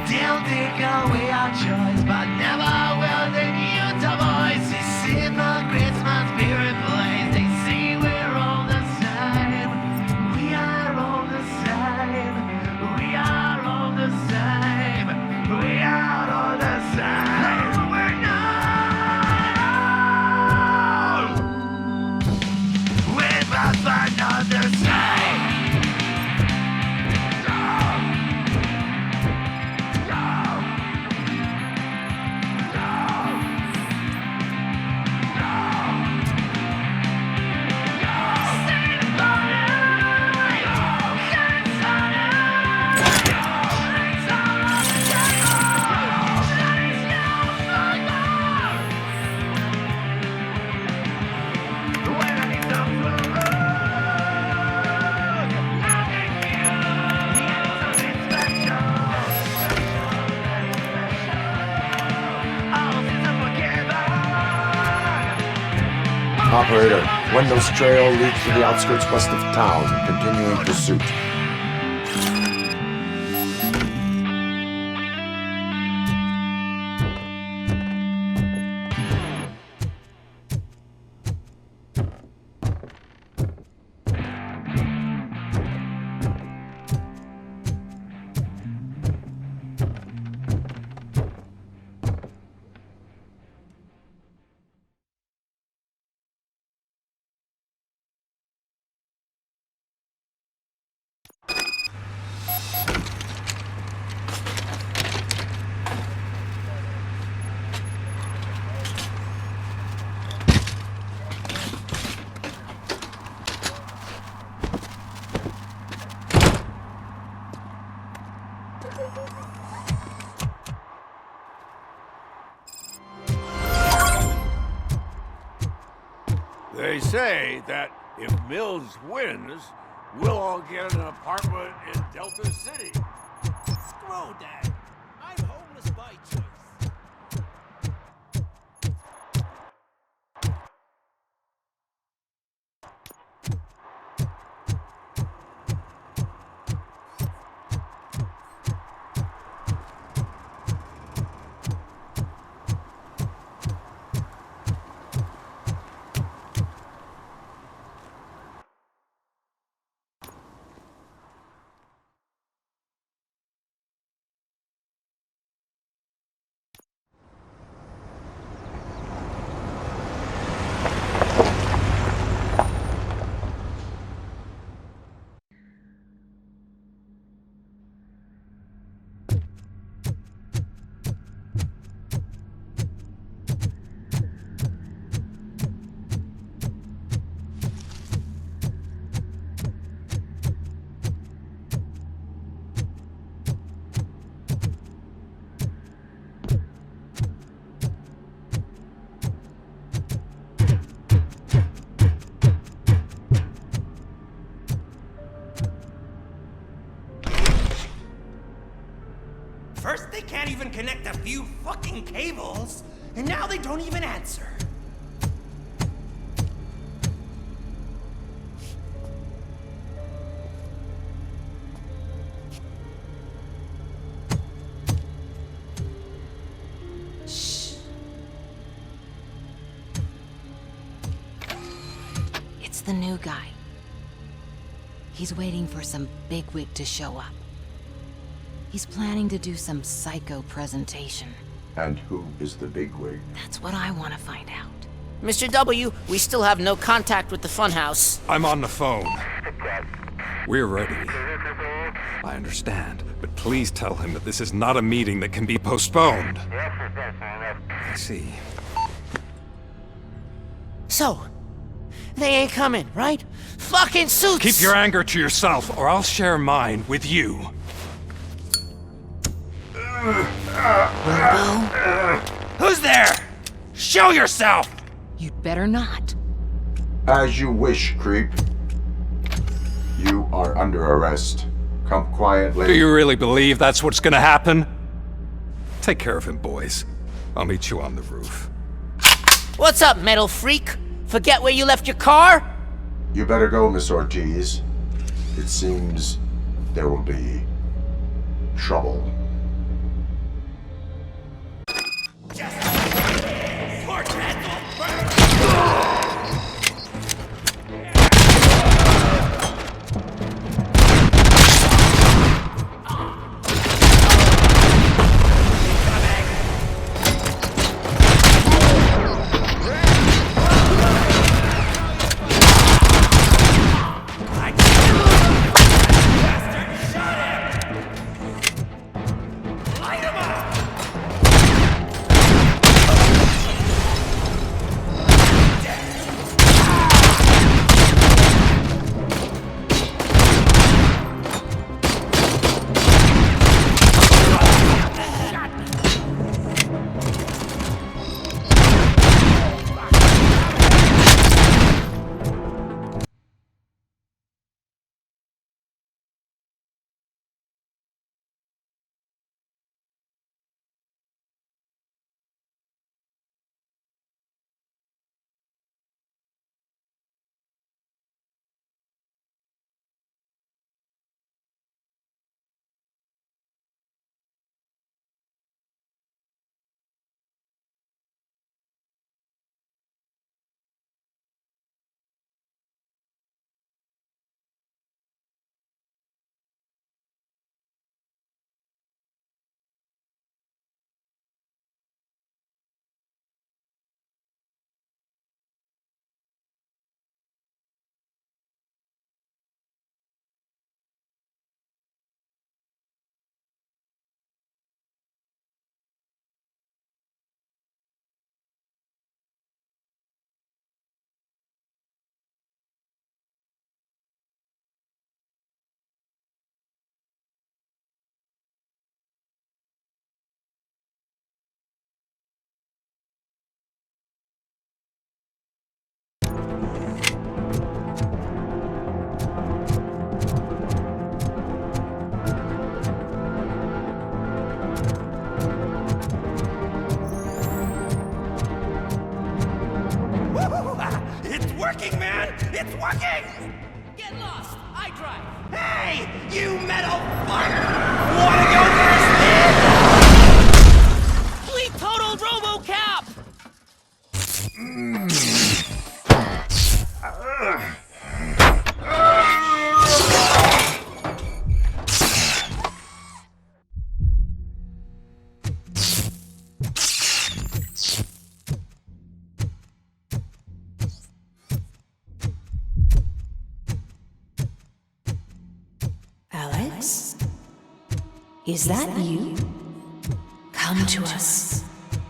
They'll take away our choice, but never will they mute our voice. They see the Christmas spirit place. They see we're all the same. We are all the same. We are all the same. We are all the same. We're not. We must find another side. Operator, Wendell's trail leads to the outskirts west of town, continuing pursuit. They say that if Mills wins, we'll all get an apartment in Delta City. Screw that. I'm homeless by choice. First, they can't even connect a few fucking cables, and now they don't even answer. Shh. It's the new guy. He's waiting for some bigwig to show up. He's planning to do some psycho presentation. And who is the bigwig? That's what I want to find out. Mr. W, we still have no contact with the funhouse. I'm on the phone. We're ready. I understand, but please tell him that this is not a meeting that can be postponed. I see. So, they ain't coming, right? Fucking suits! Keep your anger to yourself, or I'll share mine with you. Who's there? Show yourself! You'd better not. As you wish, creep. You are under arrest. Come quietly. Do you really believe that's what's gonna happen? Take care of him, boys. I'll meet you on the roof. What's up, metal freak? Forget where you left your car? You better go, Miss Ortiz. It seems there will be trouble. It's working! Get lost! I drive! Hey, you metal fuck! Wanna go first, man? Fleet total Robocop! Alex? Is that you? Come to us.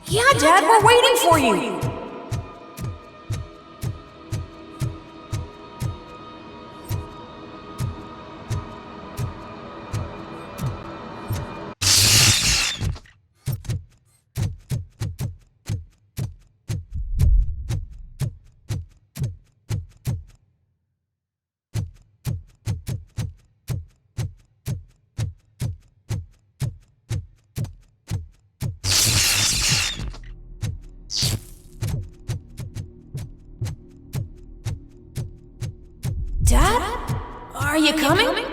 Yeah, Dad, we're waiting for you! Dad? Are you coming?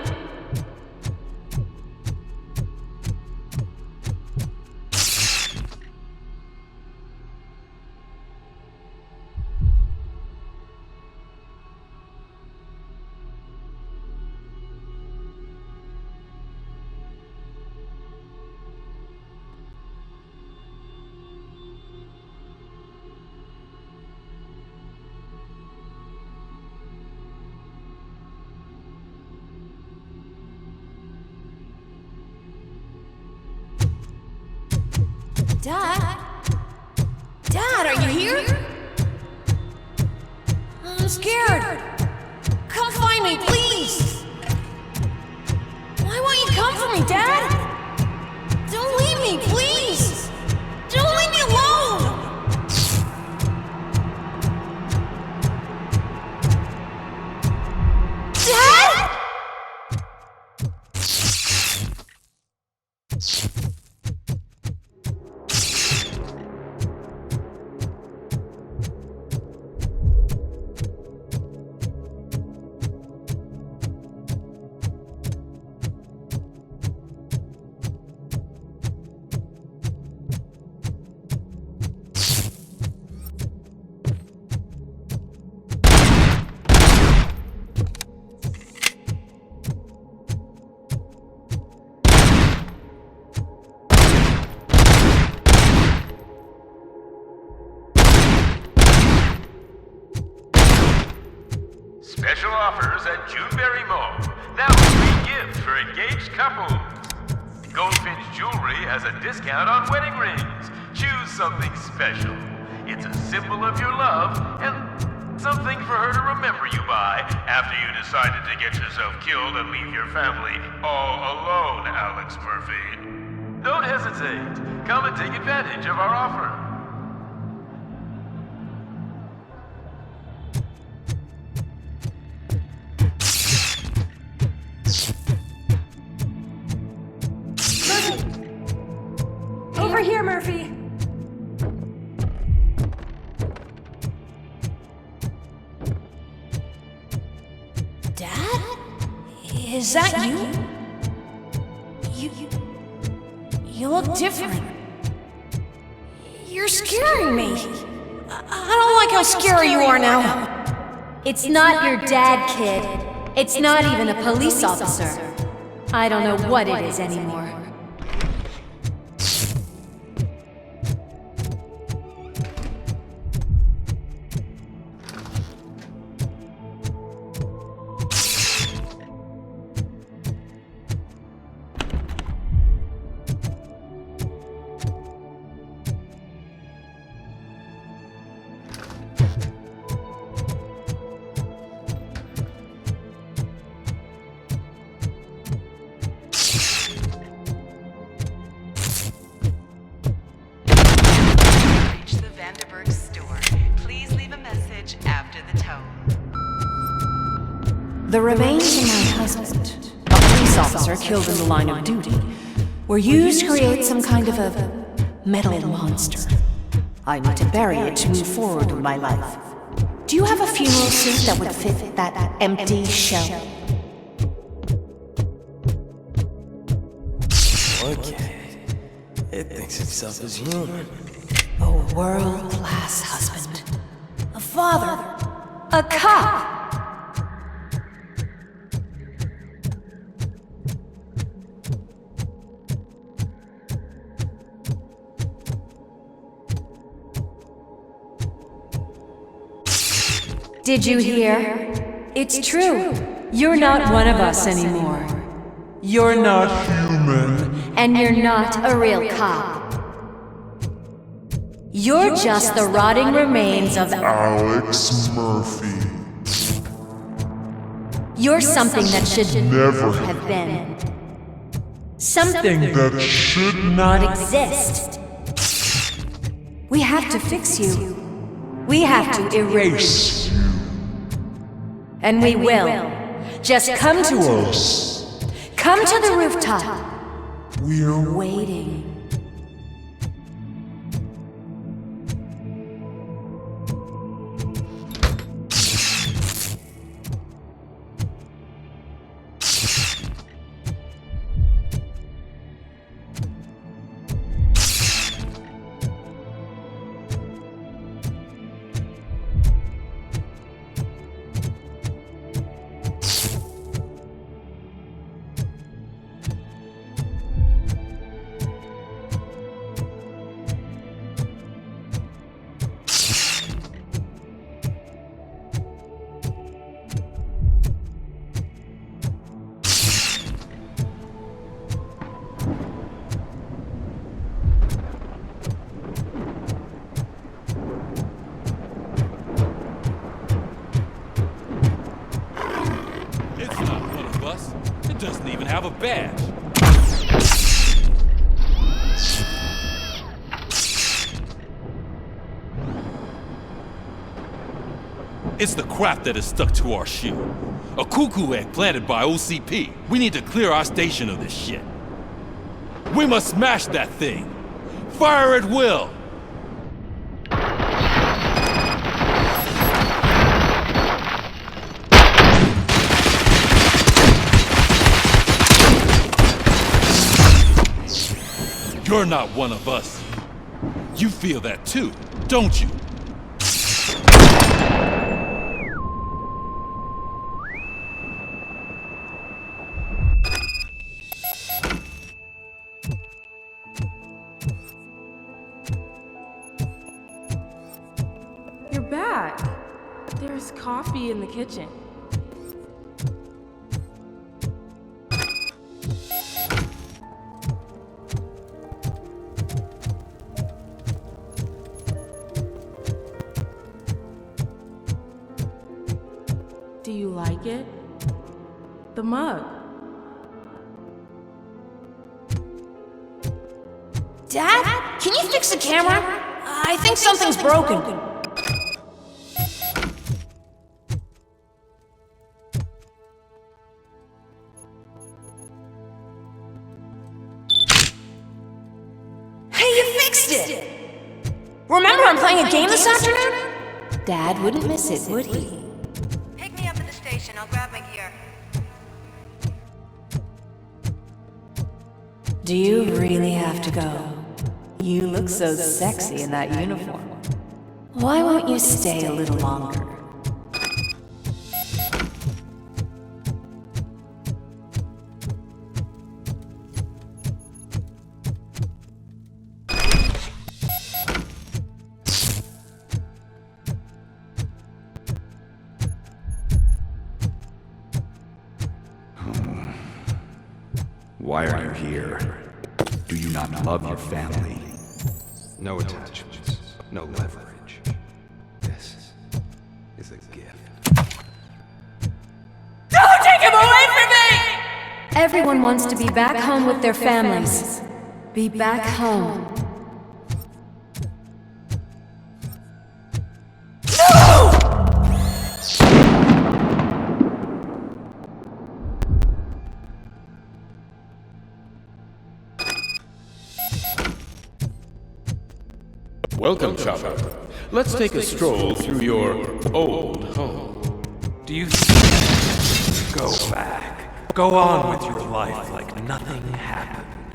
Dad? Dad, are you here? I'm scared. Come find me, please. Why won't you come for me, Dad? Don't leave me, please. Don't leave me alone. Dad? Special offers at Juneberry Mall. Now free gifts for engaged couples. Goldfinch Jewelry has a discount on wedding rings. Choose something special. It's a symbol of your love and something for her to remember you by after you decided to get yourself killed and leave your family all alone, Alex Murphy. Don't hesitate. Come and take advantage of our offer. Over here, Murphy. Dad? Is that you? You look different. You're scaring me. I don't like how scary you are now. It's not your dad, kid. It's not even a police officer. I don't know what it is anymore. The remains of my husband, a police officer killed in the line of duty, were used to create some kind of a metal monster. I need to bury it to move forward with my life. Do you have a funeral suit that would fit that empty shell? Okay. It thinks itself as human. A world-class husband. A father. A cop. Did you hear? It's true. You're not one of us anymore. You're not human. And you're not a real cop. You're just the rotting remains of Alex Murphy. You're something that should Never have been. Something that should not exist. We have to fix you. We have to erase you. And we will. Just come to us. Come to the rooftop. We're waiting. It doesn't even have a badge. It's the crap that is stuck to our shoe. A cuckoo egg planted by OCP. We need to clear our station of this shit. We must smash that thing. Fire at will. You're not one of us. You feel that too, don't you? You're back. There's coffee in the kitchen. Do you like it? The mug. Dad? Can you fix the camera? I think something's broken. Hey, you fixed it! Remember I'm playing a game this afternoon? Dad wouldn't miss it, would he? Pick me up at the station. I'll grab my gear. Do you really have to go? You look so sexy in that uniform. Why won't you stay a little longer? Why are you here? Do you not love your family? No attachments, no leverage. This is a gift. Don't take him away from me! Everyone wants to be back home with their families. Be back home. Welcome, Chopper. Let's take a stroll through your old home. Do you go back? Go on with your life like nothing happened.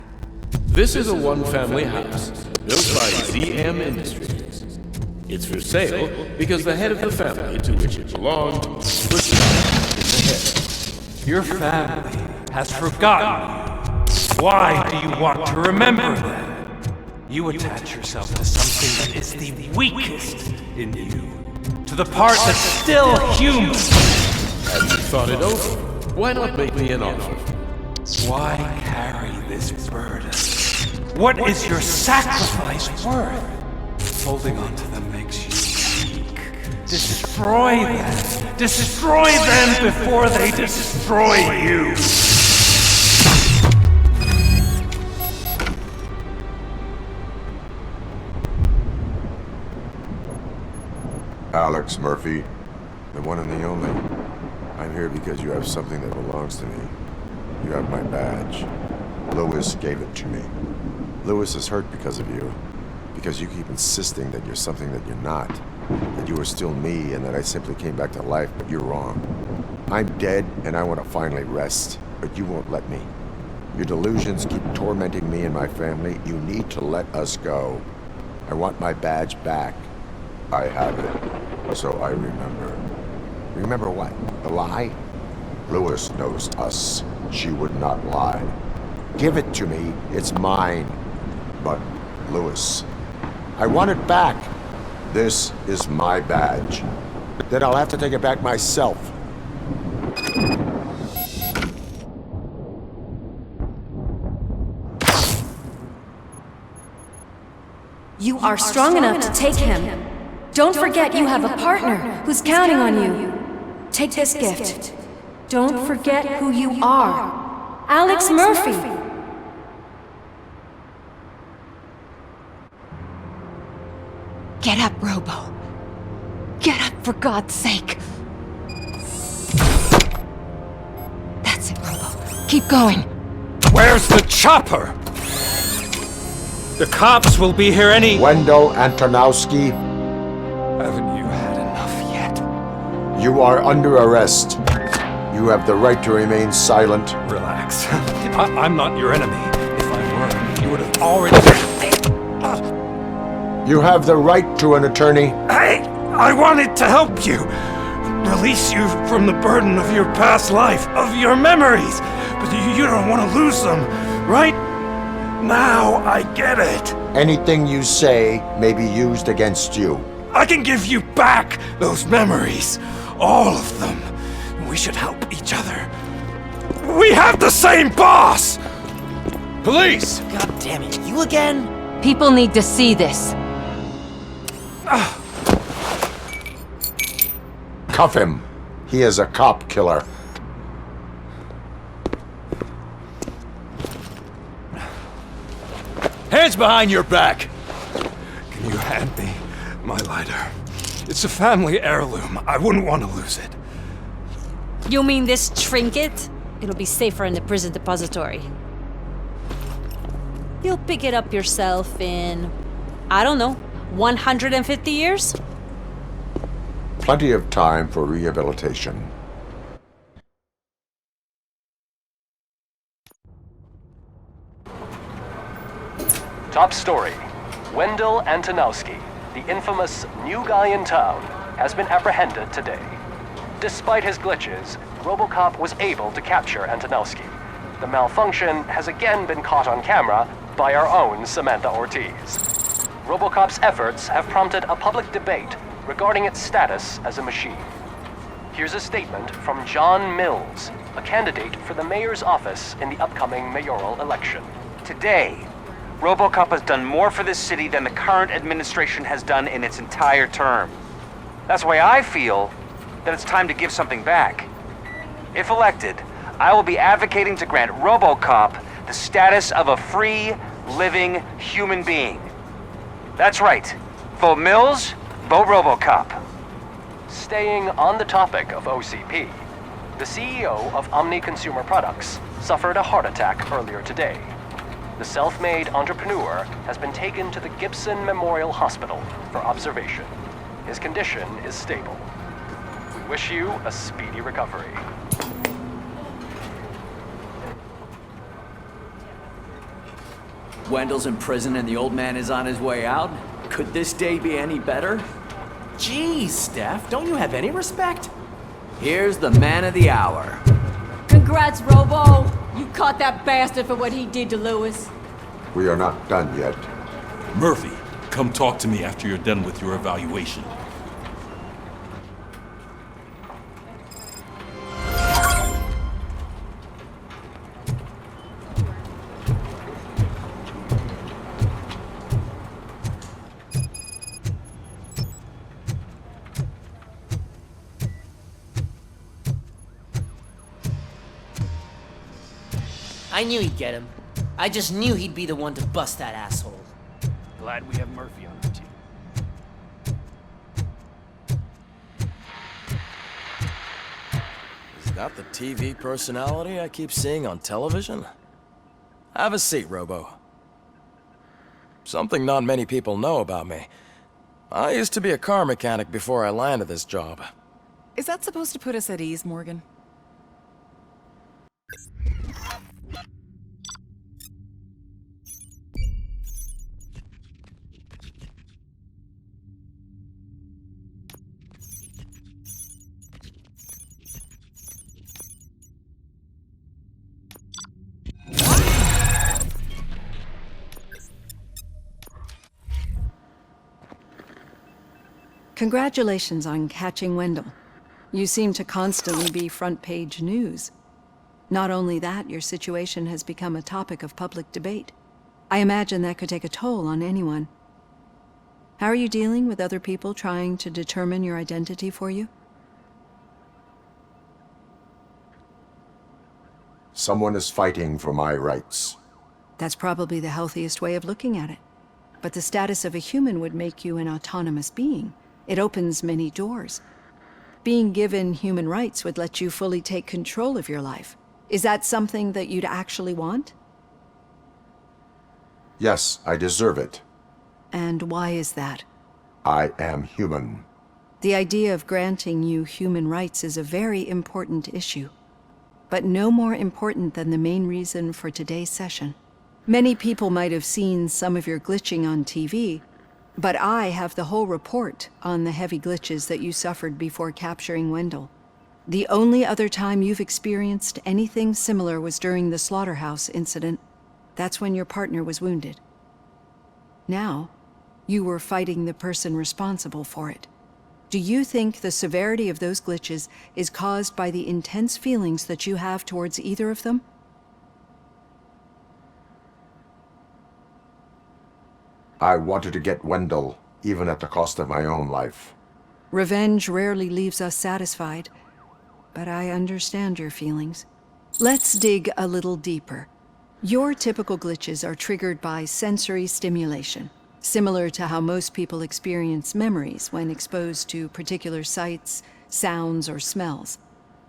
This is a one-family house built by ZM Industries. It's for sale because the head of the family to which it belonged was shot in the head. Your family has forgotten you. Why do you want to remember them? You attach yourself to something that is the weakest in you, to the part that's still human. Have you thought it over? Why not make me an offer? Why carry this burden? What is your sacrifice worth? Holding on to them makes you weak. Destroy them. Destroy them before they destroy you. Alex Murphy, the one and the only. I'm here because you have something that belongs to me. You have my badge. Lewis gave it to me. Lewis is hurt because of you. Because you keep insisting that you're something that you're not. That you are still me and that I simply came back to life, but you're wrong. I'm dead and I want to finally rest, but you won't let me. Your delusions keep tormenting me and my family. You need to let us go. I want my badge back. I have it, so I remember. Remember what? The lie? Lewis knows us. She would not lie. Give it to me. It's mine. But, Lewis, I want it back. This is my badge. Then I'll have to take it back myself. You are strong enough to take him. Don't forget you have a partner who's counting on you. Take this gift. Don't forget who you are. Alex Murphy. Get up, Robo. Get up, for God's sake. That's it, Robo. Keep going. Where's the chopper? The cops will be here any— Wendell Antonowski. Haven't you had enough yet? You are under arrest. You have the right to remain silent. Relax. I'm not your enemy. If I were, you would have already— You have the right to an attorney. I wanted to help you. Release you from the burden of your past life, of your memories. But you don't want to lose them, right? Now I get it. Anything you say may be used against you. I can give you back those memories. All of them. We should help each other. We have the same boss! Police! God damn it, you again? People need to see this. Cuff him. He is a cop killer. Hands behind your back! Can you hand me my lighter? It's a family heirloom. I wouldn't want to lose it. You mean this trinket? It'll be safer in the prison depository. You'll pick it up yourself in, I don't know, 150 years? Plenty of time for rehabilitation. Top story. Wendell Antonowski, the infamous new guy in town, has been apprehended today. Despite his glitches, Robocop was able to capture Antonowski. The malfunction has again been caught on camera by our own Samantha Ortiz. Robocop's efforts have prompted a public debate regarding its status as a machine. Here's a statement from John Mills, a candidate for the mayor's office in the upcoming mayoral election. Today, Robocop has done more for this city than the current administration has done in its entire term. That's why I feel that it's time to give something back. If elected, I will be advocating to grant Robocop the status of a free, living human being. That's right. Vote Mills, vote Robocop. Staying on the topic of OCP, the CEO of Omni Consumer Products suffered a heart attack earlier today. The self-made entrepreneur has been taken to the Gibson Memorial Hospital for observation. His condition is stable. We wish you a speedy recovery. Wendell's in prison and the old man is on his way out? Could this day be any better? Jeez, Steph, don't you have any respect? Here's the man of the hour. Congrats, Robo! You caught that bastard for what he did to Lewis. We are not done yet. Murphy, come talk to me after you're done with your evaluation. I knew he'd get him. I just knew he'd be the one to bust that asshole. Glad we have Murphy on the team. He's got the TV personality I keep seeing on television. Have a seat, Robo. Something not many people know about me. I used to be a car mechanic before I landed this job. Is that supposed to put us at ease, Morgan? Congratulations on catching Wendell. You seem to constantly be front-page news. Not only that, your situation has become a topic of public debate. I imagine that could take a toll on anyone. How are you dealing with other people trying to determine your identity for you? Someone is fighting for my rights. That's probably the healthiest way of looking at it. But the status of a human would make you an autonomous being. It opens many doors. Being given human rights would let you fully take control of your life. Is that something that you'd actually want? Yes, I deserve it. And why is that? I am human. The idea of granting you human rights is a very important issue, but no more important than the main reason for today's session. Many people might have seen some of your glitching on TV, but I have the whole report on the heavy glitches that you suffered before capturing Wendell. The only other time you've experienced anything similar was during the slaughterhouse incident. That's when your partner was wounded. Now, you were fighting the person responsible for it. Do you think the severity of those glitches is caused by the intense feelings that you have towards either of them? I wanted to get Wendell, even at the cost of my own life. Revenge rarely leaves us satisfied, but I understand your feelings. Let's dig a little deeper. Your typical glitches are triggered by sensory stimulation, similar to how most people experience memories when exposed to particular sights, sounds, or smells.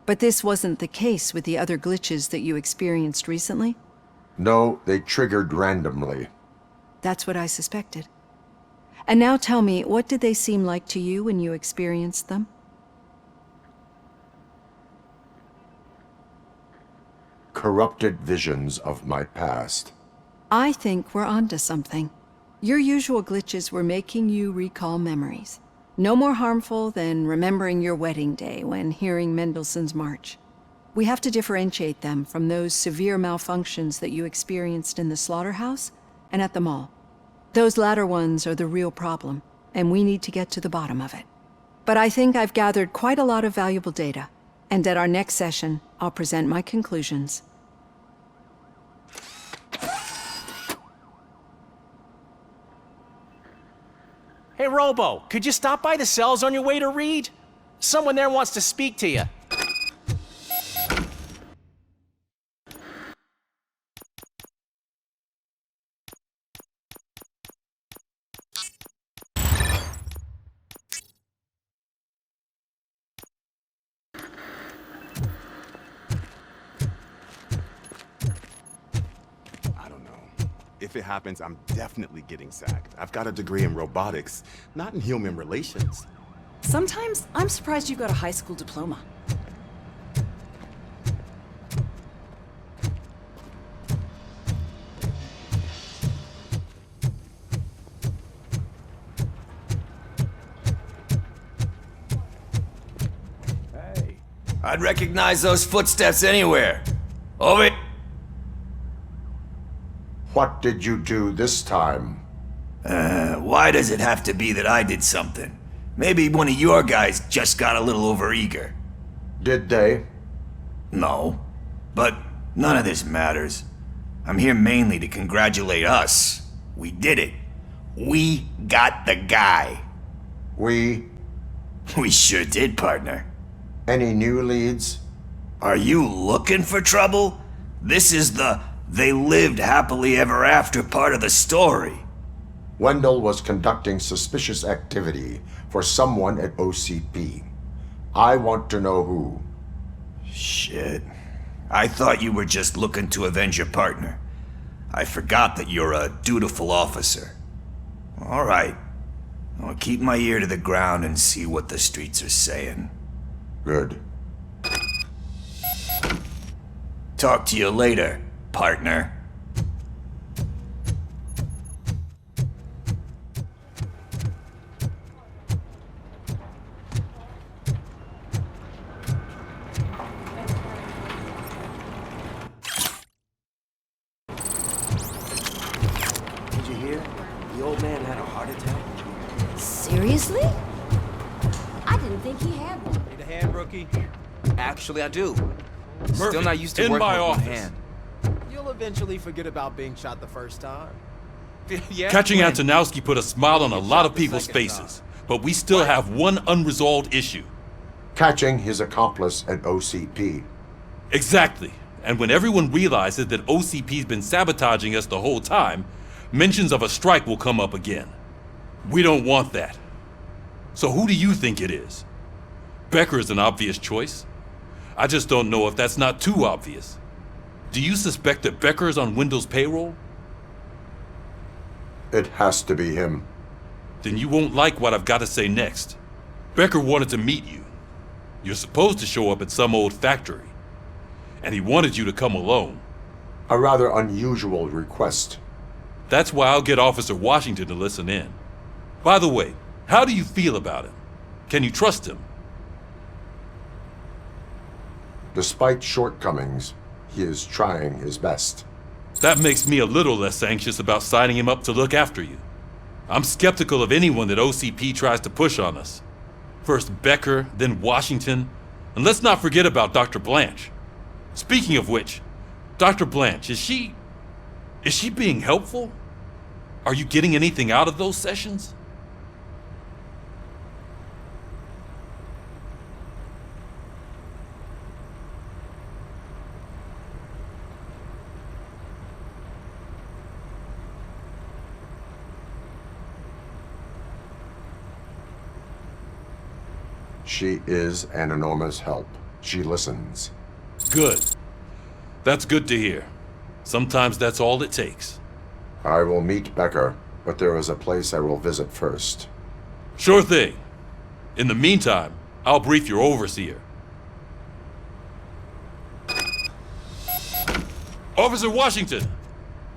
But this wasn't the case with the other glitches that you experienced recently? No, they triggered randomly. That's what I suspected. And now tell me, what did they seem like to you when you experienced them? Corrupted visions of my past. I think we're onto something. Your usual glitches were making you recall memories. No more harmful than remembering your wedding day when hearing Mendelssohn's March. We have to differentiate them from those severe malfunctions that you experienced in the slaughterhouse and at the mall. Those latter ones are the real problem, and we need to get to the bottom of it. But I think I've gathered quite a lot of valuable data, and at our next session, I'll present my conclusions. Hey, Robo, could you stop by the cells on your way to read? Someone there wants to speak to you. if it happens, I'm definitely getting sacked. I've got a degree in robotics, not in human relations. Sometimes I'm surprised you've got a high school diploma. I'd recognize those footsteps anywhere. Over. What did you do this time? Why does it have to be that I did something? Maybe one of your guys just got a little overeager. Did they? No. But none of this matters. I'm here mainly to congratulate us. We did it. We got the guy. We sure did, partner. Any new leads? Are you looking for trouble? This is the they lived happily ever after part of the story. Wendell was conducting suspicious activity for someone at OCP. I want to know who. Shit. I thought you were just looking to avenge your partner. I forgot that you're a dutiful officer. All right. I'll keep my ear to the ground and see what the streets are saying. Good. Talk to you later, partner. Did you hear? The old man had a heart attack. Seriously? I didn't think he had one. Need a hand, rookie? Actually, I do. Murphy, Still not used to in working my with one office. hand. You'll eventually forget about being shot the first time. Yeah, Catching when? Antonowski put a smile on a lot of people's faces, but we still have one unresolved issue. Catching his accomplice at OCP. Exactly. And when everyone realizes that OCP's been sabotaging us the whole time, mentions of a strike will come up again. We don't want that. So who do you think it is? Becker is an obvious choice. I just don't know if that's not too obvious. Do you suspect that Becker is on Wendell's payroll? It has to be him. Then you won't like what I've got to say next. Becker wanted to meet you. You're supposed to show up at some old factory. And he wanted you to come alone. A rather unusual request. That's why I'll get Officer Washington to listen in. By the way, how do you feel about him? Can you trust him? Despite shortcomings, he is trying his best. That makes me a little less anxious about signing him up to look after you. I'm skeptical of anyone that OCP tries to push on us. First Becker, then Washington, and let's not forget about Dr. Blanche. Speaking of which, Dr. Blanche, is she being helpful? Are you getting anything out of those sessions? She is an enormous help. She listens. Good. That's good to hear. Sometimes that's all it takes. I will meet Becker, but there is a place I will visit first. Sure thing. In the meantime, I'll brief your overseer. Officer Washington!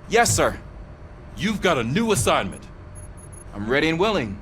Yes, sir. You've got a new assignment. I'm ready and willing.